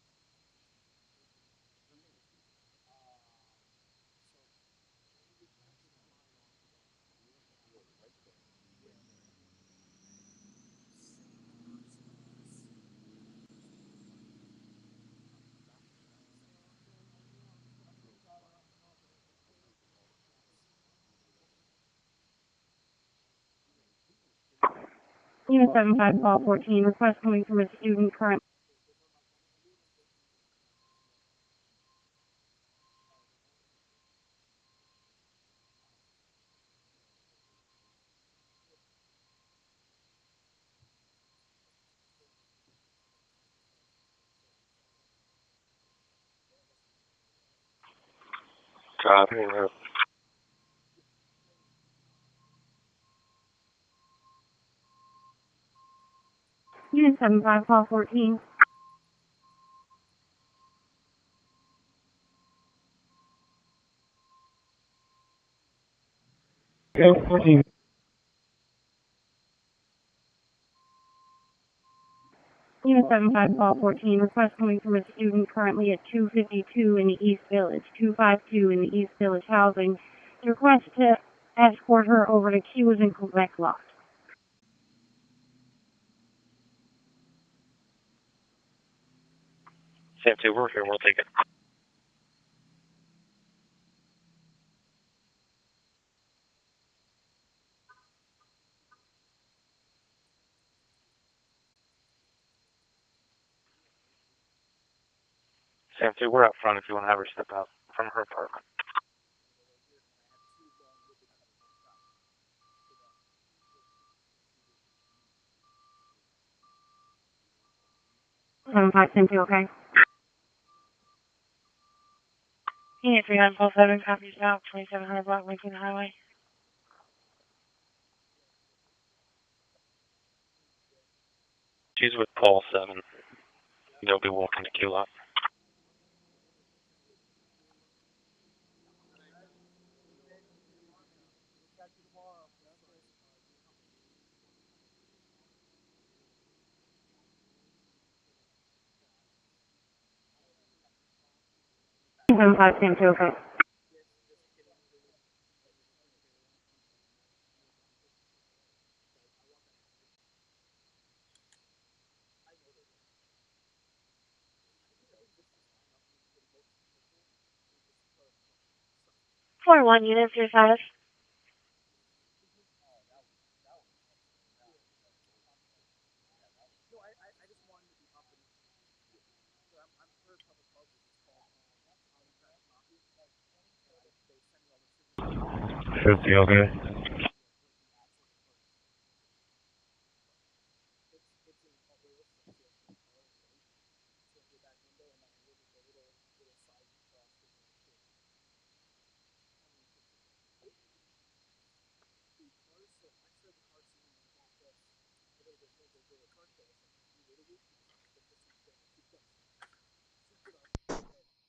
Unit 75, call 14, request coming from a student current. Copy. Unit 75, call 14. Go 14. Unit 75, call 14, request coming from a student currently at 252 in the East Village, 252 in the East Village housing. The request to escort her over to Q is in Quebec Loft. Sam 2, we're here, we'll take it. Sam 2, we're out front if you want to have her step out from her apartment. Sam 2, okay? Unit 3947, copy south, 2700 block Lincoln Highway. She's with Paul 7. They'll be walking to Q lot. Sam 2, okay? Floor 1, unit 3 status. 50, okay.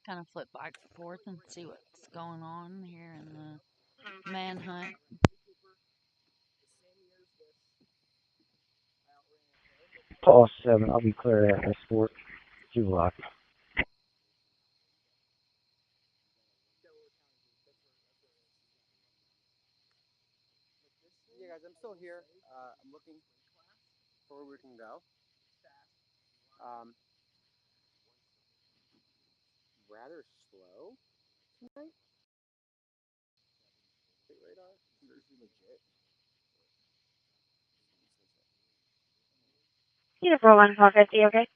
Kind of flip back and forth and see what's going on here in the manhunt. Call 7, I'll be clear at escort. 2 block. Yeah, guys, I'm still here. I'm looking for where we can go. Rather slow tonight. Radar. Seriously legit. Uniform 1, call 50, okay?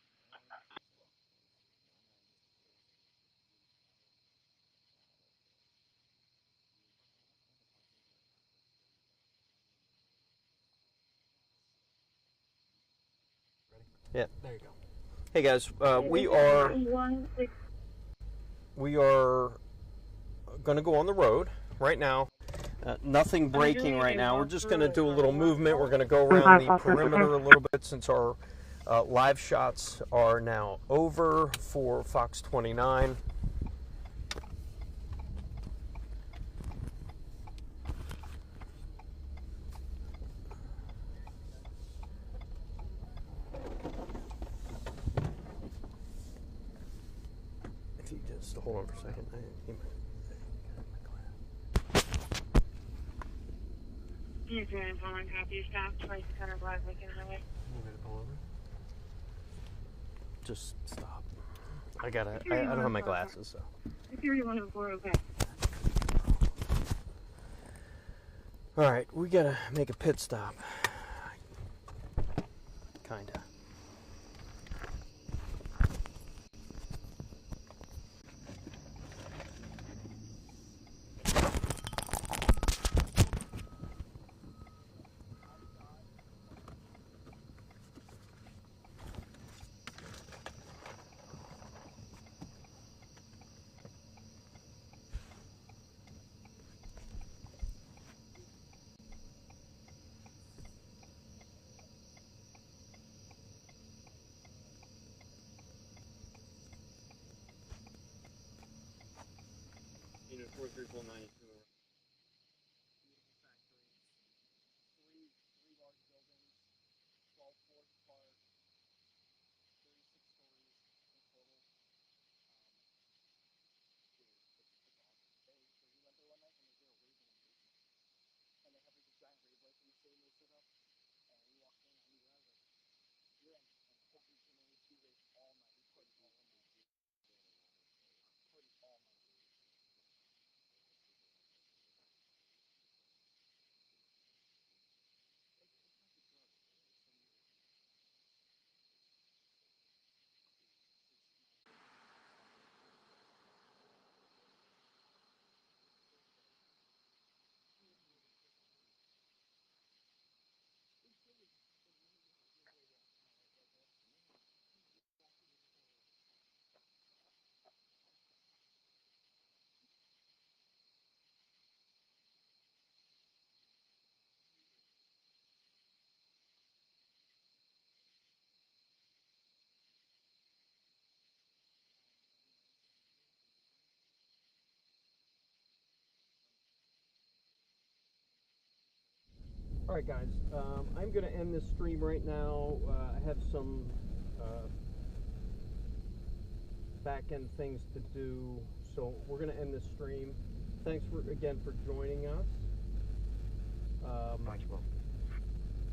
Yeah, there you go. Hey guys, we are going to go on the road right now. Nothing breaking right now. We're just going to do a little movement. We're going to go around the perimeter a little bit since our live shots are now over for Fox 29. If you just hold on for a second. Uniform 1, copy, stop, twice center block, looking highway. Just stop. I don't have my glasses, so. Security 104, okay. All right, we gotta make a pit stop. Kinda. Unit 43492. All right, guys. I'm going to end this stream right now. I have some back-end things to do, so we're going to end this stream. Thanks again for joining us.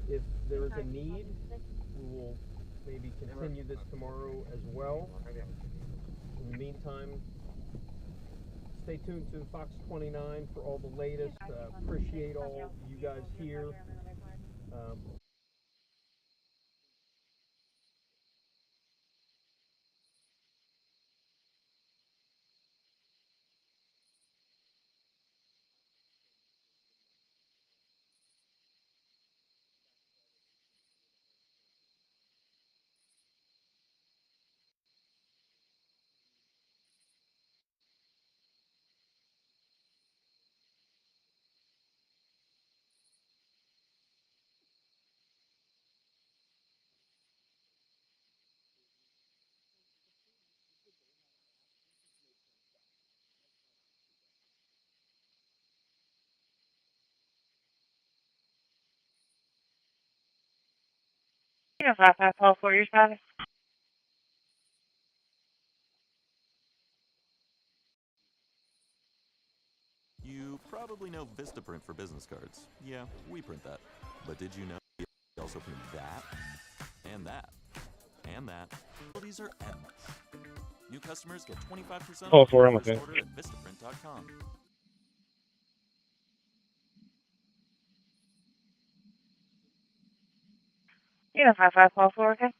If there is a need, we will maybe continue this tomorrow as well. In the meantime, stay tuned to Fox 29 for all the latest. Appreciate all you guys here. Yeah, 5544, your status. You probably know Vistaprint for business cards. Yeah, we print that. But did you know we also print that? And that? And that? These are endless. New customers get 25% Oh, off for their him, first okay. order at Vistaprint.com. Yeah, 5544, okay.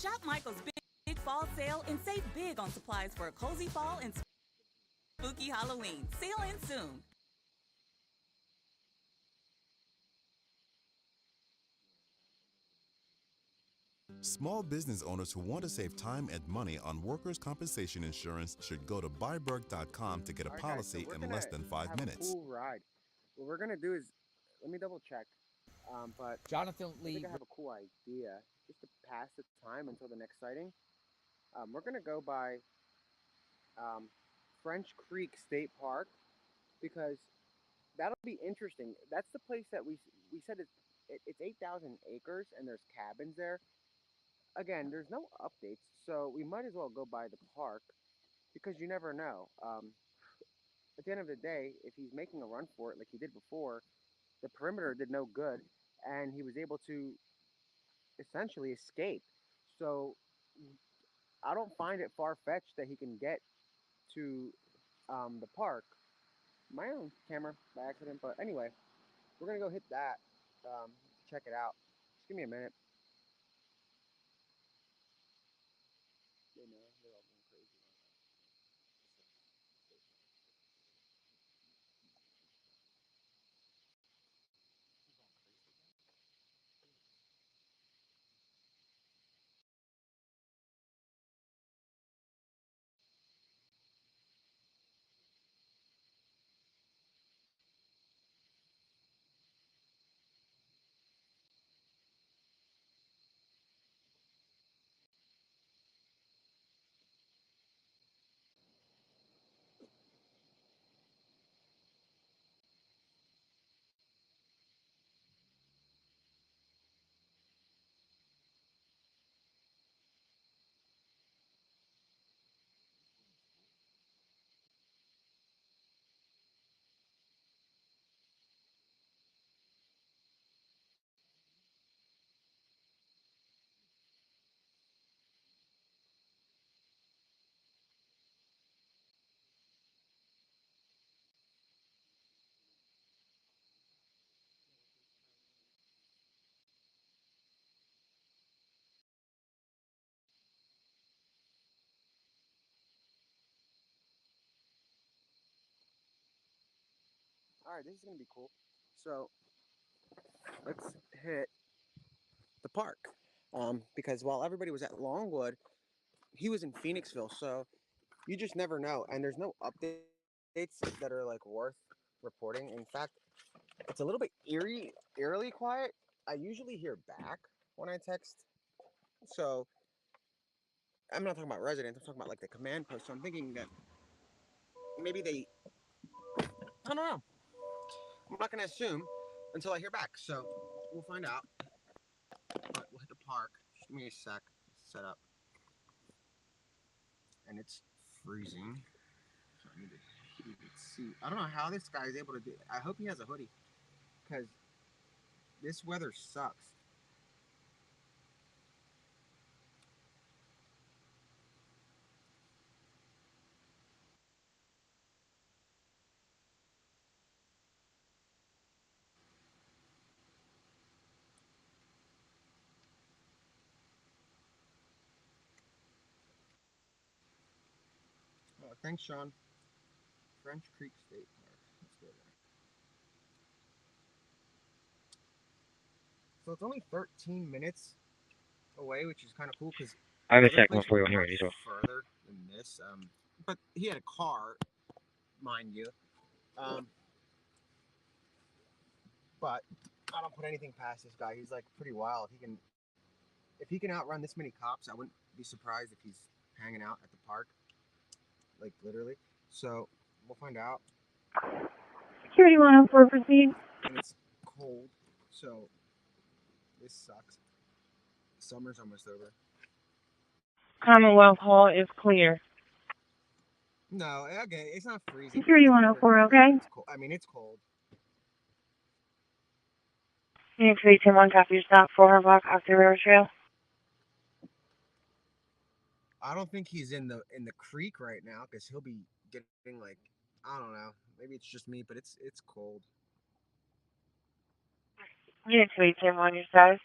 Shop Michael's big fall sale and save big on supplies for a cozy fall and spooky Halloween. Sale ends soon. Small business owners who want to save time and money on workers' compensation insurance should go to buyberg.com to get a policy in less than 5 minutes. Cool ride. What we're gonna do is, let me double check. But Jonathan I Lee. think I have a cool idea just to pass the time until the next sighting. We're gonna go by French Creek State Park because that'll be interesting. That's the place that we said it's 8,000 acres and there's cabins there. Again, there's no updates, so we might as well go by the park because you never know. At the end of the day, if he's making a run for it like he did before, the perimeter did no good, and he was able to essentially escape. So I don't find it far-fetched that he can get to the park. My own camera by accident, but anyway, we're gonna go hit that. Check it out. Just give me a minute. They know they're all going crazy. All right, this is gonna be cool. So let's hit the park because while everybody was at Longwood, he was in Phoenixville. So you just never know, and there's no updates that are like worth reporting. In fact, it's a little bit eerily quiet. I usually hear back when I text, so I'm not talking about residents. I'm talking about like the command post. So I'm thinking that maybe they, I don't know. I'm not gonna assume until I hear back. So we'll find out. But we'll hit the park. Just give me a sec. Set up, and it's freezing. So I need to heat it. See, I don't know how this guy is able to do it. I hope he has a hoodie, because this weather sucks. Thanks, Sean. French Creek State Park. Let's go there. So it's only 13 minutes away, which is kind of cool because I have a other second one places for you are when you're much ready, so. further than this. But he had a car, mind you. But I don't put anything past this guy. He's like pretty wild. If he can outrun this many cops, I wouldn't be surprised if he's hanging out at the park, like literally. So we'll find out. Security 104, proceed. And it's cold, so this sucks. Summer's almost over. Commonwealth Hall is clear. No, okay, it's not freezing. Security 104, okay? It's cold. I mean, it's cold. Phoenix 321, copy your stop, 400 block off the river trail. I don't think he's in the creek right now because he'll be getting like, I don't know. Maybe it's just me, but it's cold. Unit 321, your status.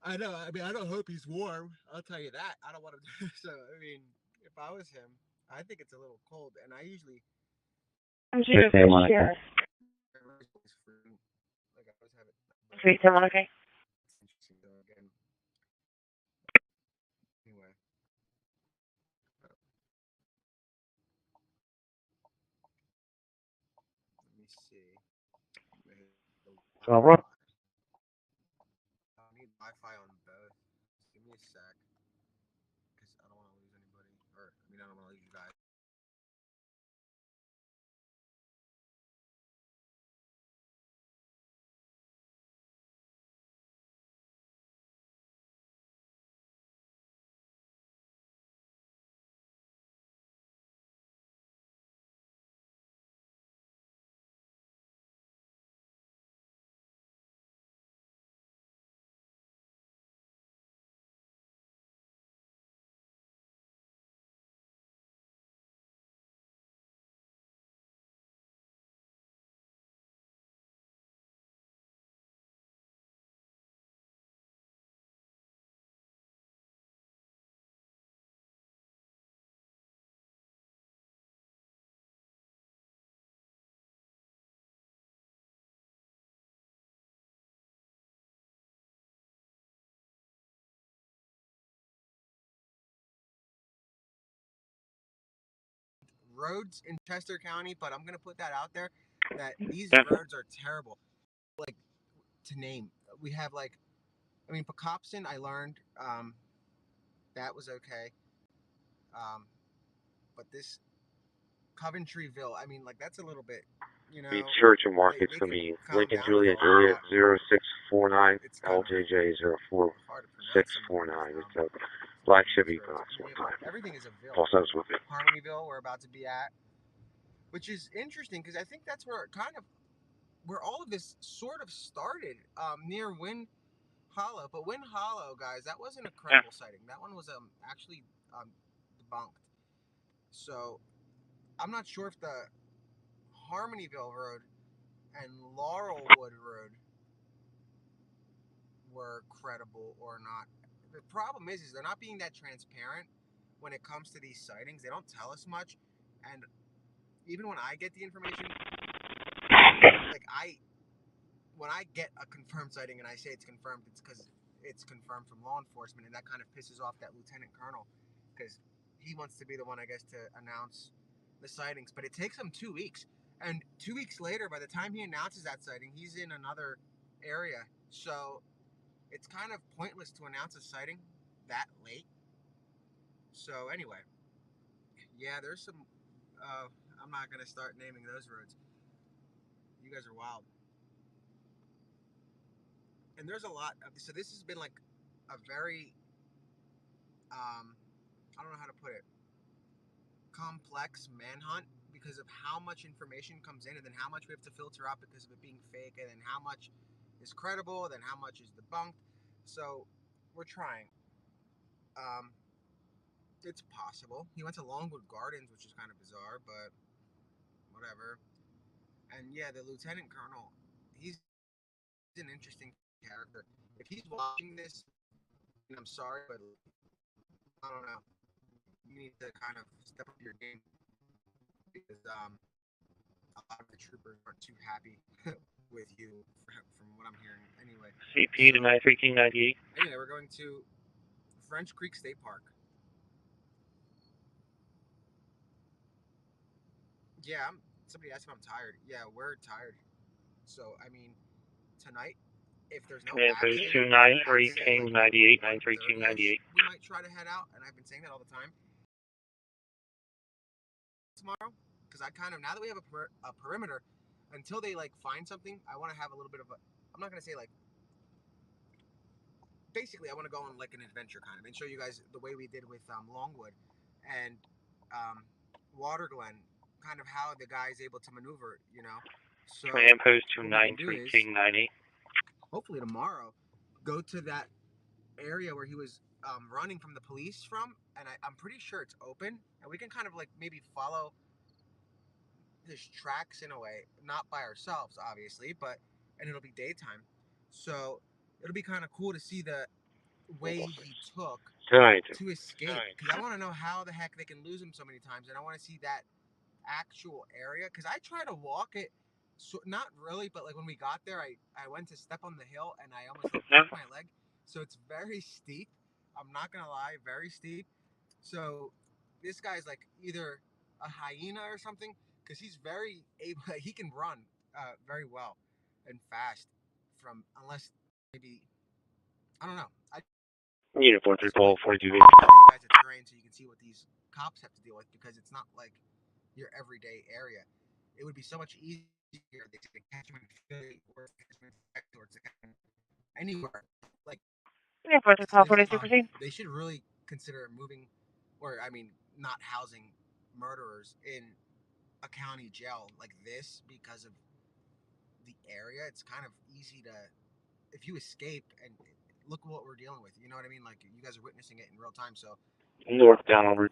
I know. I mean, I don't hope he's warm. I'll tell you that. I don't want him. So, I mean, if I was him, I think it's a little cold, and I usually. I'm sure. Sure. Like I always have it. Sweet, someone okay? It's interesting though. Again. Anyway. Let me see. Well, Rob, I need Wi-Fi on both. Just give me a sec, because I don't want to lose anybody. Or I mean, I don't want to lose you guys. Roads in Chester County, but I'm gonna put that out there that these roads are terrible. Like to name, we have like, I mean, Pocopson. I learned that was okay, but this Coventryville. I mean, like that's a little bit, you know. Church and Market They for could me. calm Lincoln down with Juliet all Juliet that. 0649 It's kind of LJJ hard to pronounce some of these, 04649. It's a Black Chevy roads. box one Like, time. everything is a ville. Paul Sons with me. Harmonyville, we're about to be at, which is interesting because I think that's where where all of this sort of started, near Wind Hollow. But Wind Hollow, guys, that wasn't a credible sighting. That one was actually debunked. So I'm not sure if the Harmonyville Road and Laurelwood Road were credible or not. The problem is they're not being that transparent when it comes to these sightings. They don't tell us much, and even when I get the information, like when I get a confirmed sighting and I say it's confirmed, it's because it's confirmed from law enforcement, and that kind of pisses off that lieutenant colonel because he wants to be the one, I guess, to announce the sightings. But it takes him 2 weeks, and 2 weeks later, by the time he announces that sighting, he's in another area. So it's kind of pointless to announce a sighting that late. So anyway, yeah, there's some. I'm not gonna start naming those roads. You guys are wild. And there's a lot of, so this has been like a very I don't know how to put it, complex manhunt because of how much information comes in and then how much we have to filter out because of it being fake, and then how much is credible, then how much is debunked. So we're trying. It's possible he went to Longwood Gardens, which is kind of bizarre, but whatever. And yeah, the lieutenant colonel, he's an interesting character. If he's watching this, and I'm sorry, but I don't know. You need to kind of step up your game because a lot of the troopers aren't too happy with you, from what I'm hearing. Anyway. CP to 91398. Anyway, we're going to French Creek State Park. Yeah, somebody asked if I'm tired. Yeah, we're tired. So I mean, tonight, if there's no Post action, 293, I'd say King like 98, 1:30ish, 93298. we might try to head out, and I've been saying that all the time. Tomorrow, because I kind of, now that we have a perimeter, until they like find something, I want to have a little bit of a, I'm not gonna say like, basically I want to go on like an adventure kind of and show you guys the way we did with Longwood and Water Glen, kind of how the guy's able to maneuver, you know. So Command Post what we can do 293, is, King 98. hopefully tomorrow, go to that area where he was running from the police from, and I'm pretty sure it's open, and we can kind of like maybe follow his tracks in a way, not by ourselves obviously, but, and it'll be daytime, so it'll be kind of cool to see the way he took Tonight. to escape. Because I want to know how the heck they can lose him so many times, and I want to see that actual area. Because I try to walk it, so not really, but like when we got there, I went to step on the hill and I almost like broke my leg. So it's very steep. I'm not gonna lie, very steep. So this guy's like either a hyena or something, because he's very able. He can run very well and fast. From unless maybe I don't know. I Unit 43 Pole 42. show you guys the terrain so you can see what these cops have to deal with, because it's not like your everyday area. It would be so much easier if they could catch him in Philly or catch him in Texas or anywhere. Like Unit 43 Pole 42, proceed. they should really consider moving, or I mean, not housing murderers in a county jail like this because of the area. It's kind of easy to, if you escape and look what we're dealing with. You know what I mean? Like you guys are witnessing it in real time. So Northbound on Route 2.